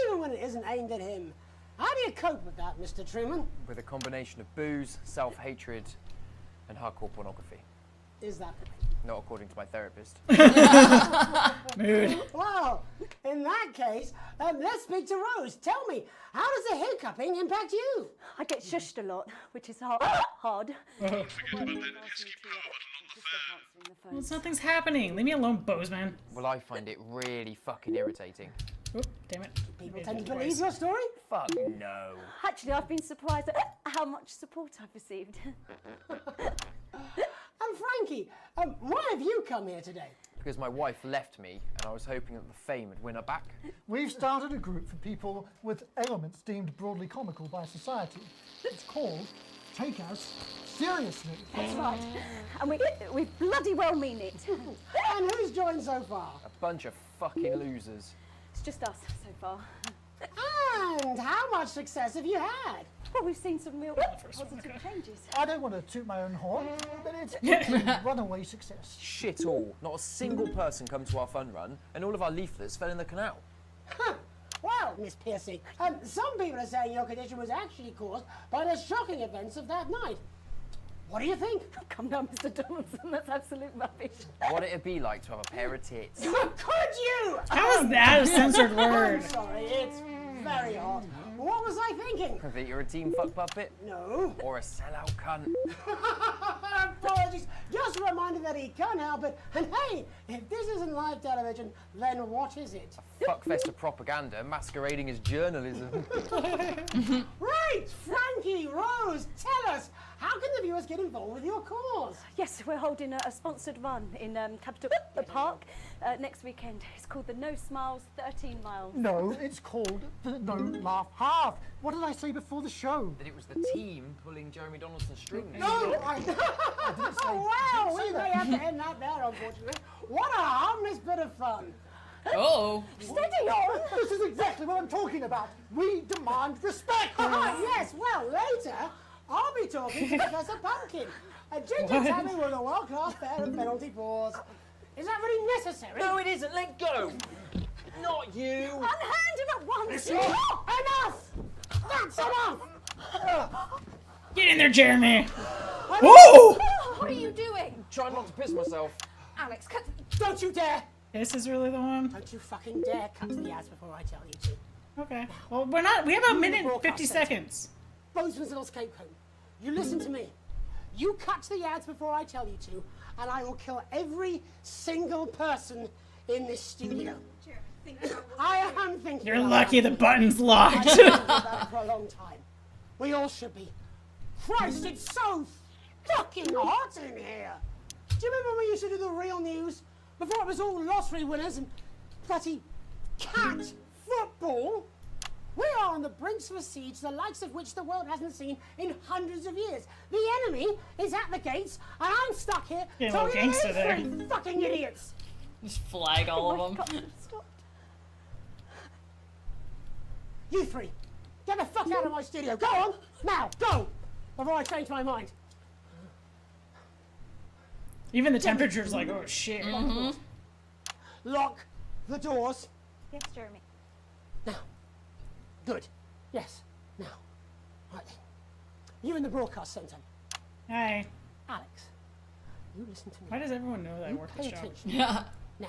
even when it isn't aimed at him. How do you cope with that, Mr. Truman? With a combination of booze, self-hatred, and hardcore pornography. Is that right? Not according to my therapist. Mood. Well, in that case, let's speak to Rose. Tell me, how does the hiccuping impact you? I get shushed a lot, which is hard. Well, something's happening. Leave me alone, Bozeman. Well, I find it really fucking irritating. Oop, damn it. People tend to believe your story? Fuck no. Actually, I've been surprised at how much support I've received. And Frankie, why have you come here today? Because my wife left me, and I was hoping that the fame would win her back. We've started a group for people with ailments deemed broadly comical by society. It's called Take Us Seriously. That's right. And we bloody well mean it. And who's joined so far? A bunch of fucking losers. It's just us so far. And how much success have you had? Well, we've seen some real positive changes. I don't want to toot my own horn, but it's a runaway success. Shit all. Not a single person come to our fun run, and all of our leaflets fell in the canal. Well, Miss Piercy, some people are saying your condition was actually caused by the shocking events of that night. What do you think? Come down, Mr. Donaldson. That's absolute rubbish. What it'd be like to have a pair of tits. Could you? How is that a censored word? I'm sorry, it's very hard. What was I thinking? That you're a team fuck puppet? No. Or a sellout cunt? Apologies. Just a reminder that he can't help it. And hey, if this isn't live television, then what is it? Fuckfest of propaganda masquerading as journalism. Right, Frankie, Rose, tell us, how can the viewers get involved with your cause? Yes, we're holding a sponsored run in Capital Park next weekend. It's called the No Smiles 13 Miles. No, it's called the No Laugh Half. What did I say before the show? That it was the team pulling Jeremy Donaldson's strings. No, I didn't say. Oh, wow, we may have to end that there, unfortunately. What a harmless bit of fun. Oh. Steady on! This is exactly what I'm talking about. We demand respect. Yes, well, later, I'll be talking to Professor Pumpkin. Ginger Tammy with a world-class pair of penalty paws. Is that really necessary? No, it isn't. Let go. Not you. Unhand him at once. Enough! That's enough! Get in there, Jeremy. Whoa! What are you doing? Try not to piss myself. Alex, cut. Don't you dare! This is really the one? Don't you fucking dare cut to the ads before I tell you to. Okay. Well, we're not. We have a minute and 50 seconds. Bozeman's little scapegoat. You listen to me. You cut to the ads before I tell you to, and I will kill every single person in this studio. I am thinking. You're lucky the button's locked. I've been about it for a long time. We all should be. Christ, it's so fucking hot in here. Do you remember when we used to do the real news? Before it was all lottery winners and bloody cat football? We are on the brinks of a siege, the likes of which the world hasn't seen in hundreds of years. The enemy is at the gates, and I'm stuck here talking to these three fucking idiots. Just flag all of them. You three, get the fuck out of my studio. Go on, now, go, before I change my mind. Even the temperature's like, oh shit. Lock the doors. Yes, Jeremy. Now. Good. Yes. Now. Right then. You in the broadcast centre. Hi. Alex, you listen to me. Why does everyone know that I work pay this job? attention. Now,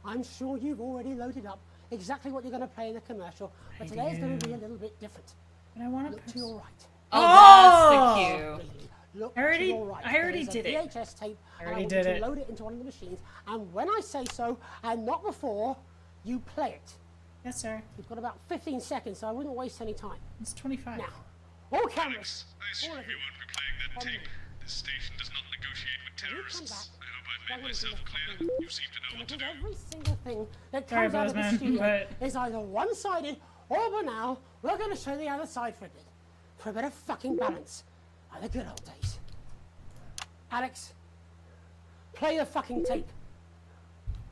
I'm sure you've already loaded up exactly what you're going to play in the commercial, but today's going to be a little bit different. And I want to look to your right. Oh, that's the cue. Really, look I already- to your right. I already There's a did it. VHS tape. I already and did want you it. to load it into one of the machines, and when I say so, and not before, you play it. Yes, sir. You've got about 15 seconds, so I wouldn't waste any time. It's 25. Now, all cameras. I assume you won't be playing that tape. This station does not negotiate with terrorists. I hope I've made myself clear. You seem to know what to do. Every single thing that Sorry, comes out of the Bozeman, studio but- is either one-sided or, by now, we're going to show the other side for a bit. For a bit of fucking balance. Like the good old days. Alex, play the fucking tape.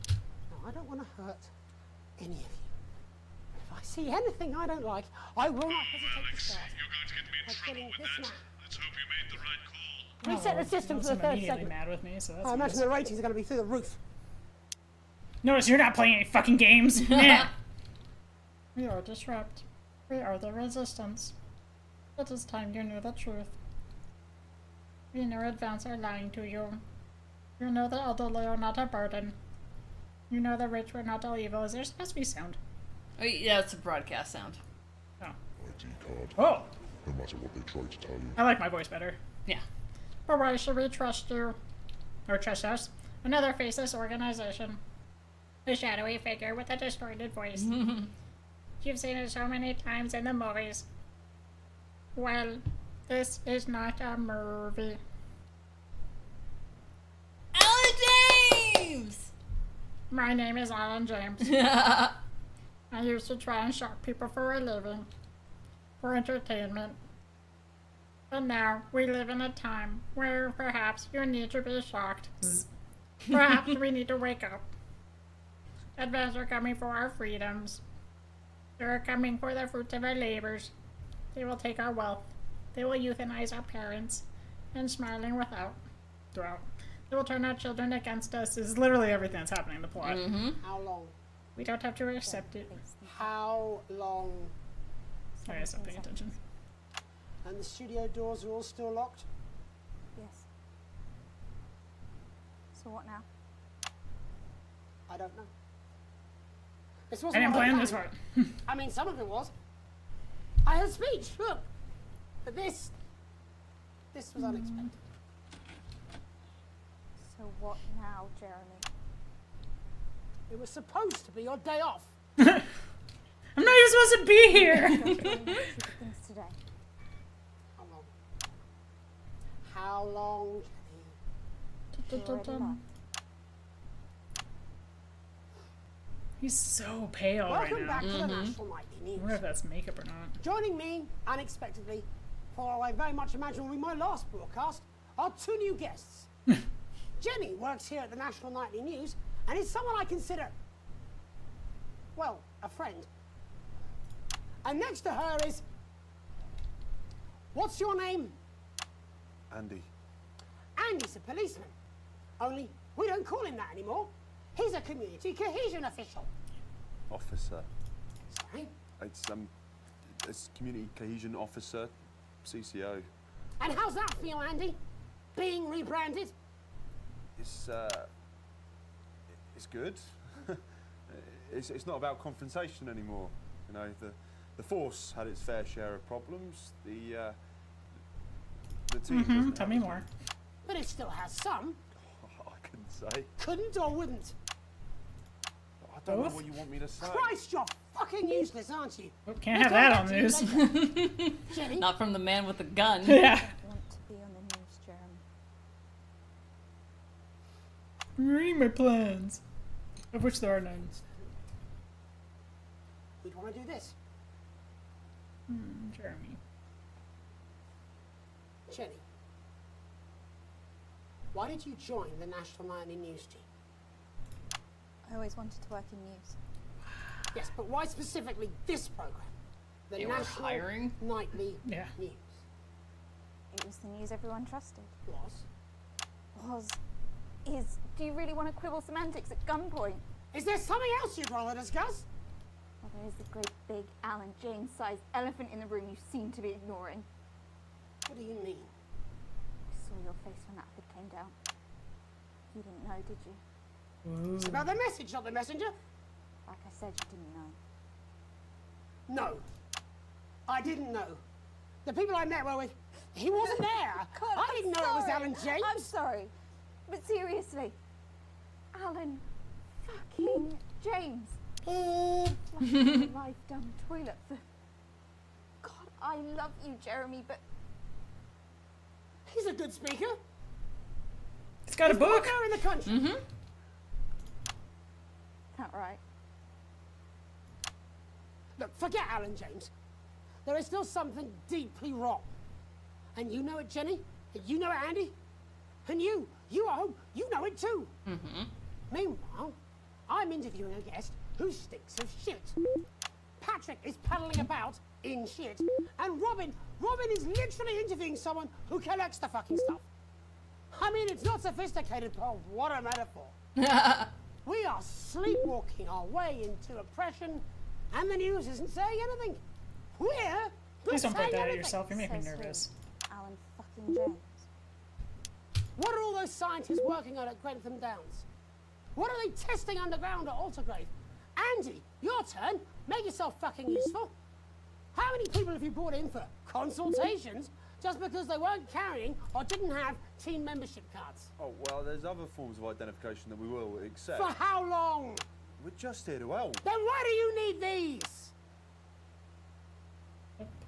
Now, I don't want to hurt any of you. If I see anything I don't like, I will not hesitate to start. You're going to get me in trouble with that. Let's hope you made the right call. Reset the system for the third immediately segment. mad with me, so that's I imagine nice. the ratings are going to be through the roof. Notice you're not playing any fucking games. Man. We are Disrupt. We are the Resistance. It is time you knew the truth. We in our advance are lying to you. You know the elderly are not a burden. You know the rich were not all evil. Is there supposed to be sound? Oh, yeah, it's a broadcast sound. Oh. ID card. Oh. No matter what they try to tell you. I like my voice better. Yeah. But why should we trust you? Or trust us? Another faceless organization. A shadowy figure with a distorted voice. You've seen it so many times in the movies. Well, this is not a movie. Alan James! My name is Alan James. I used to try and shock people for a living. For entertainment. But now, we live in a time where perhaps you need to be shocked. Perhaps we need to wake up. Advance are coming for our freedoms. They're coming for the fruits of our labors. They will take our wealth. They will euthanize our parents. And smiling throughout. They will turn our children against us. This is literally everything that's happening in the plot. How long? We don't have to accept it. How long? Sorry, I stopped paying attention. And the studio doors are all still locked? Yes. So what now? I don't know. This I wasn't didn't what plan planned. this part. I mean, some of it was. I had a speech, look. But this was unexpected. So what now, Jeremy? It was supposed to be your day off. I'm not even supposed to be here. Things today. How long? How long, Jenny? He's so pale Welcome right now. back to the National Nightly News. I wonder if that's makeup or not. Joining me, unexpectedly, for what I very much imagine will be my last broadcast, are two new guests. Jenny works here at the National Nightly News and is someone I consider, well, a friend. And next to her is... What's your name? Andy. Andy's a policeman. Only we don't call him that anymore. He's a community cohesion official. Officer. Sorry? It's community cohesion officer, CCO. And how's that feel, Andy? Being rebranded? It's good. It's not about confrontation anymore. You know, the force had its fair share of problems. The team. doesn't Tell have me as more. many. But it still has some. I couldn't say. Couldn't or wouldn't? I don't know what you want me to say. Christ, you're fucking useless, aren't you? Can't have that on the news. Jenny? Not from the man with the gun. Yeah. I want to be on the news, Jeremy. Reading my plans. Of which there are none. We'd want to do this. Jeremy. Jenny, why did you join the National Nightly News team? I always wanted to work in news. Yes, but why specifically this program? The They were National hiring? Nightly Yeah. News. It was the news everyone trusted. Was? Is. Do you really want to quibble semantics at gunpoint? Is there something else you'd rather discuss? Well, there is the great big Alan James-sized elephant in the room you seem to be ignoring. What do you mean? I saw your face when that hood came down. You didn't know, did you? It's about the message, not the messenger. Like I said, you didn't know. No. I didn't know. The people I met were with... He wasn't there. God, I didn't know it was Alan James. I'm sorry. But seriously, Alan fucking James. Flushed my life down the toilet for... God, I love you, Jeremy, but... He's a good speaker. He's got a book. In the country. That right? Look, forget Alan James. There is still something deeply wrong. And you know it, Jenny. And you know it, Andy. And you at home, you know it too. Meanwhile, I'm interviewing a guest who stinks of shit. Patrick is paddling about in shit. And Robin is literally interviewing someone who collects the fucking stuff. I mean, it's not sophisticated, but what a metaphor. We are sleepwalking our way into oppression, and the news isn't saying anything. We're not Please don't point saying that at anything. yourself. You make me Says who? nervous. Alan fucking James. What are all those scientists working on at Grantham Downs? What are they testing underground at Altergrave? Andy, your turn. Make yourself fucking useful. How many people have you brought in for consultations just because they weren't carrying or didn't have team membership cards? Oh, well, there's other forms of identification that we will accept. For how long? We're just here to help. Then why do you need these?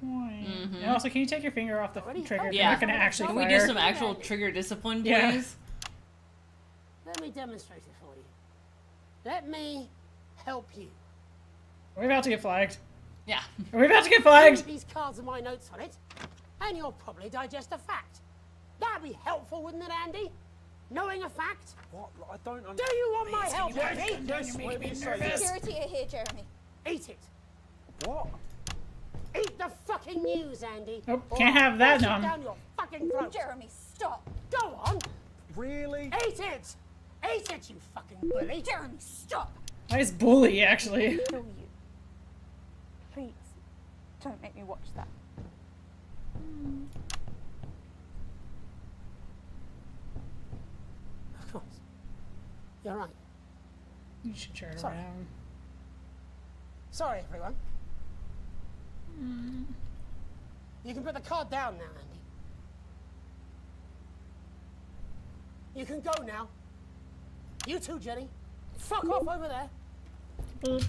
Point. Mhm. And also, can you take your finger off the trigger? Yeah. You're not gonna actually Can fire. we do some actual trigger discipline, please? Yeah. Let me demonstrate it for you. Let me help you. Are we about to get flagged? Yeah. Are we about to get flagged? These cards are my notes on it, and you'll probably digest a fact. That'd be helpful, wouldn't it, Andy? Knowing a fact? What? I don't Do you want my help, Andy? Yes, let me say yes. Security are here, Jeremy. Eat it. What? Eat the fucking news, Andy. Nope, or can't have that, I'll Nom. down your fucking throat. Jeremy, stop. Go on. Really? Eat it. Eat it, you fucking bully. Jeremy, stop. Nice bully, actually. Kill you. Please, don't make me watch that. Of course. You're right. You should turn Sorry. around. Sorry, everyone. You can put the card down now, Andy. You can go now. You too, Jenny. Fuck off over there. Boop.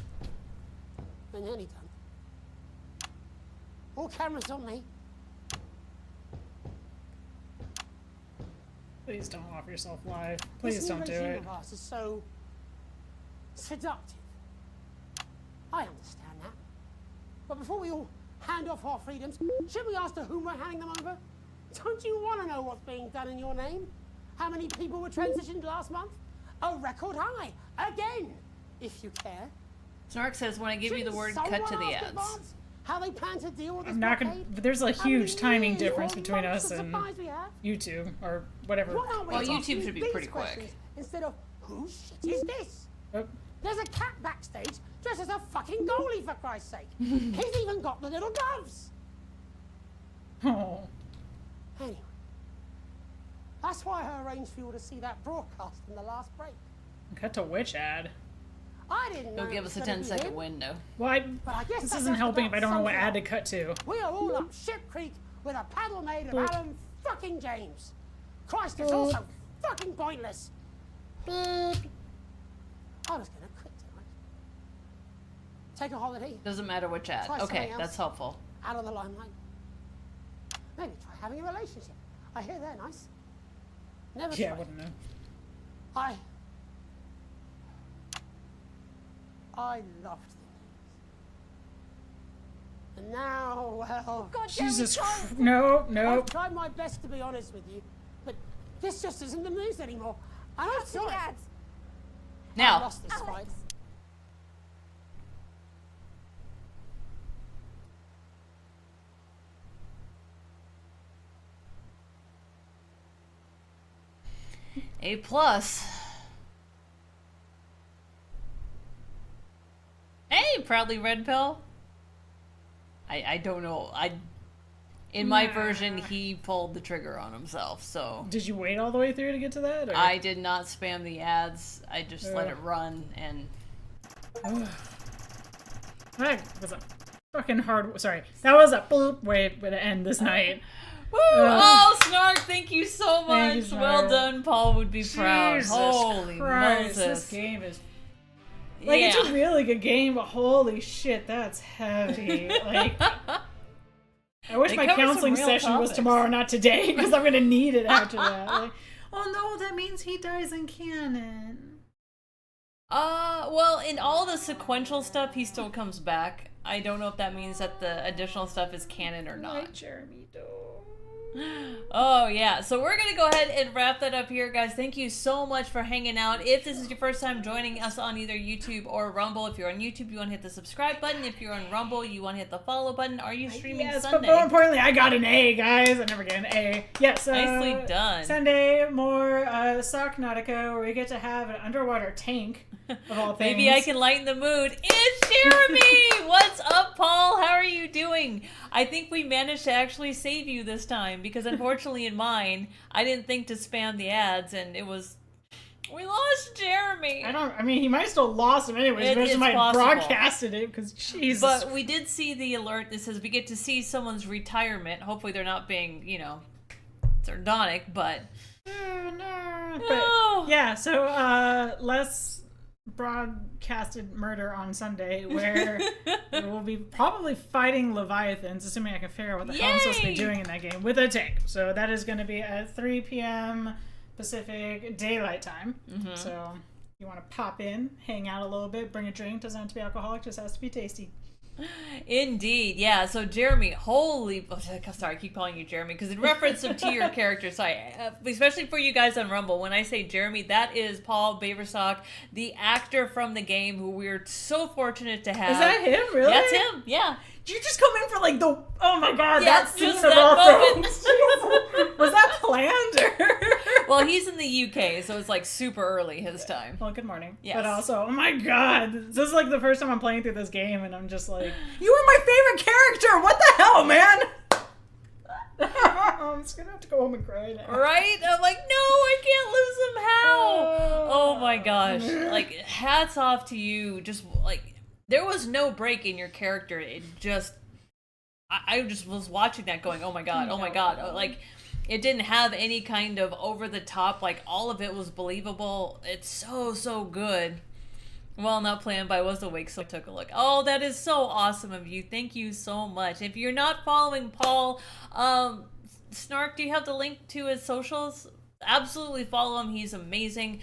We're nearly done. All cameras on me. Please don't off yourself live. Please This don't new do regime it. of ours is so seductive. I understand that. But before we all hand off our freedoms, should we ask to whom we're handing them over? Don't you want to know what's being done in your name? How many people were transitioned last month? A record high. Again, if you care. Snark says, when I give you the word, Shouldn't cut to someone the ask ads. advance how they plan to deal with this I'm not gonna. blockade? But there's a How many huge timing years difference or between months us of and supplies we have? YouTube or whatever. Why aren't we Well, asking YouTube should be these pretty quick. questions Instead of, whose shit is this? Oh. There's a cat backstage dressed as a fucking goalie, for Christ's sake. He's even got the little gloves. Oh. Anyway, that's why I arranged for you to see that broadcast in the last break. Cut to which ad? I didn't know He'll give it us a was gonna be 10-second him, window. Why? but I guess This that's isn't just helping if about I don't know what something. ad to cut to. We are all up Ship Creek with a paddle made of Boop. Alan fucking James. Christ, it's Boop. all so fucking pointless. Beep. I was gonna quit tonight. Take a holiday. Doesn't matter which ad. Try Okay, something else. that's helpful. Out of the limelight. Maybe try having a relationship. I hear they're nice. Never Yeah, I tried. wouldn't know. I loved the news. And now, well... God, Jesus. Jeremy, Christ. No, no. I've tried my best to be honest with you, but this just isn't the news anymore. And I'm cut to the sorry. ads. I Now, lost this fight. Alex. A plus. Hey, proudly red pill. I don't know. In my version, he pulled the trigger on himself. So Did you wait all the way through to get to that? Or? I did not spam the ads. I just let Ugh. it run and. That was a fucking hard. Sorry, that was a boop way to end this night. Woo! Oh, Snark, thank you so Thank you, much. Snark. Well done, Paul would be proud. Jesus Holy Christ, Moses. this game is like it's a really good game, but holy shit, that's heavy. Like, I wish They my covered some counseling real session was topics. tomorrow, not today, because I'm gonna need it after that. Like, oh no, that means he dies in canon. Well, in all the sequential stuff, he still comes back. I don't know if that means that the additional stuff is canon or not. Like Jeremy though. Oh yeah, so we're gonna go ahead and wrap that up here, guys. Thank you so much for hanging out. If this is your first time joining us on either YouTube or Rumble, if you're on YouTube, you want to hit the subscribe button. If you're on Rumble, you want to hit the follow button. Are you streaming Sunday? But more importantly, I got an A, guys. I never get an A. Yes. Nicely done. Sunday, more Sock Nautica, where we get to have an underwater tank of all things. Maybe I can lighten the mood. It's Jeremy! What's up, Paul? How are you doing? I think we managed to actually save you this time, because unfortunately in mine, I didn't think to spam the ads, and it was... We lost Jeremy. I mean, he might still lost him anyways. We just might have broadcasted it, because Jesus. But we did see the alert that says we get to see someone's retirement. Hopefully they're not being, you know, sardonic, but... But, yeah, so less broadcasted murder on Sunday, where we will be probably fighting Leviathans, assuming I can figure out what the hell I'm supposed to be doing in that game, with a tank. So that is going to be at 3 p.m. Pacific Daylight Time. So you want to pop in, hang out a little bit, bring a drink. Doesn't have to be alcoholic, just has to be tasty. Indeed, yeah. So Jeremy, holy, sorry, I keep calling you Jeremy because in reference to your character, sorry, especially for you guys on Rumble, when I say Jeremy, that is Paul Baversock, the actor from the game who we're so fortunate to have. Is that him? Really? That's him. Yeah. Did you just come in for like the? Oh my God, Yes, that scene just of that all moment. things. Was that planned? Well, he's in the UK, so it's like super early his time. Well, good morning. Yes. But also, oh my God, this is like the first time I'm playing through this game, and I'm just like, you were my favorite character. What the hell, man? I'm just gonna have to go home and cry now. Right? I'm like, no, I can't lose him. How? Oh my gosh! Like, hats off to you. Just like. There was no break in your character. It just... I just was watching that going, oh my God, oh my God. Like, it didn't have any kind of over-the-top, like, all of it was believable. It's so, so good. Well, not planned, but I was awake, so I took a look. Oh, that is so awesome of you. Thank you so much. If you're not following Paul, Snark, do you have the link to his socials? Absolutely follow him. He's amazing.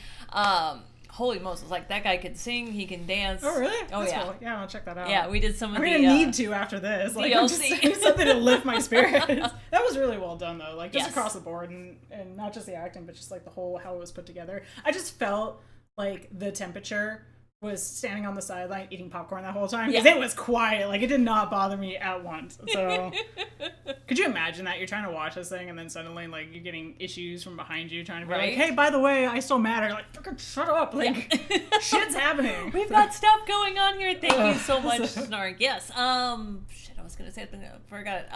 Holy Moses, like that guy can sing, he can dance. Oh, really? Oh, That's yeah. cool. Yeah, I'll check that out. Yeah, we did some of I'm the... gonna need to after this. Like, I'm just DLC. saying something to lift my spirits. That was really well done, though. Like, just Yes. across the board, and not just the acting, but just like the whole, how it was put together. I just felt like the temperature was standing on the sideline eating popcorn that whole time, because it was quiet. Like, it did not bother me at once. So, could you imagine that? You're trying to watch this thing, and then suddenly, like, you're getting issues from behind you trying to be like, hey, by the way, I still matter. You're like, fucking shut up. Like, shit's happening. We've got stuff going on here. Thank you so much, Snark. Yes. Shit, I was gonna say something, I forgot it.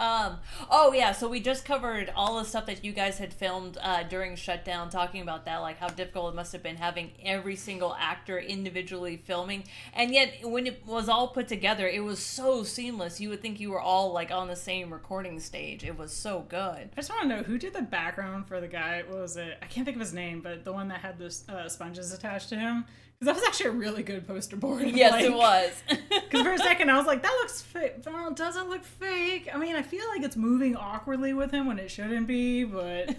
Oh yeah, so we just covered all the stuff that you guys had filmed during shutdown, talking about that, like how difficult it must have been having every single actor individually filming, and yet when it was all put together, it was so seamless. You would think you were all like on the same recording stage. It was so good. I just want to know, who did the background for the guy? What was it? I can't think of his name, but the one that had the sponges attached to him. Because that was actually a really good poster board. Yes, like, it was. Because for a second I was like, that looks fake. Well, it doesn't look fake. I mean, I feel like it's moving awkwardly with him when it shouldn't be, but...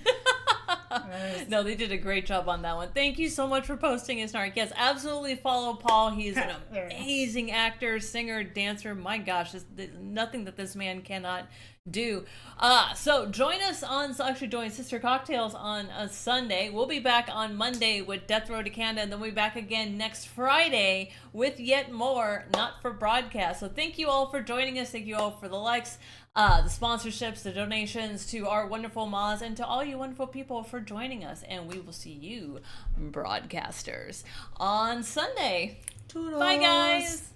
No, they did a great job on that one. Thank you so much for posting it, Snark. Yes, absolutely follow Paul. He's an amazing actor, singer, dancer. My gosh, there's nothing that this man cannot do. So join us on, join Sister Cocktails on a Sunday. We'll be back on Monday with Death Row to Canada, and then we'll be back again next Friday with yet more Not For Broadcast. So thank you all for joining us. Thank you all for the likes, the sponsorships, the donations, to our wonderful mods, and to all you wonderful people for joining us. And we will see you, broadcasters, on Sunday. Toodles. Bye, guys.